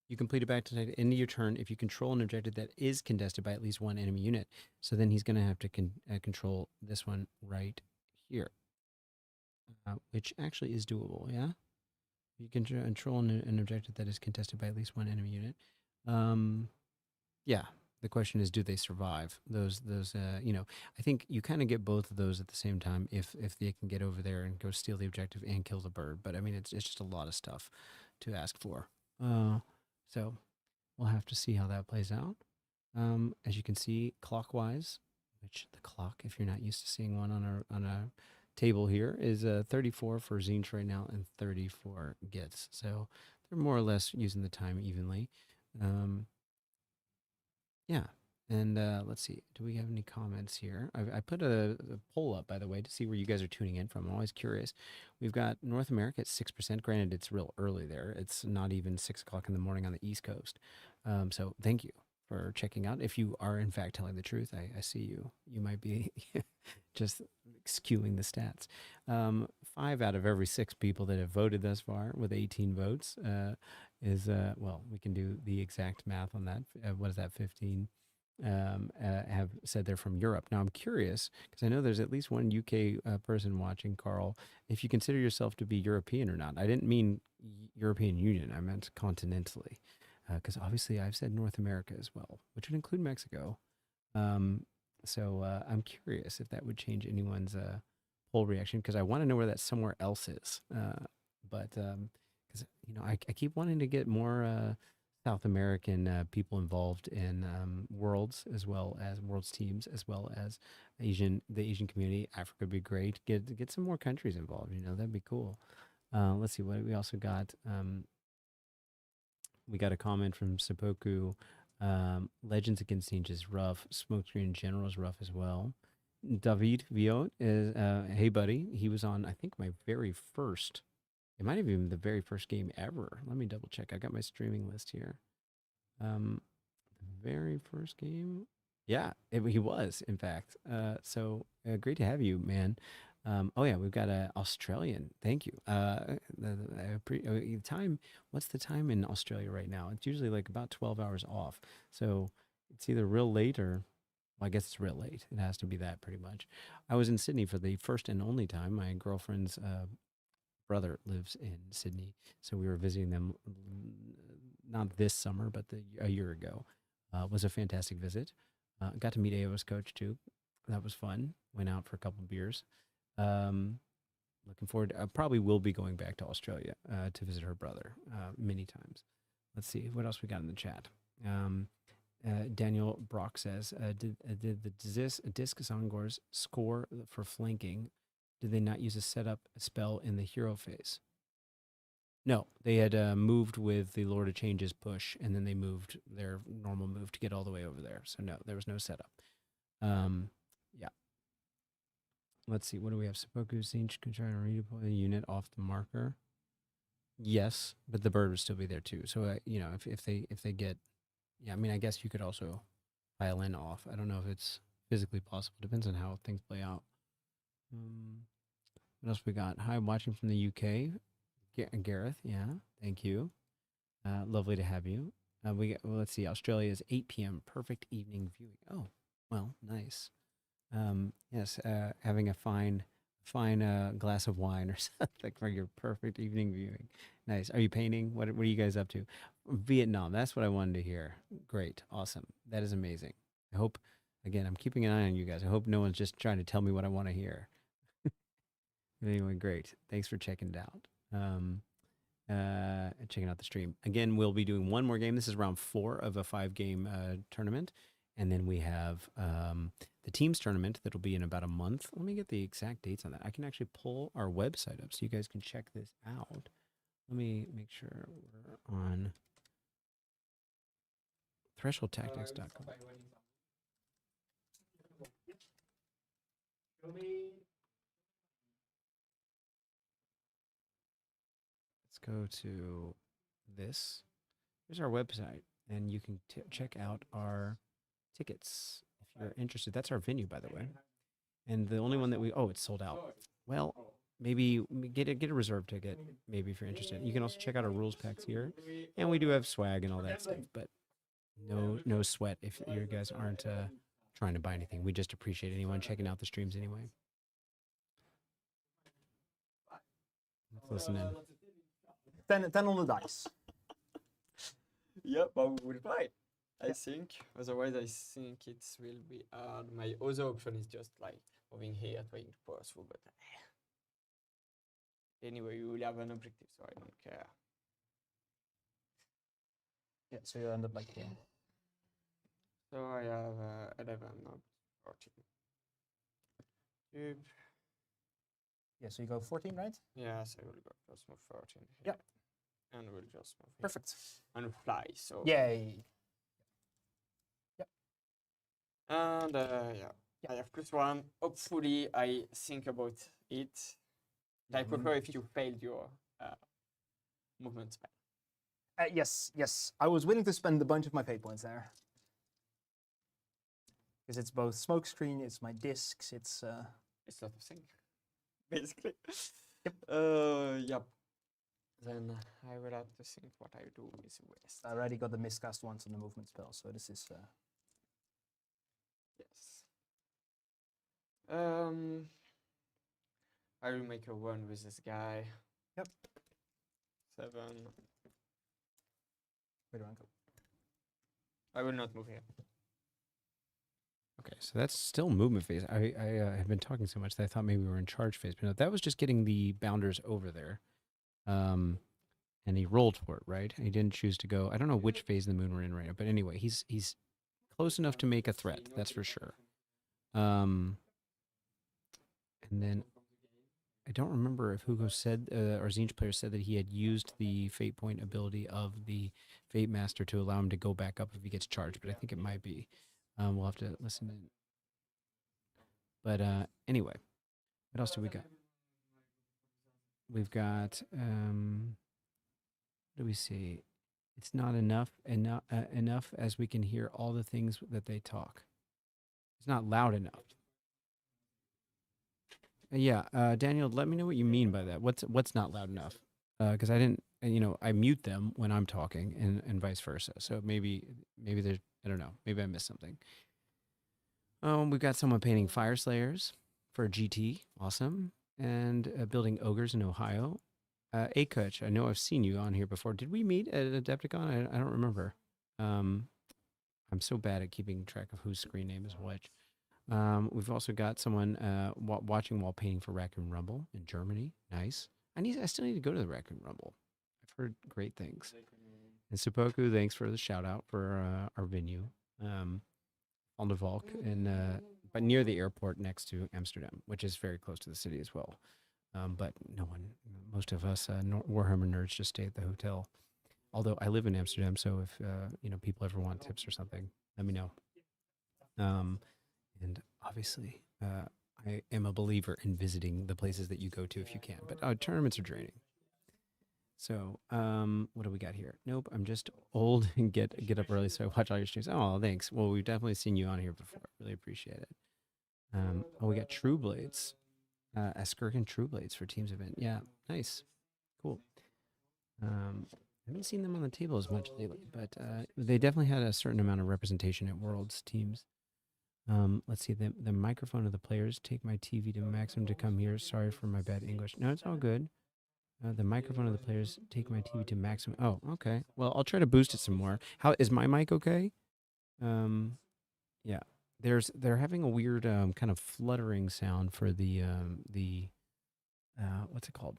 You complete a back to the end of your turn if you control an objective that is contested by at least 1 enemy unit. So then he's going to have to control this one right here, which actually is doable, yeah? You can control an objective that is contested by at least 1 enemy unit. Yeah, the question is, do they survive? Those you know, I think you kind of get both of those at the same time if they can get over there and go steal the objective and kill the bird. But I mean, it's just a lot of stuff to ask for. So we'll have to see how that plays out. As you can see, clockwise, which the clock, if you're not used to seeing one on a table here, is 34 for Tzeentch right now and 30 for Gitz. So they're more or less using the time evenly. Yeah. And let's see, do we have any comments here? I put a poll up, by the way, to see where you guys are tuning in from. I'm always curious. We've got North America at 6%. Granted, it's real early there. It's not even 6 o'clock in the morning on the East Coast. So thank you for checking out. If you are, in fact, telling the truth, I see you. You might be just skewing the stats. 5 out of every 6 people that have voted thus far with 18 votes is, well, we can do the exact math on that. What is that, 15? Have said they're from Europe. Now I'm curious because I know there's at least one UK person watching, Carl, if you consider yourself to be European or not. I didn't mean European Union, I meant continentally, because obviously I've said North America as well, which would include Mexico. So I'm curious if that would change anyone's poll reaction, because I want to know where that somewhere else is. But because you know, I keep wanting to get more South American people involved in Worlds, as well as Worlds teams, as well as the Asian community. Africa would be great. Get some more countries involved. You know, that'd be cool. Let's see what we also got. We got a comment from Seppuku. Legends against Tzeentch is rough. Smokescreen in general is rough as well. David Viot is hey buddy. He was on, I think, my very first. It might have been the very first game ever. Let me double check. I got my streaming list here. The very first game. Yeah, he was, in fact. So great to have you, man. Oh yeah, we've got a Australian. Thank you. The time. What's the time in Australia right now? It's usually like about 12 hours off. So it's either real late or, well, I guess it's real late. It has to be that pretty much. I was in Sydney for the first and only time. My girlfriend's brother lives in Sydney, so we were visiting them. Not this summer, but a year ago. It was a fantastic visit. Got to meet AO's coach too. That was fun. Went out for a couple of beers. Looking forward. Probably will be going back to Australia to visit her brother many times. Let's see what else we got in the chat. Daniel Brock says, did the Disc Zongors score for flanking? Did they not use a setup spell in the hero phase? No, they had moved with the Lord of Changes push, and then they moved their normal move to get all the way over there. So no, there was no setup. Yeah. Let's see. What do we have? Seppuku Tzeentch can try to redeploy the unit off the marker. Yes, but the bird would still be there too. So you know, if they get, yeah, I mean, I guess you could also pile in off. I don't know if it's physically possible. Depends on how things play out. What else we got? Hi, watching from the UK. Gareth, yeah, thank you. Lovely to have you. Well, let's see. Australia is 8 p.m. Perfect evening viewing. Oh, well, nice. Yes, having a fine glass of wine or something for your perfect evening viewing. Nice. Are you painting? What are you guys up to? Vietnam. That's what I wanted to hear. Great. Awesome. That is amazing. I hope, again, I'm keeping an eye on you guys. I hope no one's just trying to tell me what I want to hear. Anyway, great. Thanks for checking it out. Checking out the stream. Again, we'll be doing one more game. This is round 4 of a 5-game tournament. And then we have the teams tournament that'll be in about a month. Let me get the exact dates on that. I can actually pull our website up so you guys can check this out. Let me make sure we're on thresholdtactics.com. Let's go to this. Here's our website, and you can check out our tickets if you're interested. That's our venue, by the way. And the only one that it's sold out. Well, maybe get a reserve ticket, maybe if you're interested. You can also check out our rules packs here, and we do have swag and all that stuff. But no sweat if you guys aren't trying to buy anything. We just appreciate anyone checking out the streams anyway. Let's listen in. 10 on the dice. Yep, but we will try. I think. Otherwise, I think it will be hard. My other option is just like moving here, trying to pass through, but anyway, you will have an objective, so I don't care. Yeah, so you end up like here. So I have 11, not 14. Yep. Yeah, so you go 14, right? Yes, I will go just move 14 here. Yep. And we'll just move here. Perfect. And fly, so. Yay. Yep. And yeah, I have +1. Hopefully, I think about it. I prefer if you failed your movement spell. Yes. I was willing to spend a bunch of my fate points there. Because it's both Smokescreen, it's my discs, it's... It's a lot of things, basically. Yep. Yep. Then I will have to think what I do with West. I already got the miscast once on the movement spell, so this is... Yes. I will make a 1 with this guy. Yep. 7. Where do I go? I will not move here. Okay, so that's still movement phase. I have been talking so much that I thought maybe we were in charge phase, but no, that was just getting the Bounderz over there. And he rolled for it, right? He didn't choose to go. I don't know which phase of the moon we're in right now, but anyway, he's close enough to make a threat, that's for sure. And then I don't remember if Hugo said, or Tzeentch player said that he had used the fate point ability of the Fate Master to allow him to go back up if he gets charged, but I think it might be. We'll have to listen in. But anyway, what else do we got? We've got, what do we see? It's not enough as we can hear all the things that they talk. It's not loud enough. Yeah, Daniel, let me know what you mean by that. What's not loud enough? Because I didn't, I mute them when I'm talking, and vice versa. So maybe there's, I don't know, maybe I missed something. We've got someone painting Fire Slayers for GT, awesome, and building ogres in Ohio. Akutch, I know I've seen you on here before. Did we meet at Adepticon? I don't remember. I'm so bad at keeping track of whose screen name is which. We've also got someone watching while painting for Raccoon Rumble in Germany. Nice. I still need to go to the Raccoon Rumble. I've heard great things. And Supoku, thanks for the shout out for our venue, on the Valk, but near the airport next to Amsterdam, which is very close to the city as well. But most of us Warhammer nerds just stay at the hotel. Although I live in Amsterdam, so if people ever want tips or something, let me know. And obviously, I am a believer in visiting the places that you go to if you can. But tournaments are draining. So, what do we got here? Nope, I'm just old and get up early, so I watch all your streams. Oh, thanks. Well, we've definitely seen you on here before. Really appreciate it. We got True Blades. Skirkin True Blades for Teams event. Yeah, nice. Cool. I haven't seen them on the table as much lately, but they definitely had a certain amount of representation at Worlds teams. Let's see, the microphone of the players. Take my TV to maximum to come here. Sorry for my bad English. No, it's all good. The microphone of the players. Take my TV to maximum. Oh, okay. Well, I'll try to boost it some more. How is my mic okay? Yeah. They're having a weird kind of fluttering sound for the what's it called?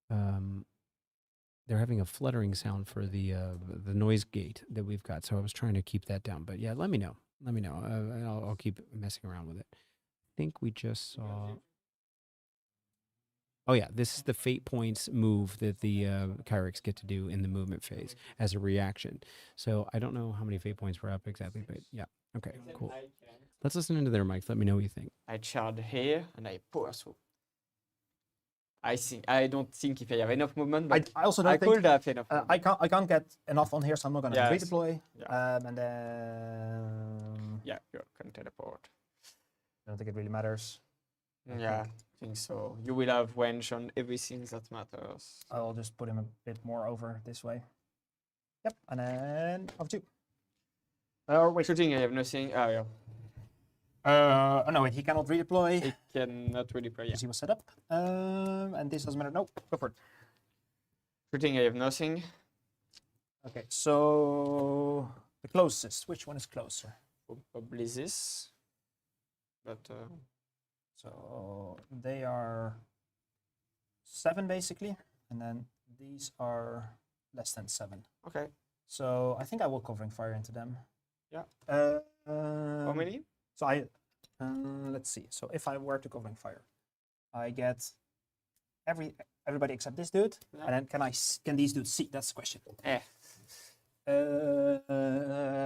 They're having a fluttering sound for the noise gate that we've got. So I was trying to keep that down. But yeah, let me know. Let me know. I'll keep messing around with it. I think we just saw. Oh yeah, this is the fate points move that the Kyrics get to do in the movement phase as a reaction. So I don't know how many fate points we're up exactly, but yeah. Okay, cool. Let's listen into their mics. Let me know what you think. I charge here and I power through. I don't think if I have enough movement, but I also don't think could have enough. I can't get enough on here, so I'm not gonna Yes. redeploy. Yeah. And then Yeah, you can teleport. I don't think it really matters. Yeah, I think so. You will have wench on everything that matters. I'll just put him a bit more over this way. Yep, and then off to. Or wait, Shooting, I have nothing. Ah, yeah. oh no, wait, he cannot redeploy It cannot really play. Yeah. because he was set up. And this doesn't matter. No, go for it. Shooting, I have nothing. Okay, so the closest. Which one is closer? Probably this. But So they are 7 basically, and then these are less than 7. okay. So I think I will covering fire into them. Yeah. How How many? So let's see. So if I were to covering fire, I get everybody except this dude, Yeah. and then can these dudes see? That's the question.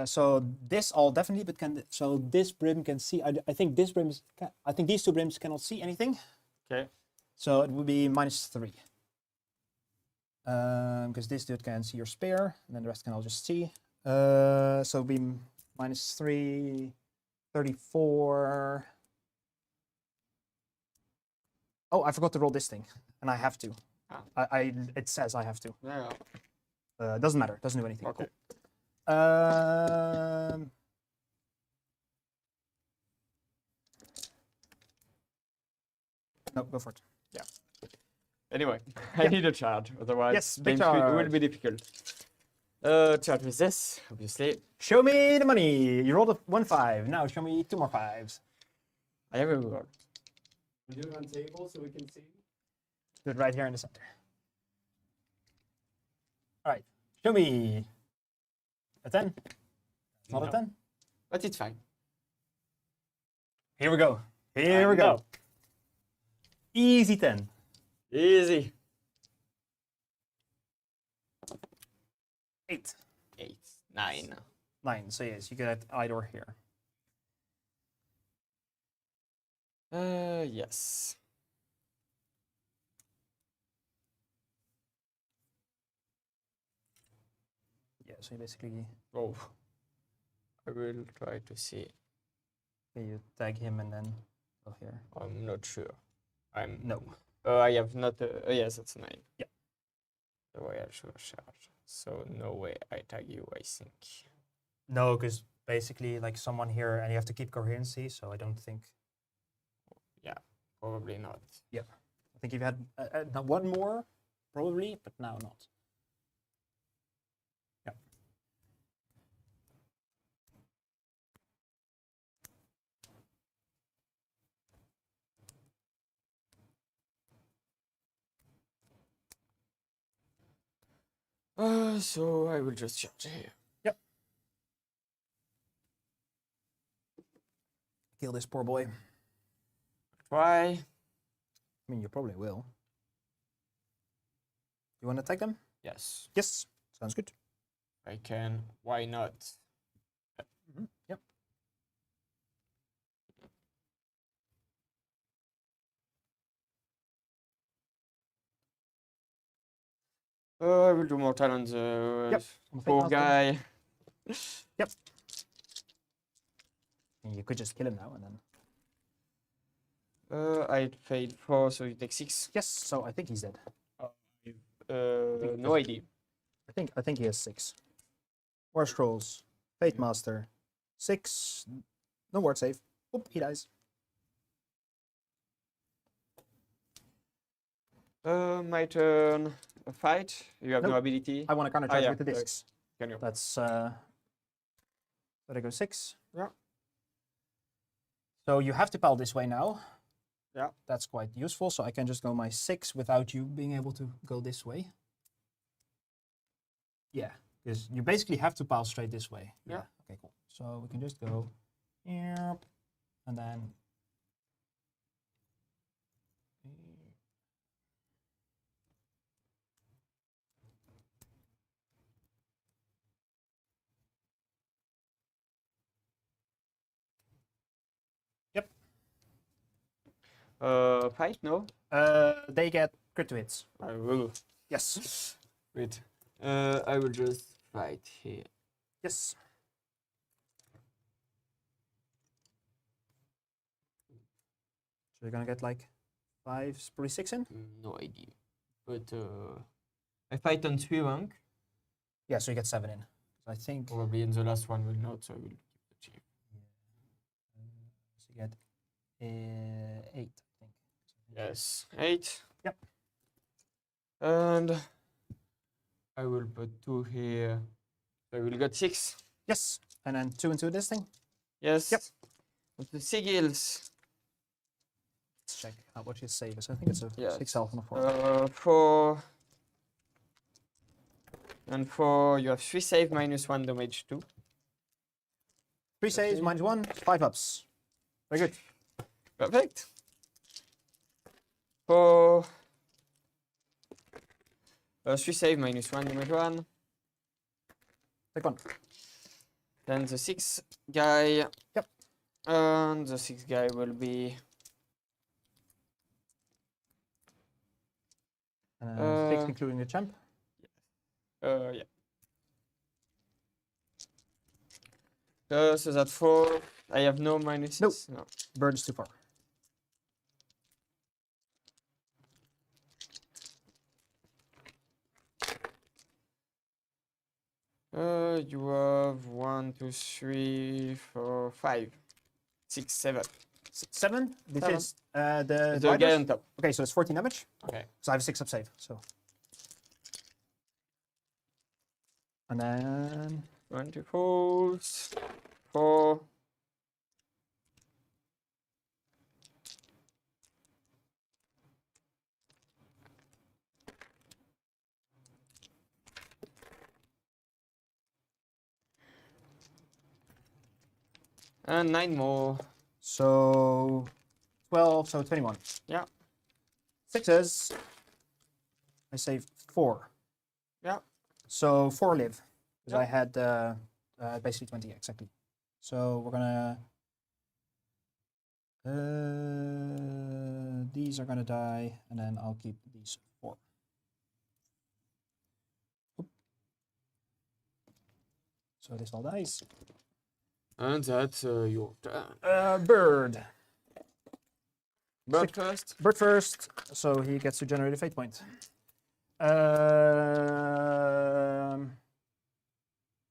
So this all definitely, but so this brim can see. I think this brim I think these 2 brims cannot see anything. Okay. So it would be -3. Because this dude can see your spear, and then the rest can all just see. So it'd be -3, 34. Oh, I forgot to roll this thing, and I have to. Ah. It says I have to. Yeah. Doesn't matter. Doesn't do anything. Okay. Cool. No, go for it. Anyway, I need a charge, otherwise Yes, big games will charge. be difficult. Charge with this, obviously. Show me the money. You rolled a 1-5. Now show me 2 more 5s. I have a reward. We do it on table so we can see. Do it right here in the center. All right. Show me a 10. Not No. a 10. But it's fine. Here we go. Here we go. Easy 10. Easy. 8. 8, 9. 9. So yes, you get either here. Yes. Yeah, so you basically. Oh. I will try to see. Okay, you tag him and then go here. I'm not sure. I'm No. I have not. Yes, that's 9. Yeah. So I have sure charge. So no way I tag you. I think. No, because basically like someone here, and you have to keep coherency. So I don't think. Yeah, probably not. I think if you had one more, probably, but now not. Yeah. So I will just charge here. Kill this poor boy. Try. I mean, you probably will. You want to attack them? Yes, Yes. Sounds good. I can. Why not? Yep. I will do mortal on the Yep, on the Fate poor Master. guy. Yep. And you could just kill him now and then. I paid 4, so you take 6. Yes. So I think he's dead. No idea. I think he has 6. War Scrolls, Fate Master, 6. No ward save. Oop, he dies. My turn. A fight. You have no Nope. ability. I want to counter charge yeah, with the discs. Can you? That's let I go 6. Yeah. So you have to pal this way now. Yeah. That's quite useful. So I can just go my 6 without you being able to go this way. Yeah, because you basically have to pal straight this way. Yeah. Okay, cool. So we can just go here, and then. Yep. Fight? No. They get crit to hits. I will. Yes. Wait. I will just fight here. Yes. So you're gonna get like 5, probably 6 in? No idea. But I fight on 3 rank. Yeah, so you get 7 in. I think. Probably in the last one will not, so I will keep the chief. So you get 8, I think. Yes. 8. Yep. And I will put 2 here. I will get 6. Yes. And then 2 into this thing. Yes. Yep. With the sigils. Let's check how much his save is. I think it's a Yes. 6 health and a 4. 4. And 4, you have 3 save minus 1 damage 2. 3 saves, minus 1, 5 ups. Very good. Perfect. 4. 3 save minus 1 damage 1. Take 1. Then the 6 guy. Yep. And the 6 guy will be. 6 including the champ. Yeah. So that 4. I have no minuses. Nope. No. Bird is too far. You have 1, 2, 3, 4, 5, 6, 7. 7? This 7. is the The divers? guy on top. Okay, so it's 14 damage. Okay. So I have a 6 up save. So. And then 24, 4. And 9 more. so 12, so 21. Yeah. 6s. I save 4. Yeah. So 4 live. Because Yeah. I had basically 20 exactly. So we're gonna. These are gonna die, and then I'll keep these 4. Oop. So this all dies. And that's your turn. Bird. Bird first. Bird first, so he gets to generate a fate point.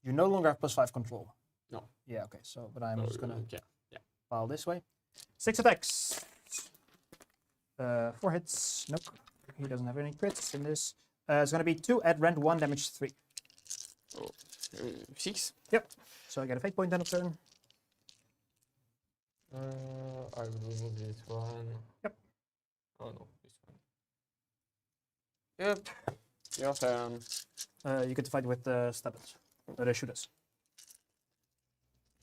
You no longer have +5 control. No. Yeah, okay, so, but I'm just gonna Yeah. file this way. 6 attacks. 4 hits. Nope. He doesn't have any crits in this. It's gonna be 2 at rend 1, damage 3. 6. Yep. So I get a fate point end of turn. I will remove this one. Yep. Oh no, this one. Yep. Your turn. You get to fight with the Stabbas. The Shootas.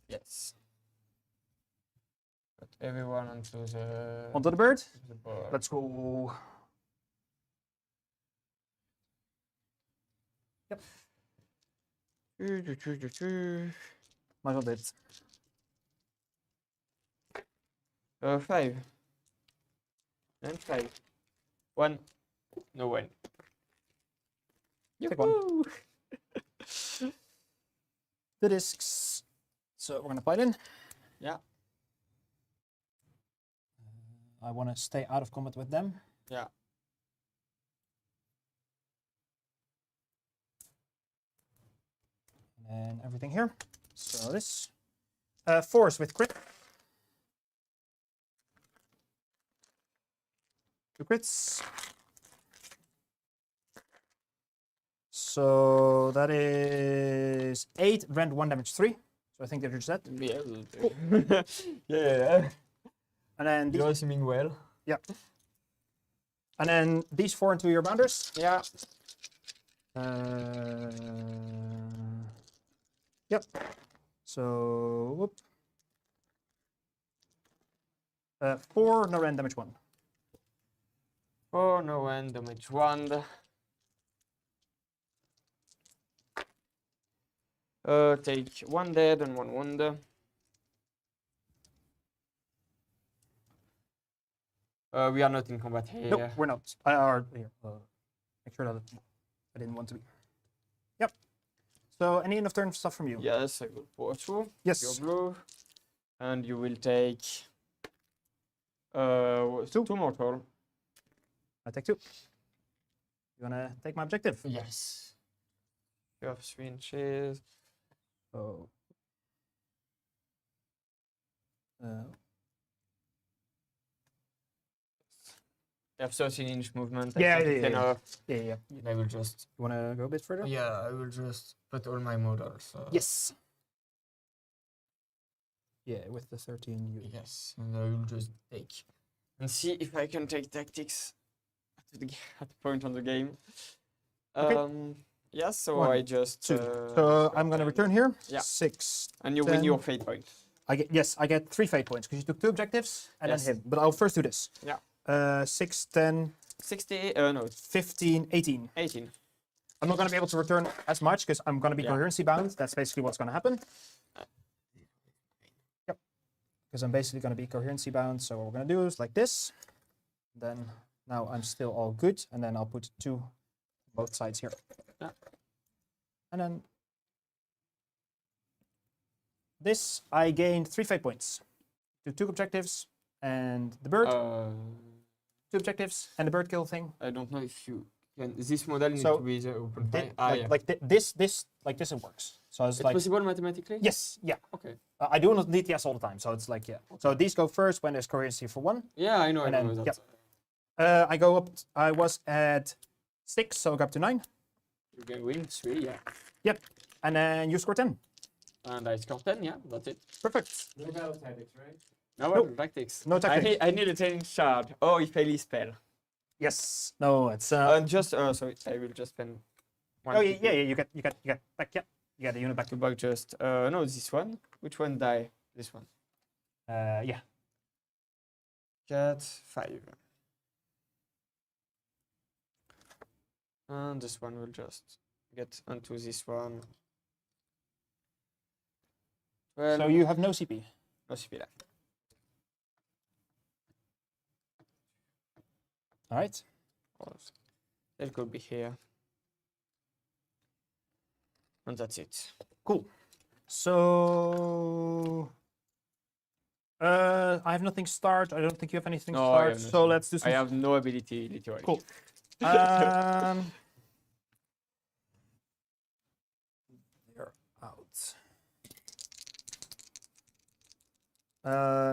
Yes. Put everyone onto the Onto the bird. board. Let's go. Yep. Might as well do it. 5. And 5. 1. No one. Take one. Yoo-hoo! The discs. So we're gonna fight in. Yeah. I want to stay out of combat with them. Yeah. And everything here. So this. Force with crit. 2 crits. So that is 8 rend 1 damage 3. So I think they're just that. Yeah. Yeah. And then these, You're swimming well. and then these 4 into your bounders. Yeah. Yep. So whoop. 4 no rend damage 1. Oh no one damage 1. Take 1 dead and 1 wound. We are not in combat here. Nope, we're not. I are here. Make sure that I didn't want to be. Yep. So any end of turn stuff from you? Yes, I will pour through. Yes. Your blue. And you will take 2 more turn. I take 2. You wanna take my objective? Yes. You have Tzeentch. Oh. You have 13-inch movement. Yeah, I think yeah, it's yeah, enough. Yeah. I will just. You wanna go a bit further? Yeah, I will just put all my models. Yes. Yeah, with the 13 you. Yes, and I will just take and see if I can take tactics at the point on the game. Okay. Yes, so 1, I just 2. So I'm gonna return here. Yeah. 6. and you 10. win your fate point. I get 3 fate points because you took 2 objectives and Yes. then him. But I'll first do this. Yeah. 6, 10, 60, no, 15, 18. 18. I'm not gonna be able to return as much because I'm gonna be Yeah. coherency bound. That's basically what's gonna happen. Yep. Because I'm basically gonna be coherency bound. So what we're gonna do is like this. Then now I'm still all good, and then I'll put 2 both sides here. Yeah. And then this I gained 3 fate points. Do 2 objectives and the bird. 2 objectives and the bird kill thing. I don't know if you can. This model needs So, to be the open Thi- fire. like, Yeah. like this like this it works. So it's It's like possible mathematically? yes, yeah. Okay. I do not need yes all the time, so it's like yeah. So these go first when there's coherency for 1. Yeah, I know. I And know then- that. I go up. I was at 6, so I go up to 9. You can win 3, yeah. And then you score 10. And I score 10, yeah, that's it. Perfect. No battle tactics, right? No, Nope. tactics. No tactics. I need a 10 shard. Oh, if I spell. Yes. No, it's And just, sorry, I will just spend 1. oh yeah, you get back, yeah. You get the unit back. To back just, no, this one. Which one die? This one. Yeah. Get 5. And this one will just get onto this one. Well, So you have no CP. no CP left. All right. That could be here. And that's it. Cool. So I have nothing start. I don't think you have anything No, I start. have So nothing. let's do some. I have no ability, literally. Cool. They're out.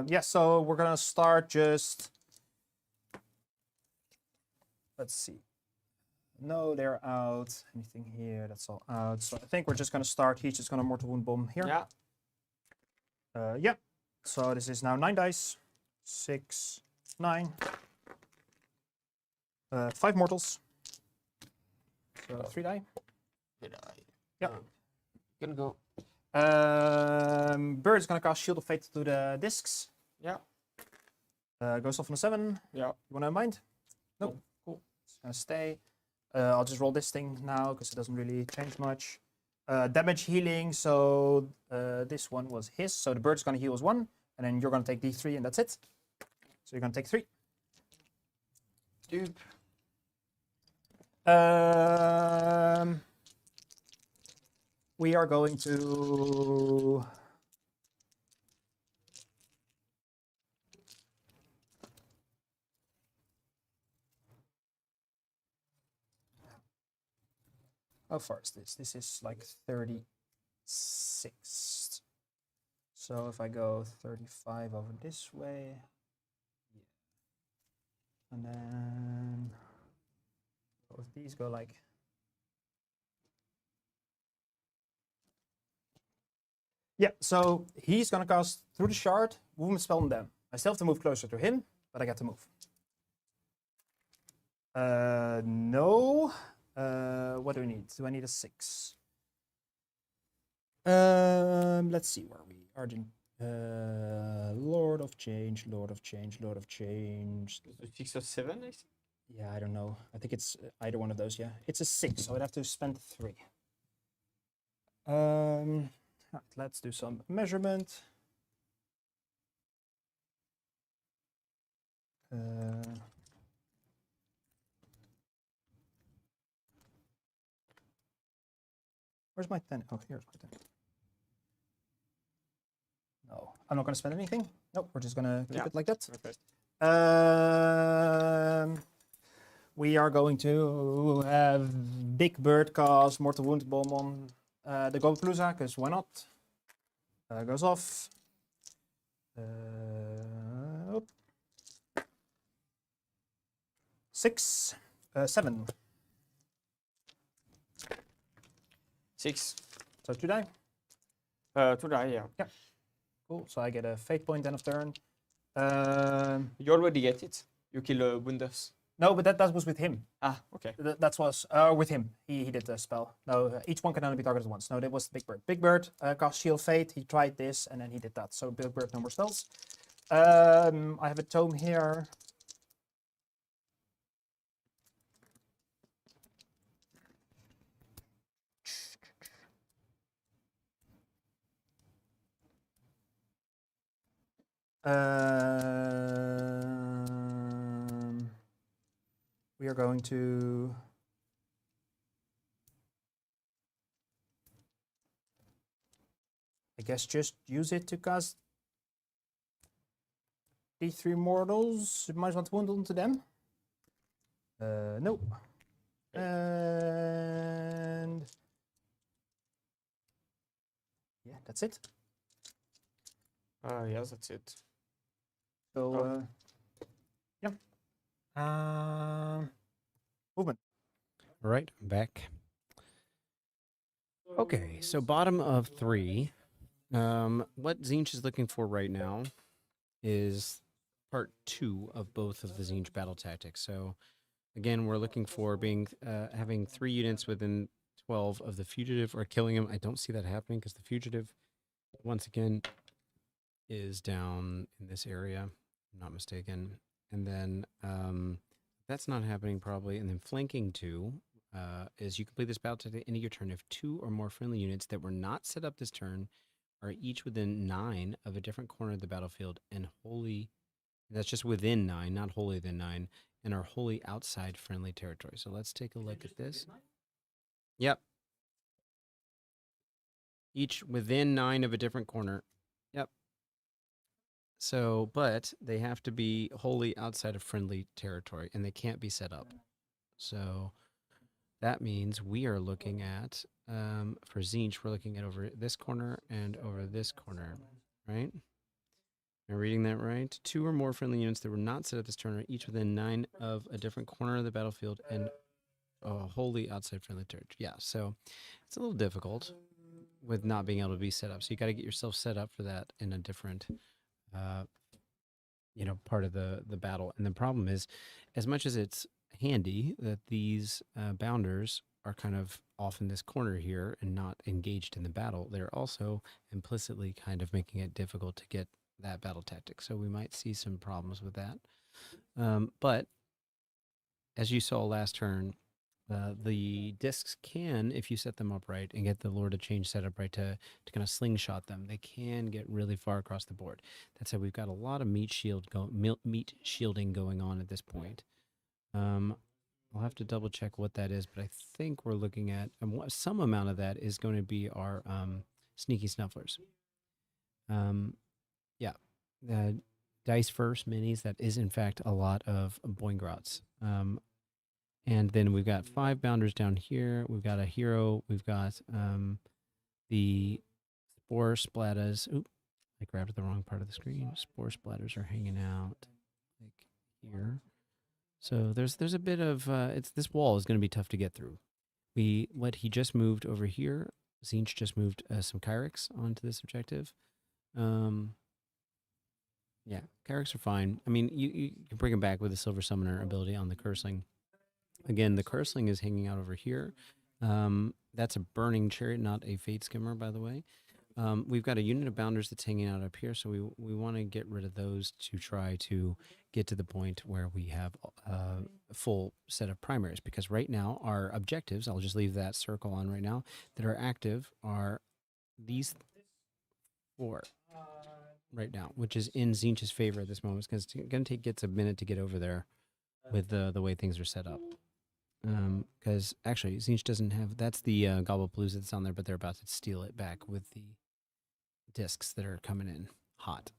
Yeah, so we're gonna start just. Let's see. No, they're out. Anything here? That's all out. So I think we're just gonna start. He's just gonna Mortal Wound Bomb here. Yeah. Yeah. So this is now 9 dice. 6, 9. 5 mortals. So 3 die. Yep. Can go. Bird's gonna cast Shield of Fate to the discs. Yeah. Goes off on a 7. Yeah. You wanna mind? Nope. Cool. It's gonna stay. I'll just roll this thing now because it doesn't really change much. Damage healing. So this one was his. So the bird's gonna heal as 1, and then you're gonna take D3, and that's it. So you're gonna take 3. Dupe. We are going to. How far is this? This is like 36. So if I go 35 over this way, yeah. And then both these go like. Yeah, so he's gonna cast through the shard, movement spell on them. I still have to move closer to him, but I get to move. No. What do I need? Do I need a 6? Let's see where we are. Lord of Change, Lord of Change, Lord of Change. 6 or 7, I think. Yeah, I don't know. I think it's either one of those. Yeah, it's a 6, so I'd have to spend 3. Right, let's do some measurement. Where's my 10? Oh, here's my 10. No, I'm not going to spend anything. Nope, we're just going to keep it like that. Okay. We are going to have Big Bird cast Mortal Wound Bomb on the Gobbapalooza, because why not? Goes off. 6, 7. 6. So 2 die. 2 die, yeah. Cool. So I get a fate point end of turn. You already get it. You kill Bounderz. No, but that was with him. Ah, okay. That was with him. He did the spell. No, each one can only be targeted once. No, that was Big Bird. Big Bird cast Shield Fate. He tried this and then he did that. So Big Bird, no more spells. I have a tome here. We are going to. I guess just use it to cast D3 mortals. Might as well wound onto them. Nope. And yeah, that's it. Yes, that's it. So yeah. Movement. All right, I'm back. Okay, so bottom of 3. What Tzeentch is looking for right now is part 2 of both of the Tzeentch battle tactics. So again, we're looking for having 3 units within 12 of the fugitive or killing him. I don't see that happening because the fugitive, once again, is down in this area, if I'm not mistaken. And then that's not happening probably. And then flanking 2 is you complete this battle at the end of your turn if 2 or more friendly units that were not set up this turn are each within 9 of a different corner of the battlefield and wholly, that's just within 9, not wholly within 9, and are wholly outside friendly territory. So let's take a look at this. Yep. each within 9 of a different corner. Yep. So, but they have to be wholly outside of friendly territory, and they can't be set up. So that means we are looking at, for Tzeentch, we're looking at over this corner and over this corner, right? Am I reading that right? 2 or more friendly units that were not set up this turn are each within 9 of a different corner of the battlefield and wholly outside friendly territory. Yeah, so it's a little difficult with not being able to be set up. So you got to get yourself set up for that in a different, part of the battle. And the problem is, as much as it's handy that these bounders are kind of off in this corner here and not engaged in the battle, they're also implicitly kind of making it difficult to get that battle tactic. So we might see some problems with that. But as you saw last turn, the discs can, if you set them up right and get the Lord of Change set up right to kind of slingshot them, they can get really far across the board. That said, we've got a lot of meat shielding going on at this point. I'll have to double check what that is, but I think we're looking at some amount of that is going to be our Sneaky Snufflers. Yeah, dice first minis. That is in fact a lot of Boingrots. And then we've got 5 bounders down here. We've got a hero. We've got the Sporesplattas. Oop, I grabbed the wrong part of the screen. Sporesplatters are hanging out like here. So there's a bit of this wall is going to be tough to get through. He just moved over here. Tzeentch just moved some Kyrics onto this objective. Yeah, Kyrics are fine. I mean, you can bring them back with the Silver Summoner ability on the Cursling. Again, the Cursling is hanging out over here. That's a Burning Chariot, not a Fate Skimmer, by the way. We've got a unit of Bounders that's hanging out up here, so we want to get rid of those to try to get to the point where we have a full set of primaries. Because right now, our objectives, I'll just leave that circle on right now, that are active are these 4 right now, which is in Tzeentch's favor at this moment, because it's going to take Gitz a minute to get over there with the way things are set up. Because actually, Tzeentch doesn't have, that's the Gobbapalooza that's on there, but they're about to steal it back with the discs that are coming in hot.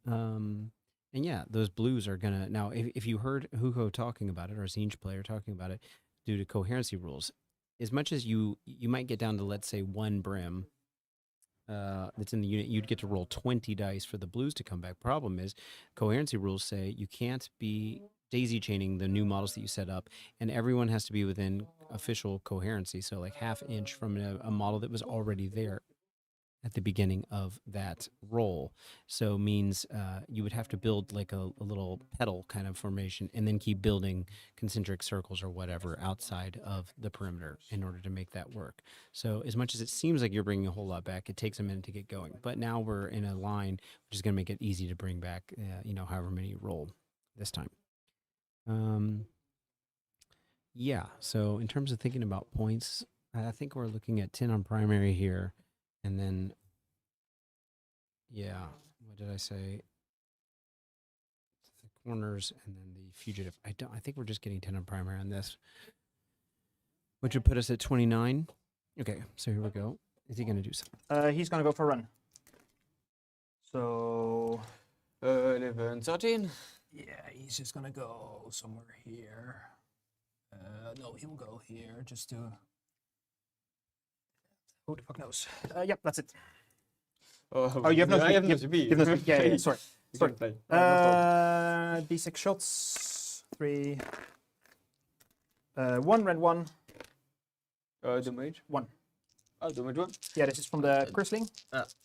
And yeah, those blues are going to, now, if you heard Hugo talking about it, or a Tzeentch player talking about it, due to coherency rules, as much as you might get down to, let's say, 1 brim that's in the unit, you'd get to roll 20 dice for the blues to come back. Problem is, coherency rules say you can't be daisy chaining the new models that you set up, and everyone has to be within official coherency, so like ½ inch from a model that was already there at the beginning of that roll. So means you would have to build like a little petal kind of formation and then keep building concentric circles or whatever outside of the perimeter in order to make that work. So as much as it seems like you're bringing a whole lot back, it takes a minute to get going. But now we're in a line which is going to make it easy to bring back, however many you roll this time. Yeah, so in terms of thinking about points, I think we're looking at 10 on primary here. And then, yeah, what did I say? The corners and then the fugitive. I think we're just getting 10 on primary on this, which would put us at 29. Okay, so here we go. Is he going to do something? He's going to go for a run. So 11, 13. yeah, he's just going to go somewhere here. No, he'll go here just to... Who the fuck knows? Yep, that's it. Oh, you have no I have no speed. speed. You have no speed. Yeah, sorry. You Sorry. can play. D6 shots. 3. 1 red 1. Damage. 1. Oh, damage 1. Yeah, this is from the Cursling.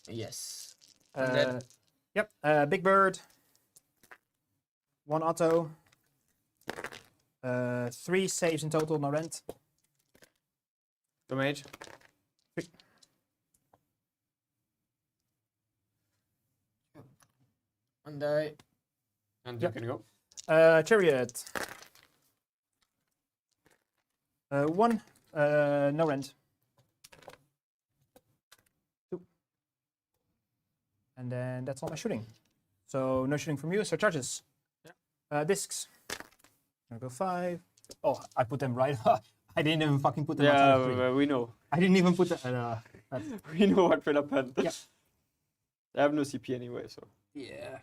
Yes. And Yep. Big Bird. 1 auto. 3 saves in total, no rent. Damage. 3. And die. And you Yep. can go. Chariot. 1. No rent. 2. And then that's all my shooting. So no shooting from you, so charges. Yeah. Discs. I'll go 5. Oh, I put them right. I didn't even fucking put them outside of 3. Yeah, we know. I didn't even put them. We know what will happen. Yeah. I have no CP anyway, so. Yeah.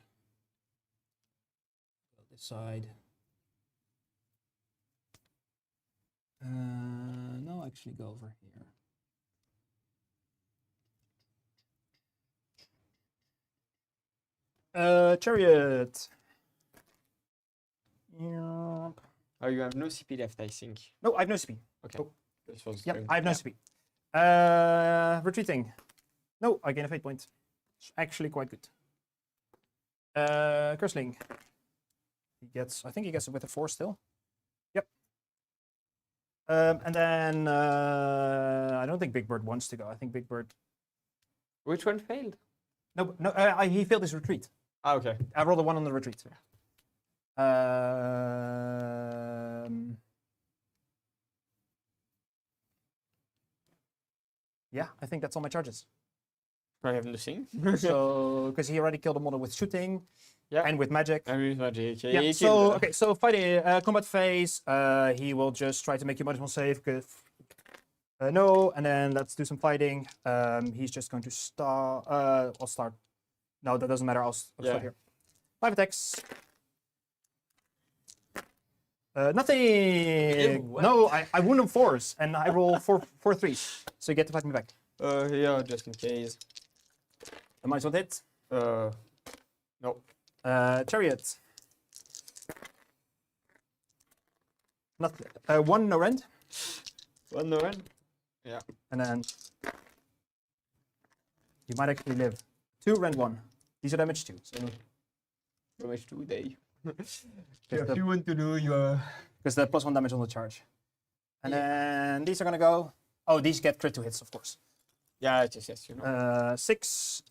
Go this side. No, actually go over here. Chariot. Yep. Oh, you have no CP left, I think. No, I have no CP. Okay. Oh. This was Yep, going- I have no yeah. CP. Retreating. No, I gain a fate point. It's actually quite good. Cursling. He gets, I think he gets it with a 4 still. Yep. And then I don't think Big Bird wants to go. I think Big Bird. Which one failed? No, no, he failed his retreat. Ah, okay. I rolled a 1 on the retreat. Yeah, I think that's all my charges. I have nothing. So, because he already killed a model with shooting, Yeah. and with magic. I mean, magic. Yeah. he So killed- okay, so fighting combat phase. He will just try to make you much more safe. No, and then let's do some fighting. He's just going to start. I'll start. No, that doesn't matter. I'll Yeah. start here. 5 attacks. Nothing. what? No, I wound him 4s, and I roll 4 3s. So you get to fight me back. Yeah, just in case. I might as well hit. No. Chariot. Nothing. 1 no rend, One no one. and then you might actually live. 2 rend 1. These are damage 2. So Damage today. Because If you want to do your. the +1 damage on the charge. And then these are gonna go. Oh, these get crit 2 hits, of course. Yeah, yes, you know. 6,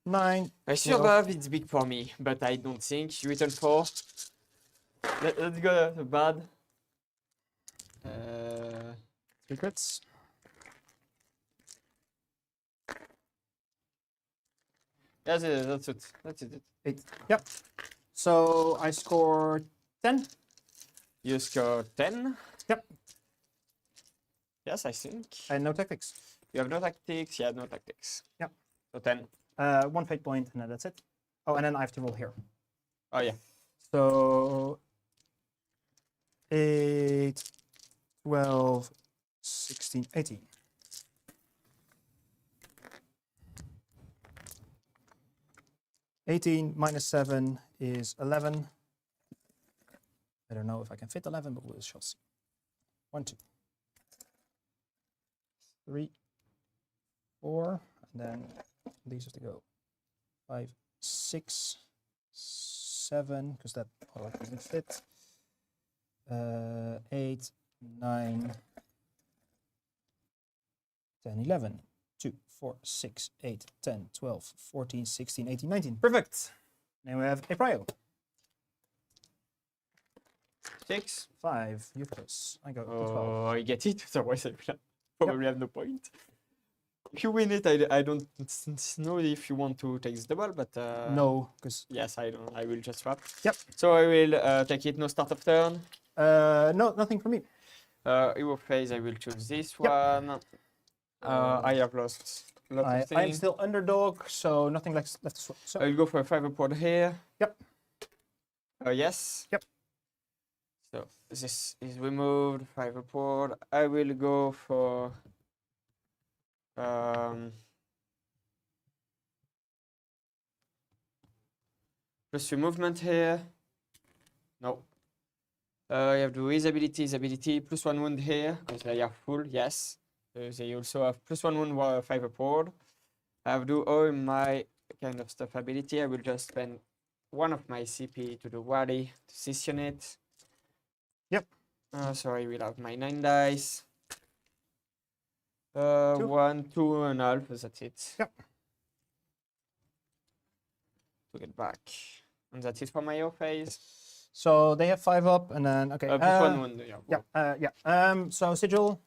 9. I survive, it's big for me, but I don't think. You return 4. Let's go to bad. 3 crits. That's it, that's it. That's it. 8. Yep. So I score 10. You score 10. Yep. Yes, I think. And no tactics. You have no tactics, yeah, no tactics. Yep. So 10. 1 fate point, and then that's it. Oh, and then I have to roll here. Oh, yeah. So 8, 12, 16, 18. -7 is 11. I don't know if I can fit 11, but we shall see. 1, 2, 3, 4, and then these have to go 5, 6, 7, because that doesn't fit. 8, 9, 10, 11, 2, 4, 6, 8, 10, 12, 14, 16, 18, 19. Perfect. Now we have a prio. 6. 5, Euphrates. I go to 12. Oh, I get it. Otherwise, I will probably have no point. If you win it, I don't know if you want to take this double, but No, because yes, I don't. I will just swap. Yep. So I will take it. No start of turn. no, nothing for me. Hero phase. I will choose this Yep. one. I have lost a lot of I'm things. still underdog, so nothing left to swap. So I will go for a 5 report here. Yep. Yes. Yep. So this is removed. 5 report. I will go for +3 movement here. No. I have to do his ability, +1 wound here, because they are full, yes. They also have +1 wound, 5 report. I have to do all my kind of stuff ability. I will just spend 1 of my CP to do Wally to session it. Yep. So I will have my 9 dice. 2. 1, 2.5, that's it. Yep. To get back. And that's it for my hero phase. So they have 5 up, and then okay. +1 wound, yeah. Yeah. So sigil.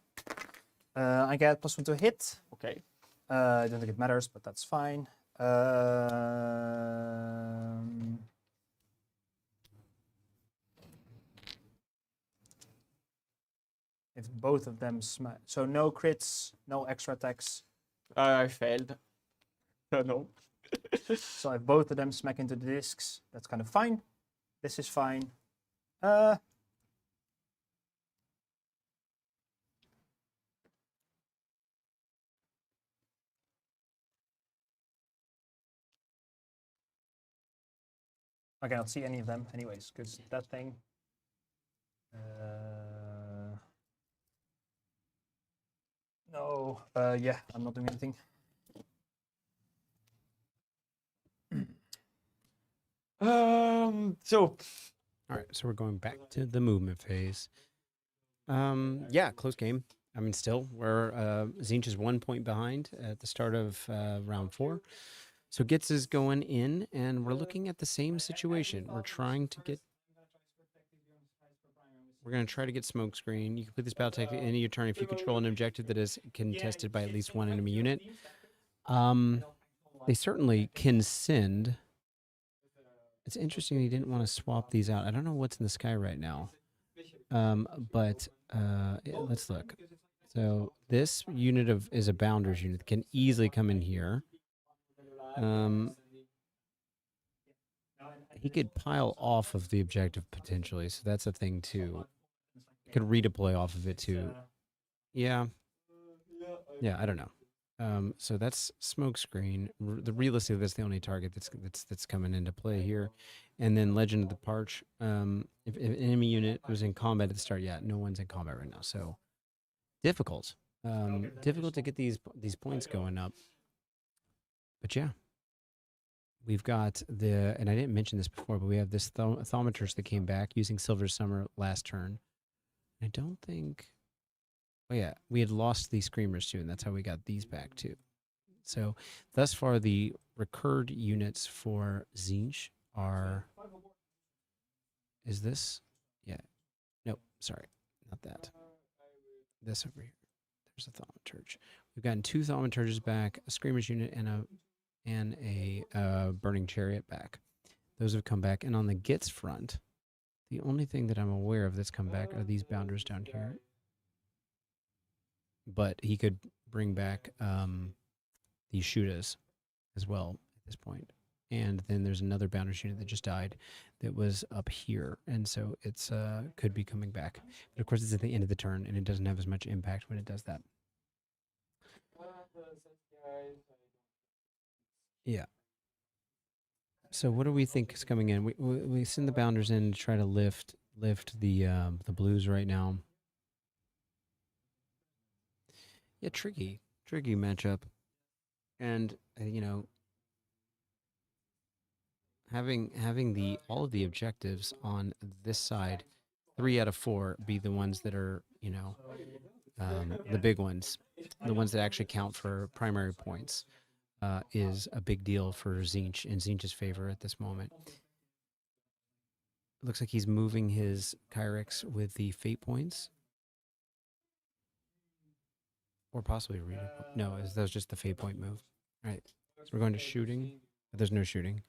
I get +1 to hit. Okay. I don't think it matters, but that's fine. If both of them smash, so no crits, no extra attacks. I failed. No. So if both of them smack into the discs, that's kind of fine. This is fine. I cannot see any of them anyways, because that thing. No, yeah, I'm not doing anything. So All right, so we're going back to the movement phase. Yeah, close game. I mean, still, we're Tzeentch is 1 point behind at the start of round 4. So Gitz is going in, and we're looking at the same situation. We're trying to get. We're going to try to get Smokescreen. You can put this battle tactic at the end of your turn if you control an objective that is contested by at least one enemy unit. They certainly can send. It's interesting he didn't want to swap these out. I don't know what's in the sky right now. But let's look. So this unit is a Bounderz unit that can easily come in here. He could pile off of the objective potentially, so that's a thing too. He could redeploy off of it too. Yeah. Yeah, I don't know. So that's Smokescreen. Realistically, that's the only target that's coming into play here. And then Legend of the Parch. If an enemy unit was in combat at the start, yeah, no one's in combat right now. So difficult. Difficult to get these points going up. But yeah. We've got and I didn't mention this before, but we have this Thaumaturge that came back using Silver Summer last turn. I don't think. Oh yeah, we had lost these Screamers too, and that's how we got these back too. So thus far, the recurred units for Tzeentch are. Is this? Yeah. Nope. Sorry, not that. This over here. There's a Thaumaturge. We've gotten 2 Thaumaturges back, a Screamers unit, and a Burning Chariot back. Those have come back, and on the Gitz front, the only thing that I'm aware of that's come back are these Bounderz down here. But he could bring back these Shootas as well at this point. And then there's another Bounderz unit that just died that was up here. And so it's could be coming back. But of course, it's at the end of the turn, and it doesn't have as much impact when it does that. Yeah. So what do we think is coming in? We send the Bounderz in to try to lift the blues right now. Yeah, tricky matchup, and you know, having all of the objectives on this side, 3 out of 4 be the ones that are the big ones, the ones that actually count for primary points, is a big deal for Tzeentch in Tzeentch's favor at this moment. It looks like he's moving his Kyrex with the fate points. Or possibly read it. No, that was just the fate point move. All right. So we're going to shooting. But there's no shooting.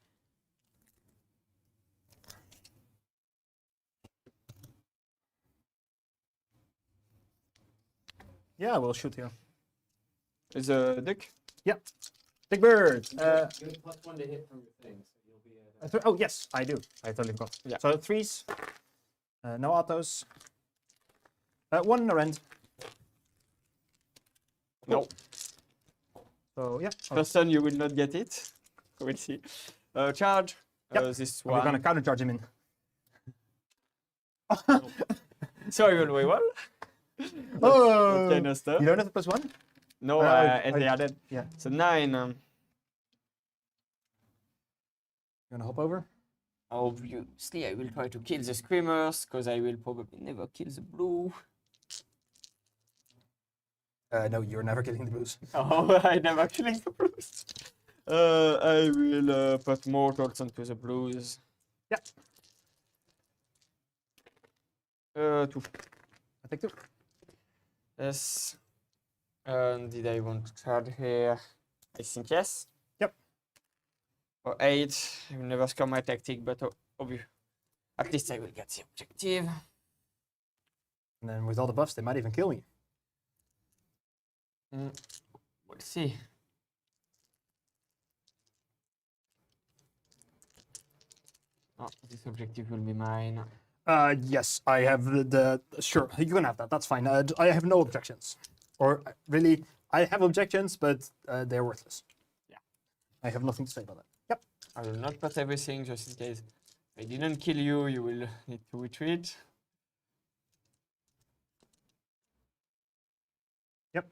Yeah, we'll shoot here. is a Dick. Yep. Big bird. +1 to hit from your thing, so you'll be Oh yes, I do. I totally forgot. Yeah. So 3s. No autos. 1 in a rend. No. So yeah. First turn you will not get it. We'll see. Charge. Yep. This We're one. gonna counter charge him in. So I will well. Oh! Okay, no stuff. You don't have the +1? No, I- and they added. Yeah. So 9. You wanna hop over? Obviously, I will try to kill the Screamers, because I will probably never kill the blue. No, you're never killing the blues. Oh, I never killing the blues. I will put mortals onto the blues. Yeah. 2. I take 2. Yes. Did I want to charge here? I think yes. Yep. Or 8. I will never score my tactic, but at least I will get the objective. And then with all the buffs, they might even kill me. We'll see. Oh, this objective will be mine. Yes, I have the sure, you can have that. That's fine. I have no objections. Or really, I have objections, but they're worthless. Yeah. I have nothing to say about that. Yep. I will not put everything just in case I didn't kill you, you will need to retreat. Yep.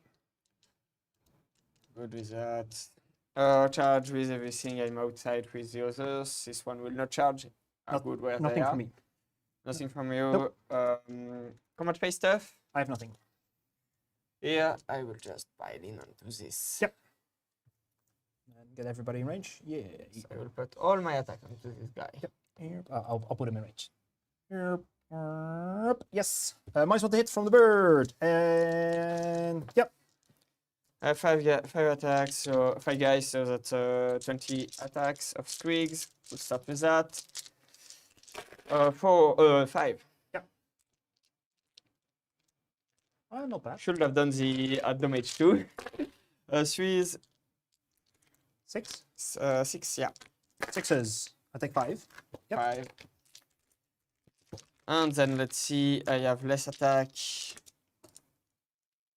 Good with that. Charge with everything. I'm outside with the others. This one will not charge. Good where Nothing they for are. me. Nothing from you. Nope. Combat phase stuff. I have nothing. Here, I will just pile in onto this. Yep. And get everybody in range. Yeah. So I will put all my attack onto this guy. Yep. Here, I'll put him in range. Here, yes. Minus 1 to hit from the bird. And yep. Five attacks, so 5 guys, so that's 20 attacks of squigs. We'll start with that. 5. Not bad. Should have done the damage too. 3 is 6. 6, yeah. 6s. I take 5. Yep. 5. And then let's see, I have less attack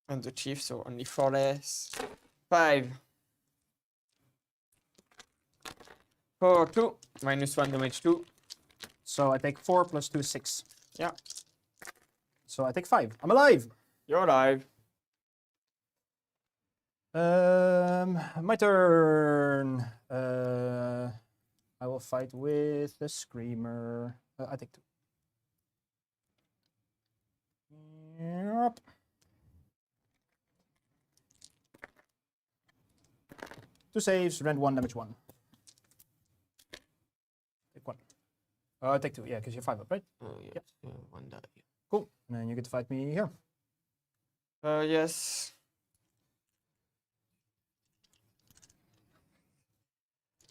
on the chief, so only 4 less. 5. 4, 2. Minus 1 damage 2. So I take 4 plus 2 is 6. Yeah. So I take 5. I'm alive. You're alive. My turn. I will fight with the Screamer. I take 2. Yep. Two saves, rend 1, damage 1. Take 1. I take 2, yeah, because you're 5 up, right? Oh, yeah. Yep. 1 die. Cool. And then you get to fight me here. Yes.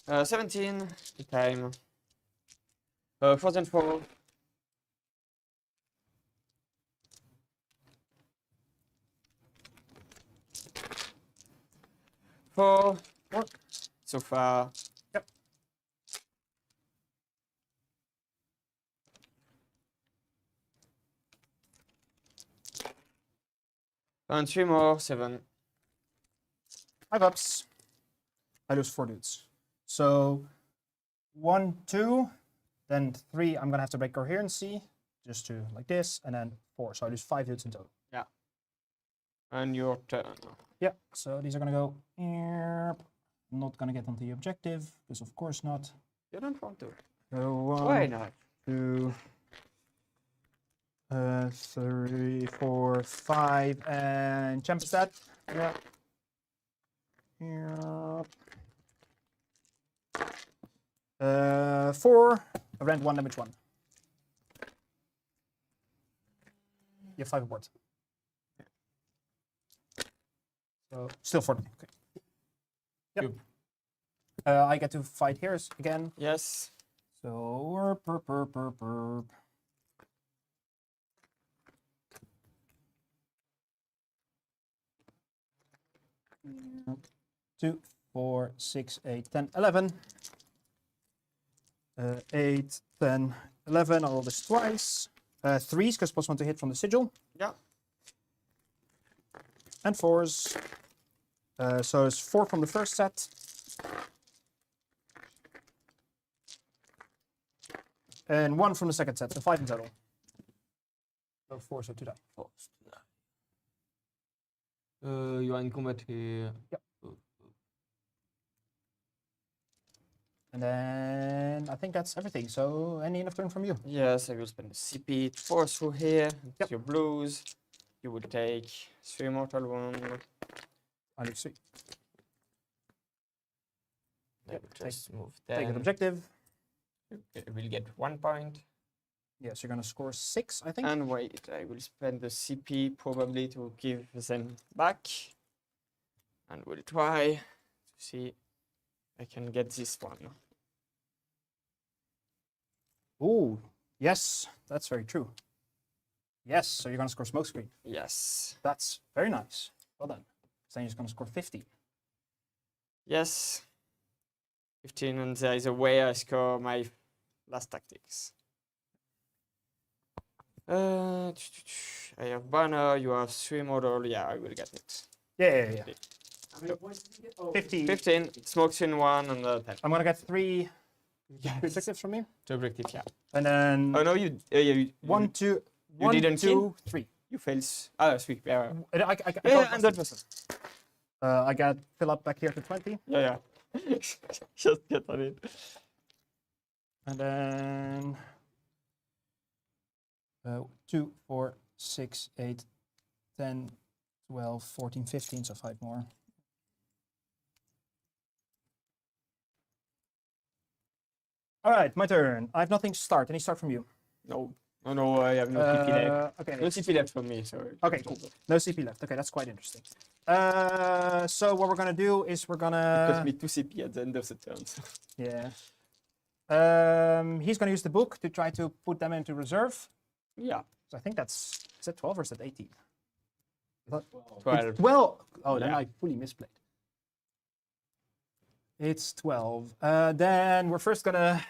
Uh, 17 the time. 4 and 4. 4. So far. Yep. And 3 more, 7. 5 ups. I lose 4 dudes. So 1, 2, then 3. I'm gonna have to break coherency, just to like this, and then 4. So I lose 5 dudes in total. Yeah. And your turn. Yeah. So these are gonna go. I'm not gonna get onto the objective, because of course not. You don't want to. So Why 1, not? 2, 3, 4, 5, and Champstat. Yeah. Here. 4, rend 1, damage 1. You have 5 aboard. So still 4. Okay. Yep. I get to fight here again. Yes. So burp. 2, 4, 6, 8, 10, 11. 8, 10, 11. I'll roll this twice. 3s, because +1 to hit from the sigil. Yeah. And 4s. So it's 4 from the first set. And 1 from the second set, so 5 in total. So 4, so 2 die. You are in combat here. Yep. And then I think that's everything. So any end of turn from you? Yes, I will spend a CP to force through here. Yep. Your blues. You will take 3 mortal wounds. I need 3. I Yep, will just move Take an them. objective. We'll get 1 point. Yes, you're gonna score 6, I think. And wait, I will spend the CP probably to give them back. And we'll try to see if I can get this one. Ooh, yes, that's very true. Yes, so you're gonna score Smokescreen. Yes. That's very nice. Well done. So then you're just gonna score 50. Yes. 15, and there is a way I score my last tactics. I have banner. You have 3 model. Yeah, I will get it. Yeah. How many points did you get? Oh, 50. 15. Smokescreen 1 and 10. I'm gonna get 3 Yes. objectives from you. The objective, yeah. And then Oh no, you 1, 2, you 1, didn't 2, 3. You failed. Ah, sweet. Yeah, I yeah, got 100%. I got fill up back here to 20. Yeah. Just get on it. And then 2, 4, 6, 8, 10, 12, 14, 15, so 5 more. All right, my turn. I have nothing to start. Any start from you? No, I have no CP left. Okay. No CP left for me, so. Okay, cool. No CP left. Okay, that's quite interesting. So what we're gonna do is we're It gonna cost me 2 CP at the end of the turn. yeah. He's gonna use the book to try to put them into reserve. Yeah. So I think that's is that 12 or is that 18? 12. 12. Oh, then Yeah. I fully misplayed. It's 12. Then he's first gonna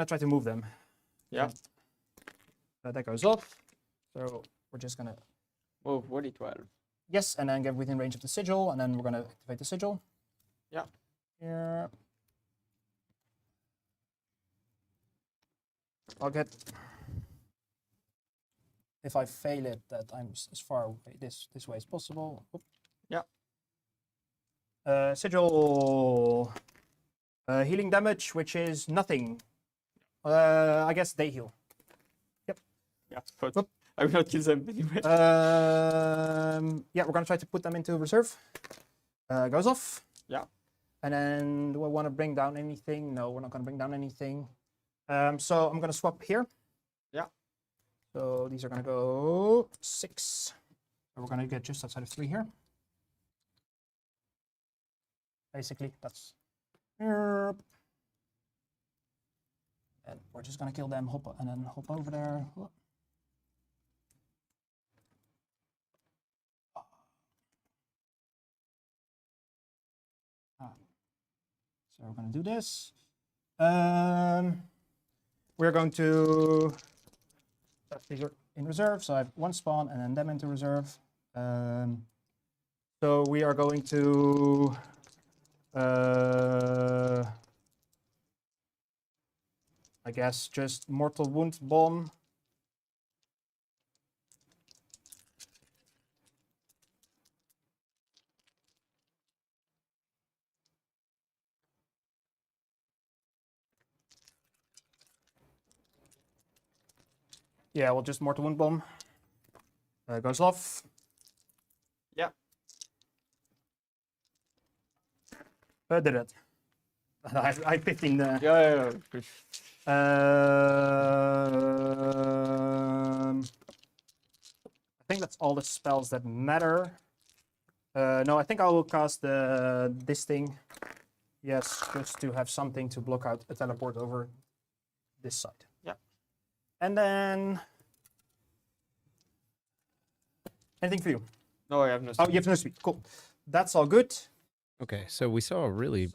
try to move them. Yeah. That goes off. So we're just gonna Oh, what is 12? yes, and then get within range of the sigil, and then we're gonna activate the sigil. Yeah. Here. I'll get. If I fail it, that I'm as far away this way as possible. Oop. Yeah. Sigil. Healing damage, which is nothing. I guess they heal. Yeah, but Whoop. I will not kill them anyway. Yeah, we're gonna try to put them into reserve. Goes off. Yeah. And then do I want to bring down anything? No, we're not gonna bring down anything. So I'm gonna swap here. Yeah. So these are gonna go 6. So we're gonna get just outside of 3 here. Basically, that's. And we're just gonna kill them, and then hop over there. So we're going to do this. We're going to. These are in reserve, so I have 1 spawn and then them into reserve. So we are going to. I guess just Mortal Wound Bomb. Yeah, we'll just Mortal Wound Bomb. Goes off. Yeah. Did it. I 15. Yeah. I think that's all the spells that matter. No, I think I will cast this thing. Yes, just to have something to block out a teleport over this side. Yeah. And then anything for you? No, I have no. Oh, you have no speed. Cool. That's all good. Okay, so we saw a really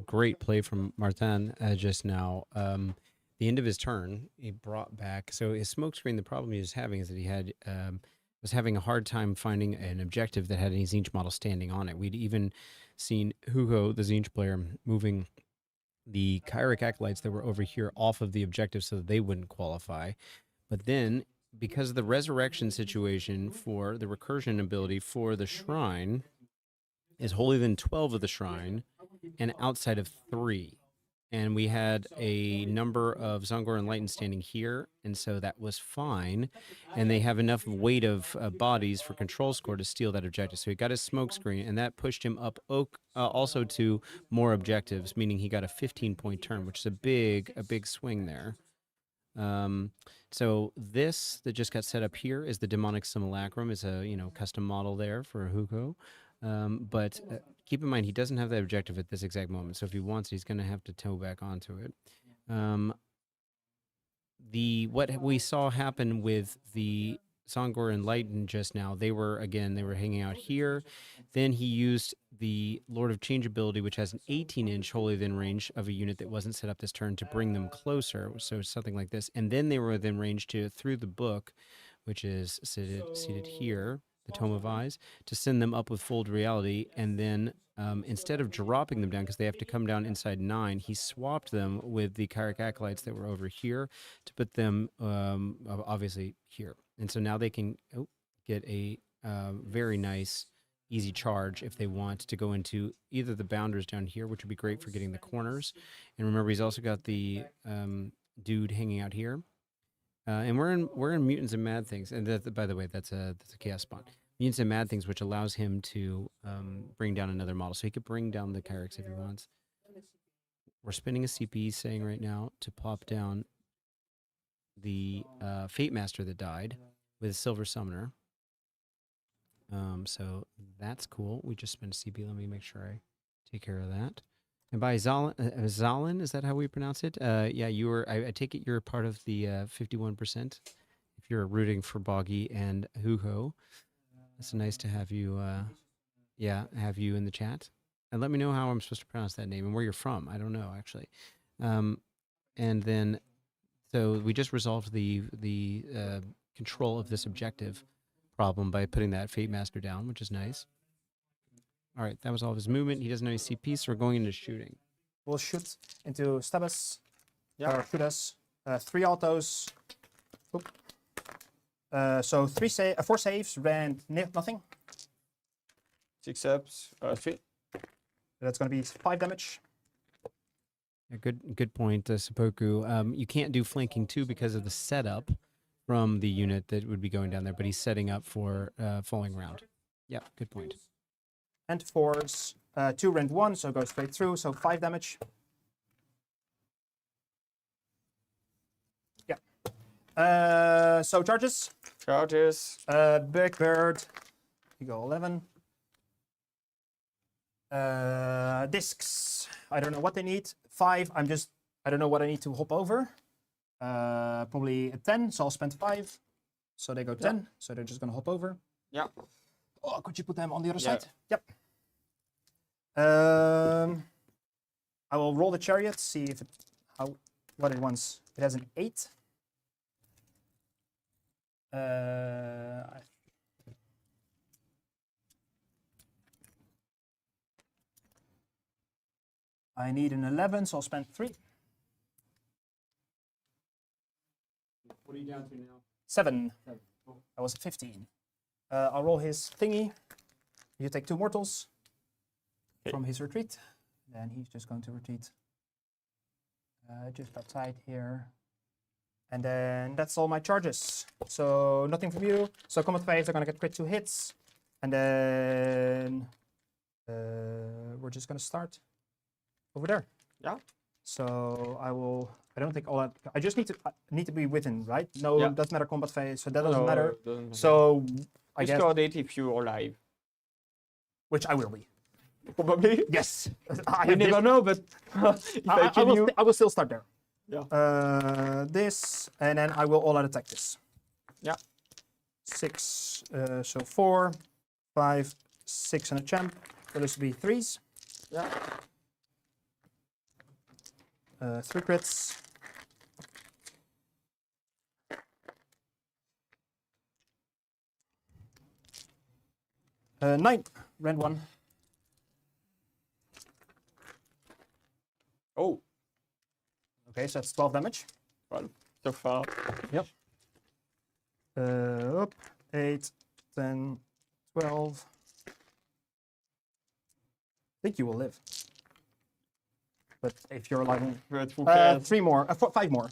great play from Martin just now. The end of his turn, he brought back. So his Smokescreen, the problem he was having is that he had was having a hard time finding an objective that had any Tzeentch model standing on it. We'd even seen Hugo, the Tzeentch player, moving the Kyric Acolytes that were over here off of the objective so that they wouldn't qualify. But then, because of the resurrection situation for the recursion ability for the shrine, is holier than 12 of the shrine and outside of 3. And we had a number of Zongor and Lighten standing here, and so that was fine. And they have enough weight of bodies for control score to steal that objective. So he got his Smokescreen, and that pushed him up also to more objectives, meaning he got a 15-point turn, which is a big swing there. So this that just got set up here is the Demonic Simulacrum, is a custom model there for Hugo. But keep in mind, he doesn't have that objective at this exact moment. So if he wants, he's going to have to toe back onto it. What we saw happen with the Songor enlightened just now, they were hanging out here. Then he used the Lord of Change ability, which has an 18-inch Holy Within range of a unit that wasn't set up this turn to bring them closer. So something like this. And then they were within range to, through the book, which is seated here, the Tome of Eyes, to send them up with Fold Reality. And then instead of dropping them down, because they have to come down inside 9, he swapped them with the Kyric Acolytes that were over here to put them obviously here. And so now they can get a very nice, easy charge if they want to go into either the Bounders down here, which would be great for getting the corners. And remember, he's also got the dude hanging out here. And we're in Mutants and Mad Things. And that, by the way, that's a Chaos Spawn. Mutants and Mad Things, which allows him to bring down another model. So he could bring down the Kyrics if he wants. We're spinning a CP saying right now to plop down the Fate Master that died with a Silver Summoner. So that's cool. We just spent a CP. Let me make sure I take care of that. And by Zalin, is that how we pronounce it? Yeah, you were. I take it you're a part of the 51%. If you're rooting for Boggy and Hugo, it's nice to have you. Have you in the chat. And let me know how I'm supposed to pronounce that name and where you're from. I don't know actually. And then, so we just resolved the control of this objective problem by putting that Fate Master down, which is nice. All right, that was all of his movement. He doesn't have any CP, so we're going into shooting. We'll shoot into Stabbas. Yeah. Or Shootas. 3 autos. Oop. So 4 saves, ran nothing. 6 ups, 3. That's going to be 5 damage. A good point, Seppuku. You can't do flanking too because of the setup from the unit that would be going down there, but he's setting up for falling round. Yeah, good point. And 4s. 2 rend 1, so go straight through, so 5 damage. Yeah. So charges. Charges. Big Bird. You go 11. Discs. I don't know what they need. 5. I don't know what I need to hop over. Probably a 10, so I'll spend 5. So they go 10. So they're just gonna hop over. Yeah. Oh, could you put them on the other Yeah. side? Yep. I will roll the chariot, see if what it wants. It has an 8. I need an 11, so I'll spend 3. What are you down to now? 7. That was a 15. I'll roll his thingy. You take 2 mortals from his retreat. Then he's just going to retreat just outside here. And then that's all my charges. So nothing from you. So combat phase, they're going to get crit 2 hits. And then we're just going to start over there. Yeah. So I don't think all that. I just need to be within, right? No, Yeah. it doesn't matter combat phase, so that doesn't No, matter. doesn't matter. So I guess, Discard it if you're alive. which I will be. Probably. Yes. You never know, but if I kill you. I will still start there. Yeah. This, and then I will all-out attack this. Yeah. 6, so 4, 5, 6, and a champ. So this will be 3s. Yeah. 3 crits. Nine, rend 1. Oh, Okay, so that's 12 damage. well, so far. Yep. Up, 8, 10, 12. I think you will live. But if you're alive, But who cares? 3 more, 5 more.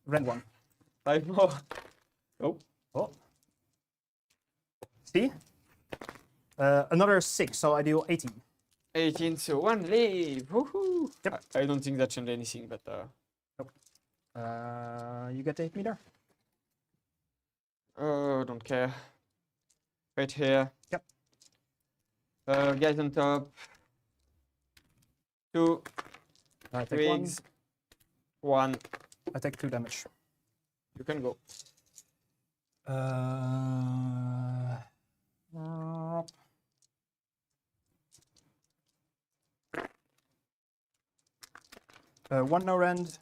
Rend 1. 5 more. Oh, Oh. See? Another 6, so I do 18. 18, so 1 leave. Woohoo! Yep. I don't think that changed anything, but You get to hit me there. don't care. Right here. Yep. Guys on top. 2 I take 1. twigs. 1. I take 2 damage. You can go. One no rend.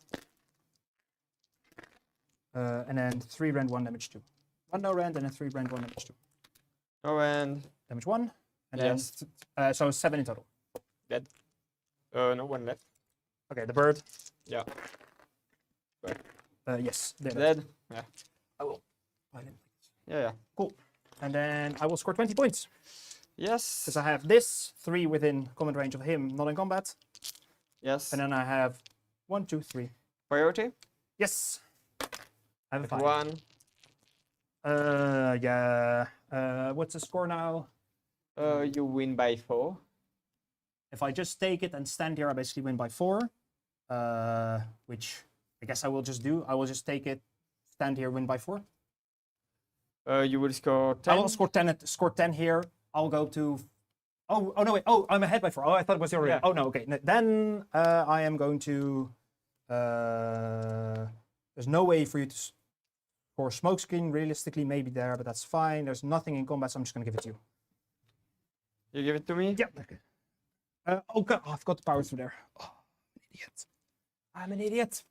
And then 3 rend, 1 damage 2. 1 no rend and then 3 rend, 1 damage 2. No end. Damage 1. And Yes. then so 7 in total. Dead. No one left. Okay, the bird. Yeah. Yes, dead. Dead. Yeah. I will. Find him. Yeah. Cool. And then I will score 20 points. Yes. Because I have this, 3 within combat range of him, not in combat. Yes. And then I have 1, 2, 3. Priority. Yes. I have a 5. 1. Yeah. What's the score now? You win by 4. If I just take it and stand here, I basically win by 4. Which I guess I will just do. I will just take it, stand here, win by 4. You will score 10. I will score 10. Score 10 here. I'll go to. Oh no! Wait. Oh, I'm ahead by 4. Oh, I thought it was already. Yeah. Oh no. Okay. Then I am going to. There's no way for you to score Smokescreen. Realistically, maybe there, but that's fine. There's nothing in combat, so I'm just gonna give it to you. You give it to me? Yeah. Okay. Oh god! Oh, I've got the power through there. Oh, I'm an idiot. I'm an idiot.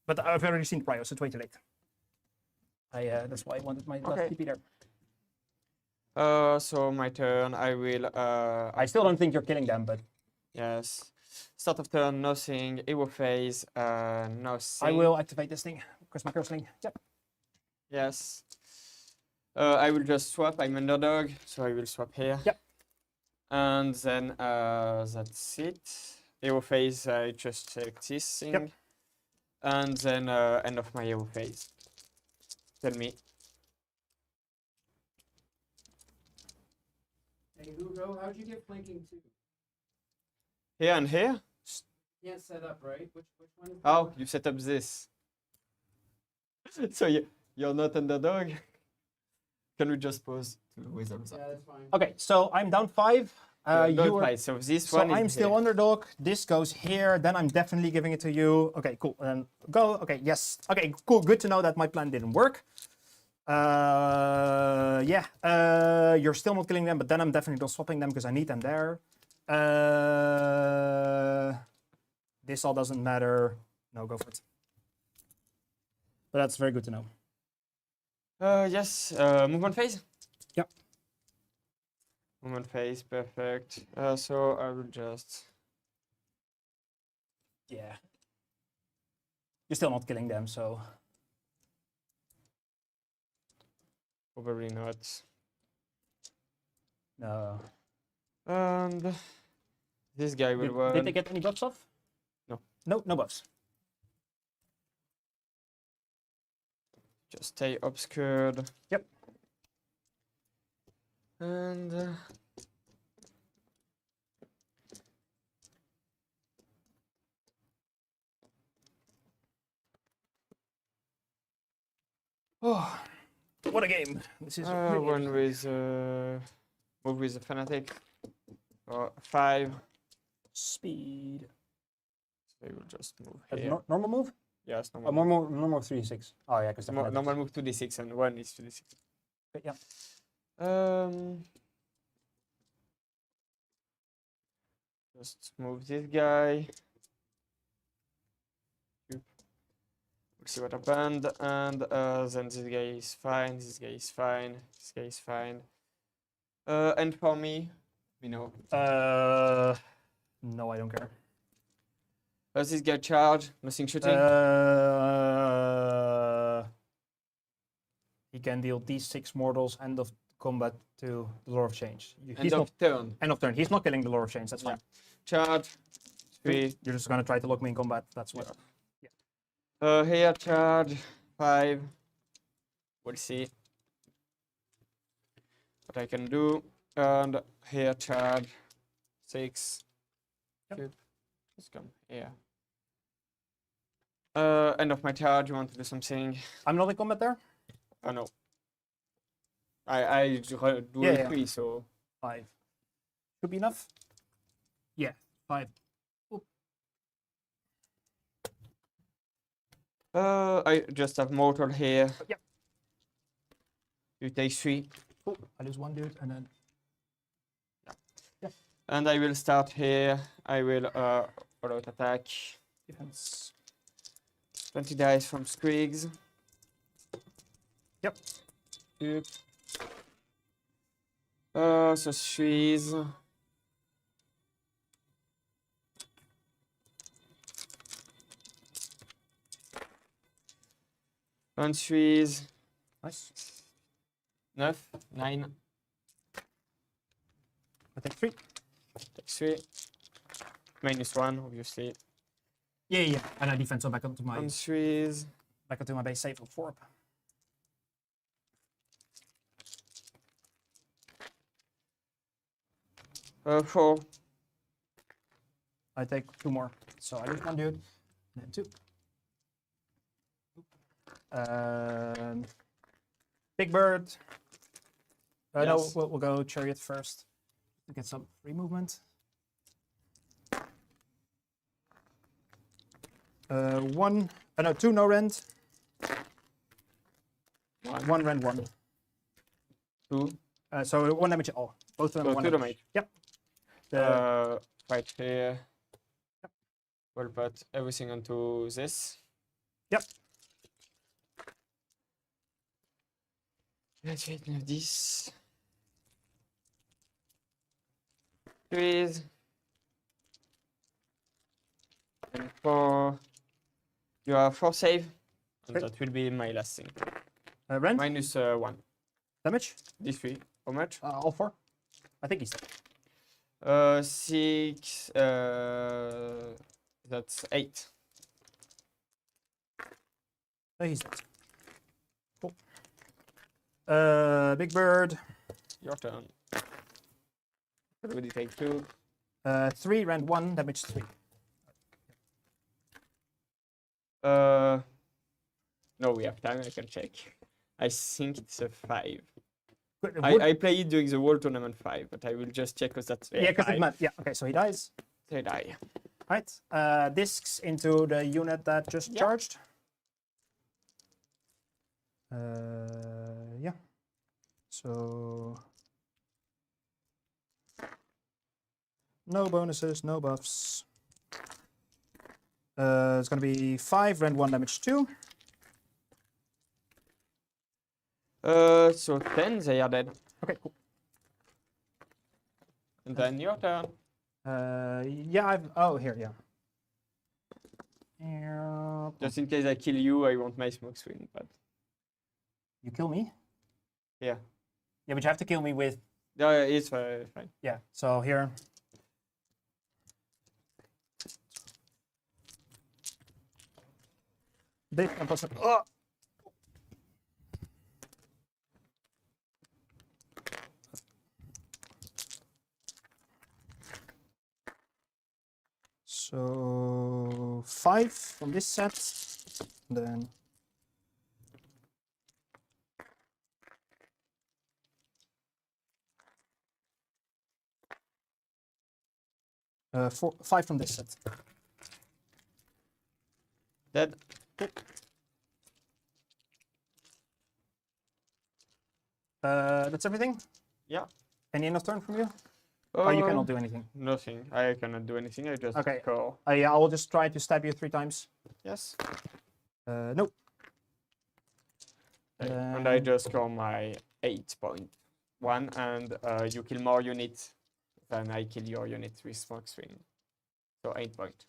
But I've already seen the prio, so it's way too late. That's why I wanted my last Okay. TP there. So my turn. I will. I still don't think you're killing them, but Yes. Start of turn. Nothing. Evo phase. Nothing. I will activate this thing. Because my cursling. Yep. Yes. I will just swap. I'm underdog, so I will swap here. Yep. And then that's it. Evo phase. I just select this thing. Yep. And then end of my Evo phase. Tell me. Hey Hugo, how'd you get flanking 2? Here and here. You can't set up, right? Which one? Is Oh, you set up this. So you're not underdog. Can we just pause to wizard? Yeah, that's fine. Okay, so I'm down 5. You are, So this so one is I'm still here. underdog. This goes here. Then I'm definitely giving it to you. Okay, cool. And go. Okay, yes. Okay, cool. Good to know that my plan didn't work. Yeah. You're still not killing them, but then I'm definitely not swapping them because I need them there. This all doesn't matter. No, go for it. But that's very good to know. Yes. Movement phase. Yep. Movement phase. Perfect. So I will just. Yeah. You're still not killing them, so. Probably not. No. And this guy will run. Did they get any buffs off? No. No, no buffs. Just stay obscured. Yep. And Oh, what a game! This is really one interesting. with move with the fanatic. 5. Speed. So I will just move That's here. normal move? Yes, Oh, normal. normal 3-6. Oh yeah, because Normal move 2d6 and 1 is 2d6. Yeah. Just move this guy. We'll see what happened, and then this guy is fine. This guy is fine. This guy is fine. And for me, we know. No, I don't care. This guy charge. Nothing shooting. He can deal D6 mortals end of combat to the Lord of Change. End of turn. End of turn. He's not killing the Lord of Change. That's Yeah. fine. Charge. 3. You're just gonna try to lock me in combat. That's what. Here charge 5. We'll see what I can do. And here charge 6. Yep. Shoot. Just come here. End of my charge. You want to do something? I'm not in combat there. Oh no. I do Yeah, 3, so 5. Should be enough. Yeah, 5. I just have mortal here. Yep. You take 3. Cool. I lose 1 dude, and then And I will start here. I will all out attack. defense. 20 dice from Squigs. Yep. Yep. So 3s. One 3s. Nice. 9. 9. I take 3. Take 3. -1, obviously. Yeah. And I defense, so back onto my One 3s. base save of 4. 4. I take 2 more. So I lose 1 dude, and then 2. Big Bird. No, Yes. we'll go Chariot first to get some free movement. 1. No, 2 no rend. 1 rend 1. 2. So 1 damage at all. Both of them. So 1 2 damage. Yep. Right here. We'll put everything onto this. Yep. Let's wait now this. 3s. And 4. You have 4 save. And Okay. that will be my last thing. Rend -1. damage. D3. How much? All 4. I think he's 6. That's 8. he's dead. Cool. Big Bird. Your turn. Already take 2. 3 rend 1 damage 3. No, we have time. I can check. I think it's a 5. Good. I play it during the World Tournament 5, but I will just check because that's Yeah, because 5. it's mad. Yeah. Okay, so he dies. They die. Right. Discs into the unit that just Yeah. charged. Yeah. So no bonuses, no buffs. It's gonna be 5 rend 1 damage 2. So 10, they are dead. Okay, cool. And then your turn. Yeah, here, yeah. Just in case I kill you, I want my Smokescreen, but You kill me? yeah. Yeah, but you have to kill me with. No, it's fine. Yeah, so here. This and plus. Oh! So 5 from this set, then 5 from this set. Dead. That's everything? Yeah. Any end of turn from you? Oh, you cannot do anything. Nothing. I cannot do anything. I just Okay. call. Yeah, I will just try to stab you 3 times. Yes. Nope. And I just call my 8.1, and you kill more units than I kill your unit with Smokescreen. So 8 point.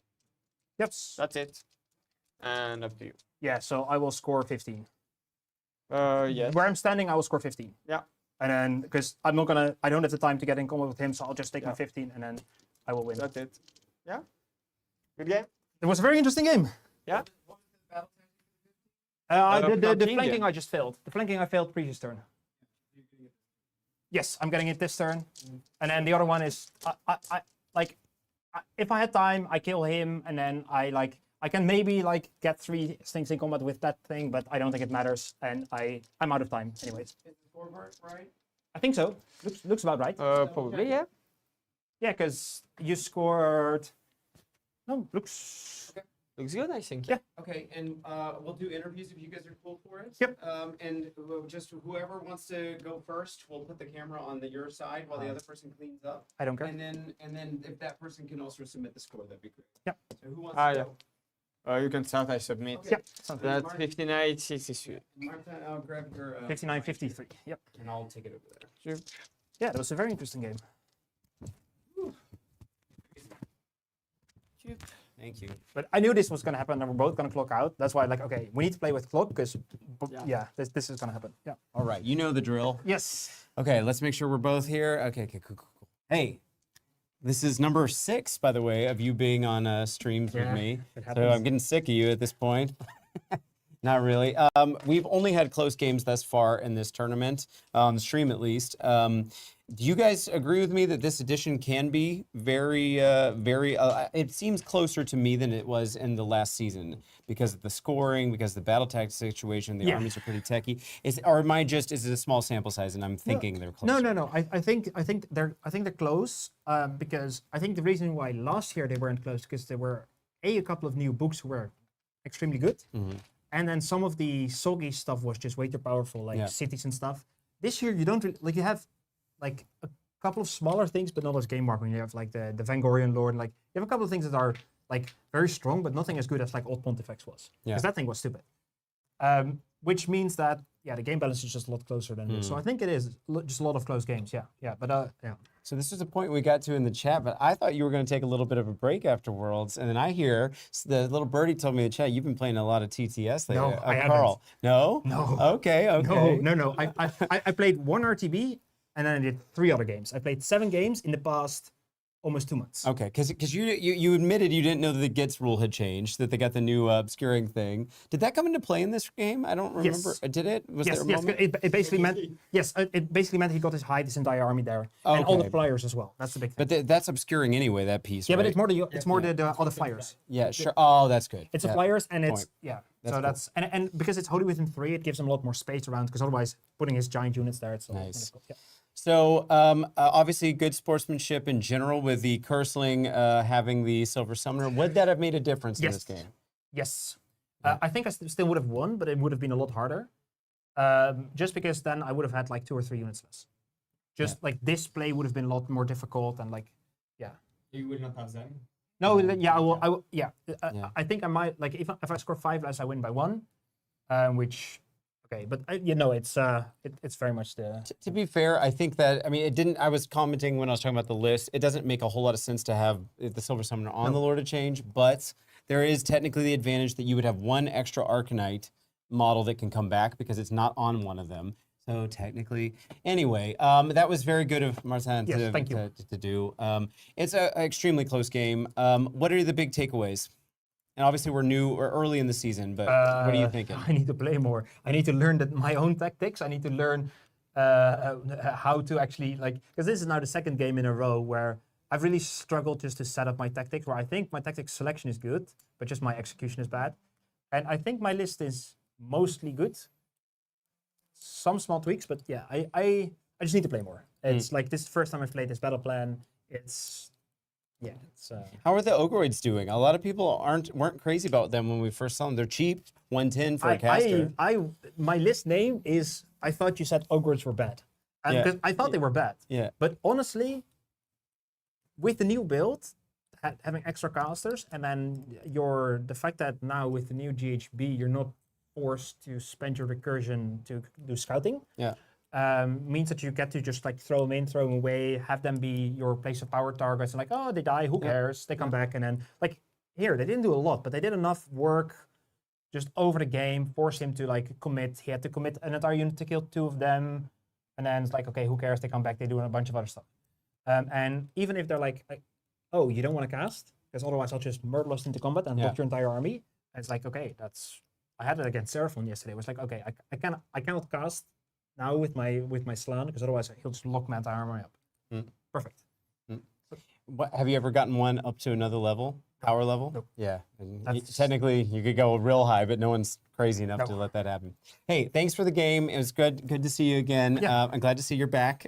Yes. That's it. And up to you. Yeah, so I will score 15. Yes. Where I'm standing, I will score 15. Yeah. And then, because I don't have the time to get in combat with him, so I'll just take my Yeah. 15 and then I will win. That's it. Yeah. Good game. It was a very interesting game. Yeah. The flanking. flanking I just failed. The flanking I failed previous turn. Yes, I'm getting it this turn. And then the other one is, if I had time, I kill him, and then I can maybe get 3 things in combat with that thing, but I don't think it matters, and I'm out of time anyways. Is the scoreboard right? I think so. Looks about right. Probably, yeah. Yeah, because you scored. No, looks. Looks good, I think. Yeah. Okay, and we'll do interviews if you guys are cool for it. Yep. And just whoever wants to go first, we'll put the camera on your side while the other person cleans up. I don't care. And then if that person can also submit the score, that'd be great. Yep. So who wants Ah, to yeah. go? You can start, I submit. Okay. Yep. Sounds good. That's Martin. 59, 63. Marta, I'll grab your 59-53. Yep. and I'll take it over there. Yeah, that was a very interesting game. Thank you. But I knew this was going to happen and we're both going to clock out. That's why, like, okay, we need to play with clock because, yeah, this is going to happen. Yeah. All right, you know the drill. Yes. Okay, let's make sure we're both here. Okay, cool. Hey, this is number 6, by the way, of you being on streams with Yeah, me. it So happens. I'm getting sick of you at this point. Not really. We've only had close games thus far in this tournament, on the stream at least. Do you guys agree with me that this edition can be very, it seems closer to me than it was in the last season because of the scoring, because of the battle tactics situation, the Yeah. armies are pretty techy. Is it a small sample size and I'm thinking they're closer? No. I think they're close because I think the reason why last year they weren't close because there were a couple of new books were extremely good, and then some of the soggy stuff was just way too powerful, like Yeah. cities and stuff. This year you don't like you have like a couple of smaller things, but not as game marking. You have like the Vangorian Lord, like you have a couple of things that are like very strong, but nothing as good as like Old Pontifex was. Yeah. Because that thing was stupid. Which means that the game balance is just a lot closer than this. So I think it is just a lot of close games. Yeah. But yeah. So this is a point we got to in the chat, but I thought you were going to take a little bit of a break after Worlds, and then I hear the little birdie told me in the chat you've been playing a lot of TTS lately. No, I haven't. Carl. No. No. Okay. No. I played one RTB and then I did 3 other games. I played 7 games in the past almost 2 months. Okay, because you admitted you didn't know that the Gitz rule had changed, that they got the new obscuring thing. Did that come into play in this game? I don't remember. Yes. Did it? Was Yes, there a yes. moment? It basically meant it basically meant he got to hide his entire army there, and all the Okay. flyers as well. That's the big thing. But that's obscuring anyway. That piece. Yeah, right? but it's more the other flyers. Yeah, sure. Oh, that's good. It's yeah. the flyers, and it's point. yeah. That's So cool. that's and because it's wholly within 3, it gives him a lot more space around. Because otherwise, putting his giant units there, it's a lot more Nice. difficult. Yeah. So obviously good sportsmanship in general with the Curseling having the Silver Summoner. Would that have made a difference in this game? Yes. I think I still would have won, but it would have been a lot harder. Just because then I would have had like 2 or 3 units less. Just like this play would have been a lot more difficult and like, yeah. You will not have them. No, yeah, I will, Yeah. I think I might, like if I score 5 less, I win by 1, which, okay, but it's very much the... To be fair, I think that, I mean, it didn't, I was commenting when I was talking about the list, it doesn't make a whole lot of sense to have the Silver Summoner on the Lord of Change, but there is technically the advantage that you would have 1 extra Arcanite model that can come back because it's not on one of them. So technically, anyway, that was very good of Martin Yes, thank you. to do. It's an extremely close game. What are the big takeaways? And obviously we're new or early in the season, but what are you thinking? I need to play more. I need to learn my own tactics. I need to learn how to actually, like, because this is now the 2nd game in a row where I've really struggled just to set up my tactics, where I think my tactics selection is good, but just my execution is bad. And I think my list is mostly good. Some small tweaks, but yeah, I just need to play more. It's like this is the first time I've played this battle plan. It's How are the ogroids doing? A lot of people weren't crazy about them when we first saw them. They're cheap, 110 for a caster. My list name is, I thought you said ogroids were bad. And Yeah. because I thought they were bad. Yeah. But honestly, with the new build, having extra casters, and then the fact that now with the new GHB, you're not forced to spend your recursion to do scouting. Yeah. Means that you get to just like throw them in, throw them away, have them be your place of power targets, and like, oh, they die, who cares? They come back, and then like here, they didn't do a lot, but they did enough work just over the game, force him to like commit. He had to commit an entire unit to kill 2 of them, and then it's like, okay, who cares? They come back, they do a bunch of other stuff. And even if they're like, oh, you don't want to cast, because otherwise I'll just murder us into combat and block your entire army. And it's like, okay, I had it against Seraphon yesterday. It was like, okay, I cannot cast now with my Slan, because otherwise he'll just lock my entire army up. Perfect. What, have you ever gotten one up to another level, power level? Nope. Yeah. And That's- technically, you could go real high, but no one's crazy enough to No. let that happen. Hey, thanks for the game. It was good to see you again. Yeah. I'm glad to see you're back.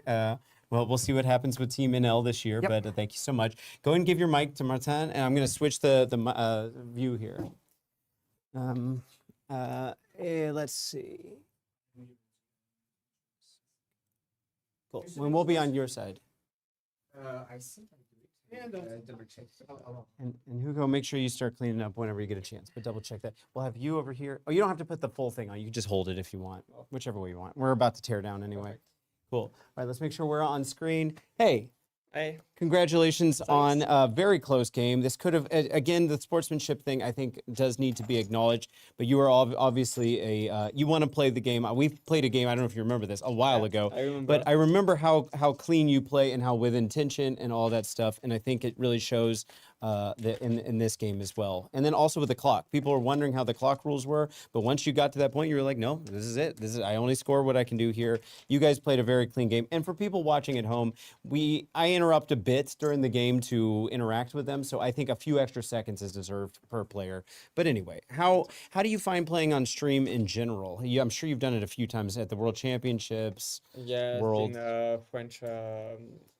Well, we'll see what happens with Team NL this year, Yep. but thank you so much. Go ahead and give your mic to Martin, and I'm going to switch the view here. Let's see. Cool. And we'll be on your side. I think I do it. And double check. And Hugo, make sure you start cleaning up whenever you get a chance, but double check that. We'll have you over here. Oh, you don't have to put the full thing on. You can just hold it if you want, whichever way you want. We're about to tear down anyway. Cool. All right, let's make sure we're on screen. Hey, Hey, congratulations on a very close game. This could have, again, the sportsmanship thing I think does need to be acknowledged, but you are obviously you want to play the game. We've played a game, I don't know if you remember this, a while ago, I remember. but I remember how clean you play and how with intention and all that stuff, and I think it really shows in this game as well. And then also with the clock. People were wondering how the clock rules were, but once you got to that point, you were like, no, this is it. I only score what I can do here. You guys played a very clean game. And for people watching at home, I interrupt a bit during the game to interact with them, so I think a few extra seconds is deserved per player. But anyway, how do you find playing on stream in general? I'm sure you've done it a few times at the World Championships. yeah, World. in French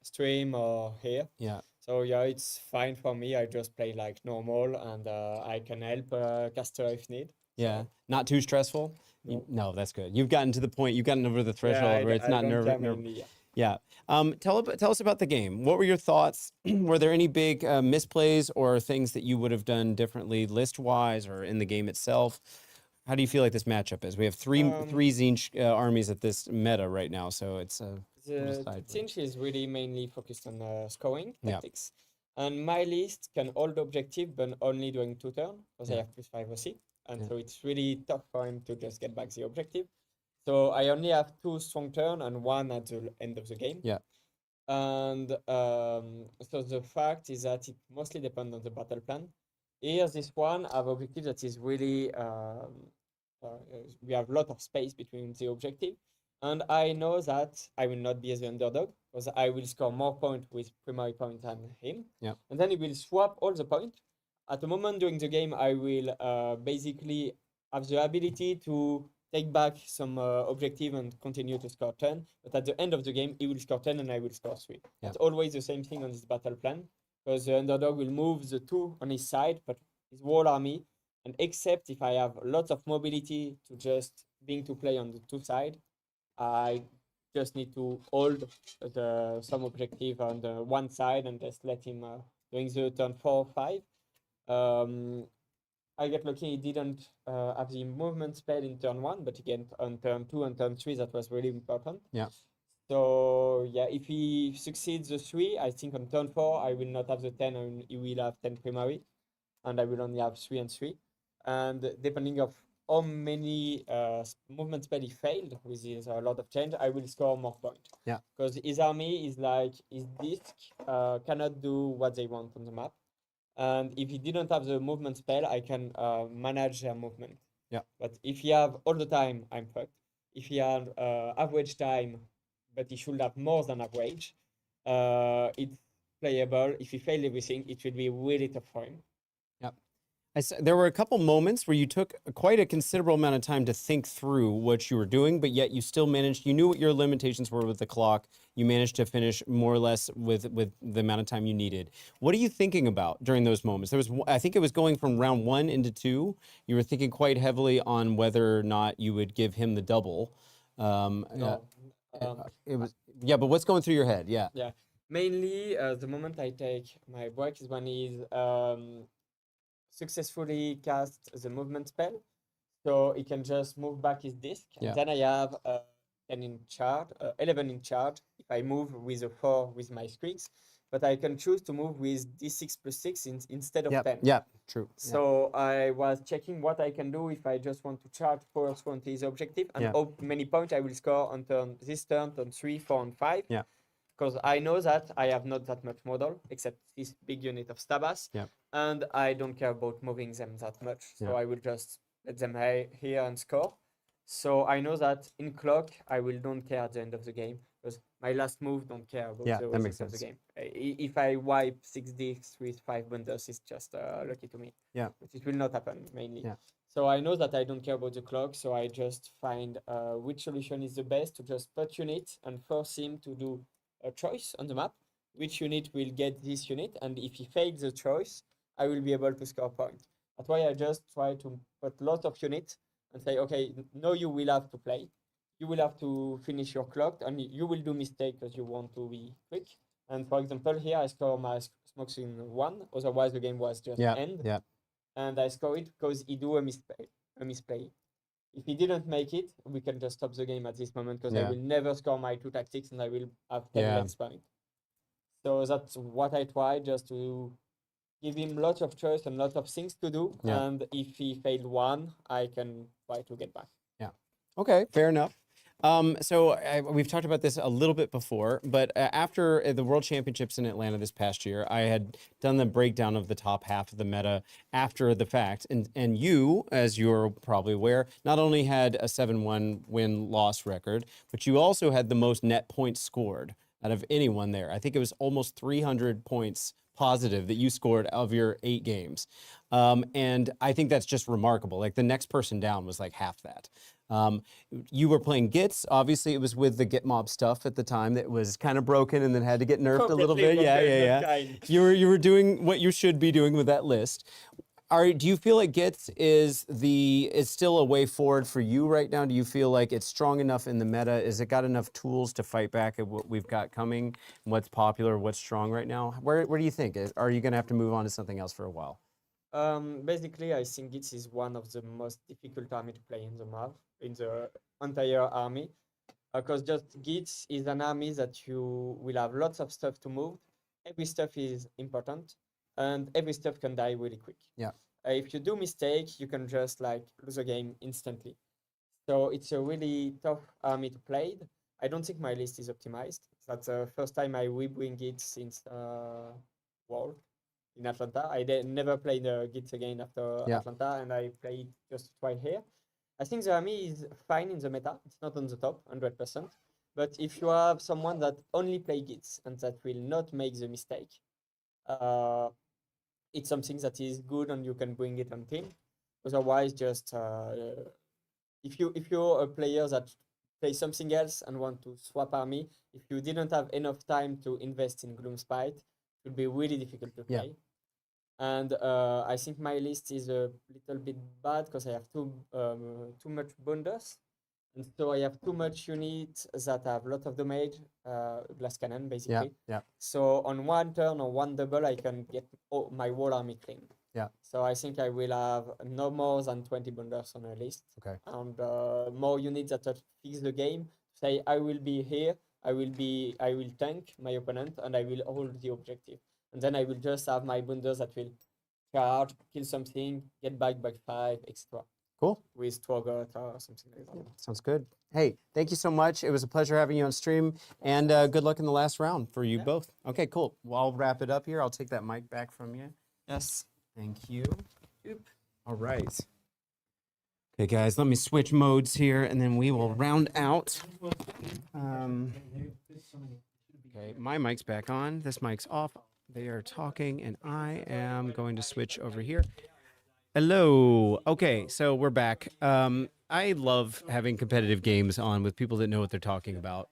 stream or here. Yeah. So yeah, it's fine for me. I just play like normal, and I can help caster if need. Yeah, not too stressful. No, that's good. You've gotten to the point. You've gotten over the threshold where it's not nervous. Yeah. Tell us about the game. What were your thoughts? Were there any big misplays or things that you would have done differently list-wise or in the game itself? How do you feel like this matchup is? We have three Tzeentch armies at this meta right now, so it's The Tzeentch is really mainly focused on scoring Yeah. tactics. And my list can hold objective, but only during 2 turns, because I have +5 OC. And Yeah. so it's really tough for him to just get back the objective. So I only have 2 strong turns and 1 at the end of the game. Yeah. And so the fact is that it mostly depends on the battle plan. Here, this one have objective that is really, we have a lot of space between the objective. And I know that I will not be as the underdog, because I will score more points with primary point than him. Yeah. And then he will swap all the points. At the moment during the game, I will basically have the ability to take back some objective and continue to score 10. But at the end of the game, he will score 10 and I will score 3. Yeah. That's always the same thing on this battle plan, because the underdog will move the 2 on his side, but his whole army. And except if I have lots of mobility to just being to play on the 2 side, I just need to hold some objective on the 1 side and just let him doing the turn 4 or 5. I get lucky he didn't have the movement spell in turn 1, but again on turn 2 and turn 3 that was really important. Yeah. So yeah, if he succeeds the 3, I think on turn 4 I will not have the 10 and he will have 10 primary, and I will only have 3 and 3. And depending of how many movement spell he failed, which is a lot of change, I will score more points. Yeah. Because his army is like, his disc cannot do what they want on the map. And if he didn't have the movement spell, I can manage their movement. Yeah. But if he have all the time, I'm fucked. If he have average time, but he should have more than average, it's playable. If he failed everything, it will be really tough for him. There were a couple moments where you took quite a considerable amount of time to think through what you were doing, but yet you still managed, you knew what your limitations were with the clock. You managed to finish more or less with the amount of time you needed. What are you thinking about during those moments? I think it was going from round 1 into 2. You were thinking quite heavily on whether or not you would give him the double. No. Yeah, but what's going through your head? Yeah. Yeah. Mainly, the moment I take my break is when he's successfully cast the movement spell, so he can just move back his disc. Yeah. And then I have 10 in charge, 11 in charge if I move with a 4 with my squigs, but I can choose to move with d6 + 6 instead of 10. Yeah, true. So I was checking what I can do if I just want to charge force onto his objective, and how many points I will score on this turn, turn 3, 4, and 5. Yeah. Because I know that I have not that much model, except this big unit of Stabbas, and I don't care about moving them that much, so I will just let them here and score. So I know that in clock, I will don't care at the end of the game, because my last move don't care about the that makes rest of the sense. game. If I wipe 6 discs with 5 Bounderz, it's just lucky to me. Yeah. But it will not happen, mainly. Yeah. So I know that I don't care about the clock, so I just find which solution is the best to just put unit and force him to do a choice on the map. Which unit will get this unit, and if he fails the choice, I will be able to score points. That's why I just try to put lots of units and say, okay, no, you will have to play. You will have to finish your clock, and you will do mistake because you want to be quick. And for example, here I score my Smokescreen 1, otherwise the game was just end. Yeah. And I score it because he do a misplay. If he didn't make it, we can just stop the game at this moment because I will never score my 2 tactics and I will have 10 less points. So that's what I try, just to give him lots of choice and lots of things to do. Yeah. And if he failed one, I can try to get back. Yeah. Okay, fair enough. We've talked about this a little bit before, but after the World Championships in Atlanta this past year, I had done the breakdown of the top half of the meta after the fact. And you, as you're probably aware, not only had a 7-1 win-loss record, but you also had the most net points scored out of anyone there. I think it was almost 300 points positive that you scored of your 8 games. And I think that's just remarkable. Like the next person down was like half that. You were playing Gitz. Obviously, it was with the Git mob stuff at the time that was kind of broken and then had to get nerfed a little bit. Yeah. You were doing what you should be doing with that list. Do you feel like Gitz is still a way forward for you right now? Do you feel like it's strong enough in the meta? Is it got enough tools to fight back at what we've got coming? What's popular? What's strong right now? Where do you think? Are you going to have to move on to something else for a while? Basically, I think Gitz is one of the most difficult army to play in the map, in the entire army. Because just Gitz is an army that you will have lots of stuff to move. Every stuff is important, and every stuff can die really quick. Yeah. If you do mistake, you can just like lose a game instantly. So it's a really tough army to play. I don't think my list is optimized. That's the first time I win Gitz since World in Atlanta. I never played Gitz again after Atlanta, and I played just twice here. I think the army is fine in the meta. It's not on the top, 100%. But if you have someone that only play Gitz and that will not make the mistake, it's something that is good and you can bring it on team. Otherwise, just if you're a player that plays something else and want to swap army, if you didn't have enough time to invest in Gloomspite, it would be really difficult to play. And I think my list is a little bit bad because I have too much Bounderz. And so I have too much units that have a lot of damage, glass cannon basically. Yeah. So on one turn or one double, I can get my whole army clean. Yeah. So I think I will have no more than 20 Bounderz on a list. Okay. And more units that fix the game. Say I will be here, I will tank my opponent, and I will hold the objective. And then I will just have my Bounderz that will charge, kill something, get back by 5, etc. Cool. With Twogot or something like that. Sounds good. Hey, thank you so much. It was a pleasure having you on stream, and good luck in the last round for you both. Okay, cool. Well, I'll wrap it up here. I'll take that mic back from you. Yes. Thank you. All right. Okay, guys, let me switch modes here, and then we will round out. Okay, my mic's back on. This mic's off. They are talking, and I am going to switch over here. Hello. Okay, so we're back. I love having competitive games on with people that know what they're talking about.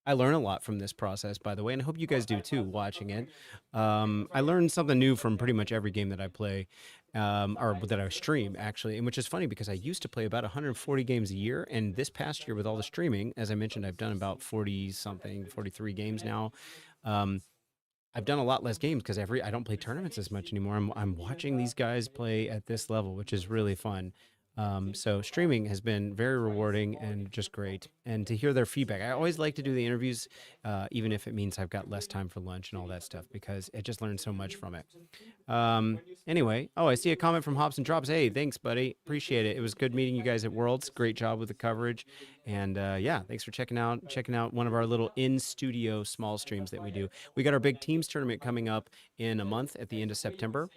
I learn a lot from this process, by the way, and I hope you guys do too, watching it. I learn something new from pretty much every game that I play, or that I stream, actually, and which is funny because I used to play about 140 games a year, and this past year with all the streaming, as I mentioned, I've done about 40-something, 43 games now. I've done a lot less games because I don't play tournaments as much anymore. I'm watching these guys play at this level, which is really fun. So streaming has been very rewarding and just great. And to hear their feedback, I always like to do the interviews, even if it means I've got less time for lunch and all that stuff, because I just learned so much from it. Anyway, I see a comment from Hops and Drops. Hey, thanks, buddy. Appreciate it. It was good meeting you guys at Worlds. Great job with the coverage. And yeah, thanks for checking out one of our little in-studio small streams that we do. We got our big teams tournament coming up in a month at the end of September.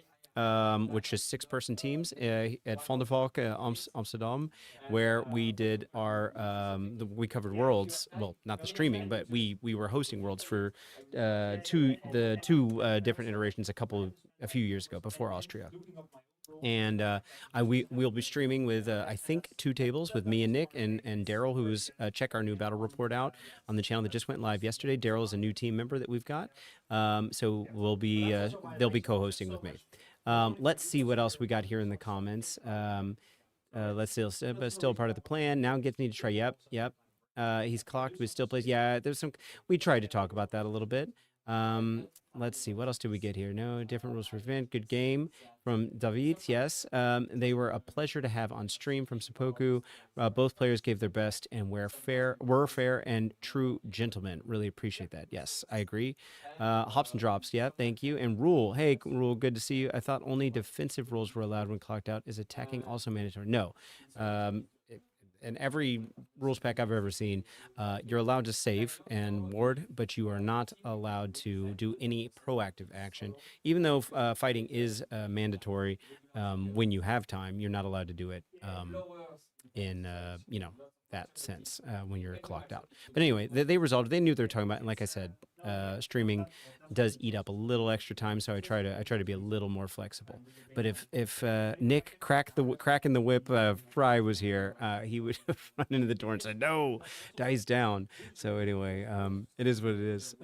Which is 6-person teams at Van der Valk, Amsterdam, where we did our we covered Worlds. Well, not the streaming, but we were hosting Worlds for two different iterations a few years ago before Austria. And we'll be streaming with I think 2 tables with me and Nick and Daryl, who's check our new battle report out on the channel that just went live yesterday. Daryl is a new team member that we've got, so we'll be they'll be co-hosting with me. Let's see what else we got here in the comments. Let's see, but still part of the plan. Now Gitz need to try. Yep. He's clocked, but still plays. Yeah, there's some. We tried to talk about that a little bit. Let's see, what else did we get here? No, different rules for event. Good game from David. Yes, they were a pleasure to have on stream from Seppuku. Both players gave their best and were fair and true gentlemen. Really appreciate that. Yes, I agree. Hops and drops. Yeah, thank you. And Rule. Hey, Rule, good to see you. I thought only defensive rules were allowed when clocked out. Is attacking also mandatory? No. In every rules pack I've ever seen, you're allowed to save and ward, but you are not allowed to do any proactive action. Even though fighting is mandatory, when you have time, you're not allowed to do it in that sense when you're clocked out. But anyway, they resolved. They knew what they were talking about, and like I said, streaming does eat up a little extra time, so I try to be a little more flexible. But if Nick cracking the whip Fry was here, he would run into the door and say, "No, dies down." So anyway, it is what it is.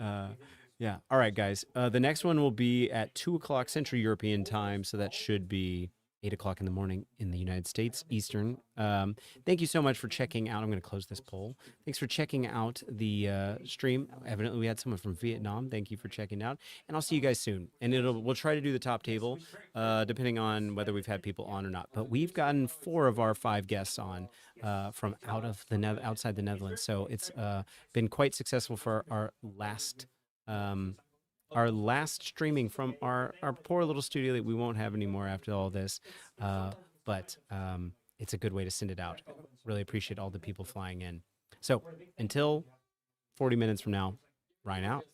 Yeah. All right, guys. The next one will be at 2 o'clock Central European time, so that should be 8 o'clock in the morning in the United States, Eastern. Thank you so much for checking out. I'm going to close this poll. Thanks for checking out the stream. Evidently, we had someone from Vietnam. Thank you for checking out. And I'll see you guys soon. And we'll try to do the top table, depending on whether we've had people on or not. But we've gotten 4 of our 5 guests on from outside the Netherlands. So it's been quite successful for our last streaming from our poor little studio that we won't have anymore after all this. But it's a good way to send it out. Really appreciate all the people flying in. So until 40 minutes from now, Ryan out.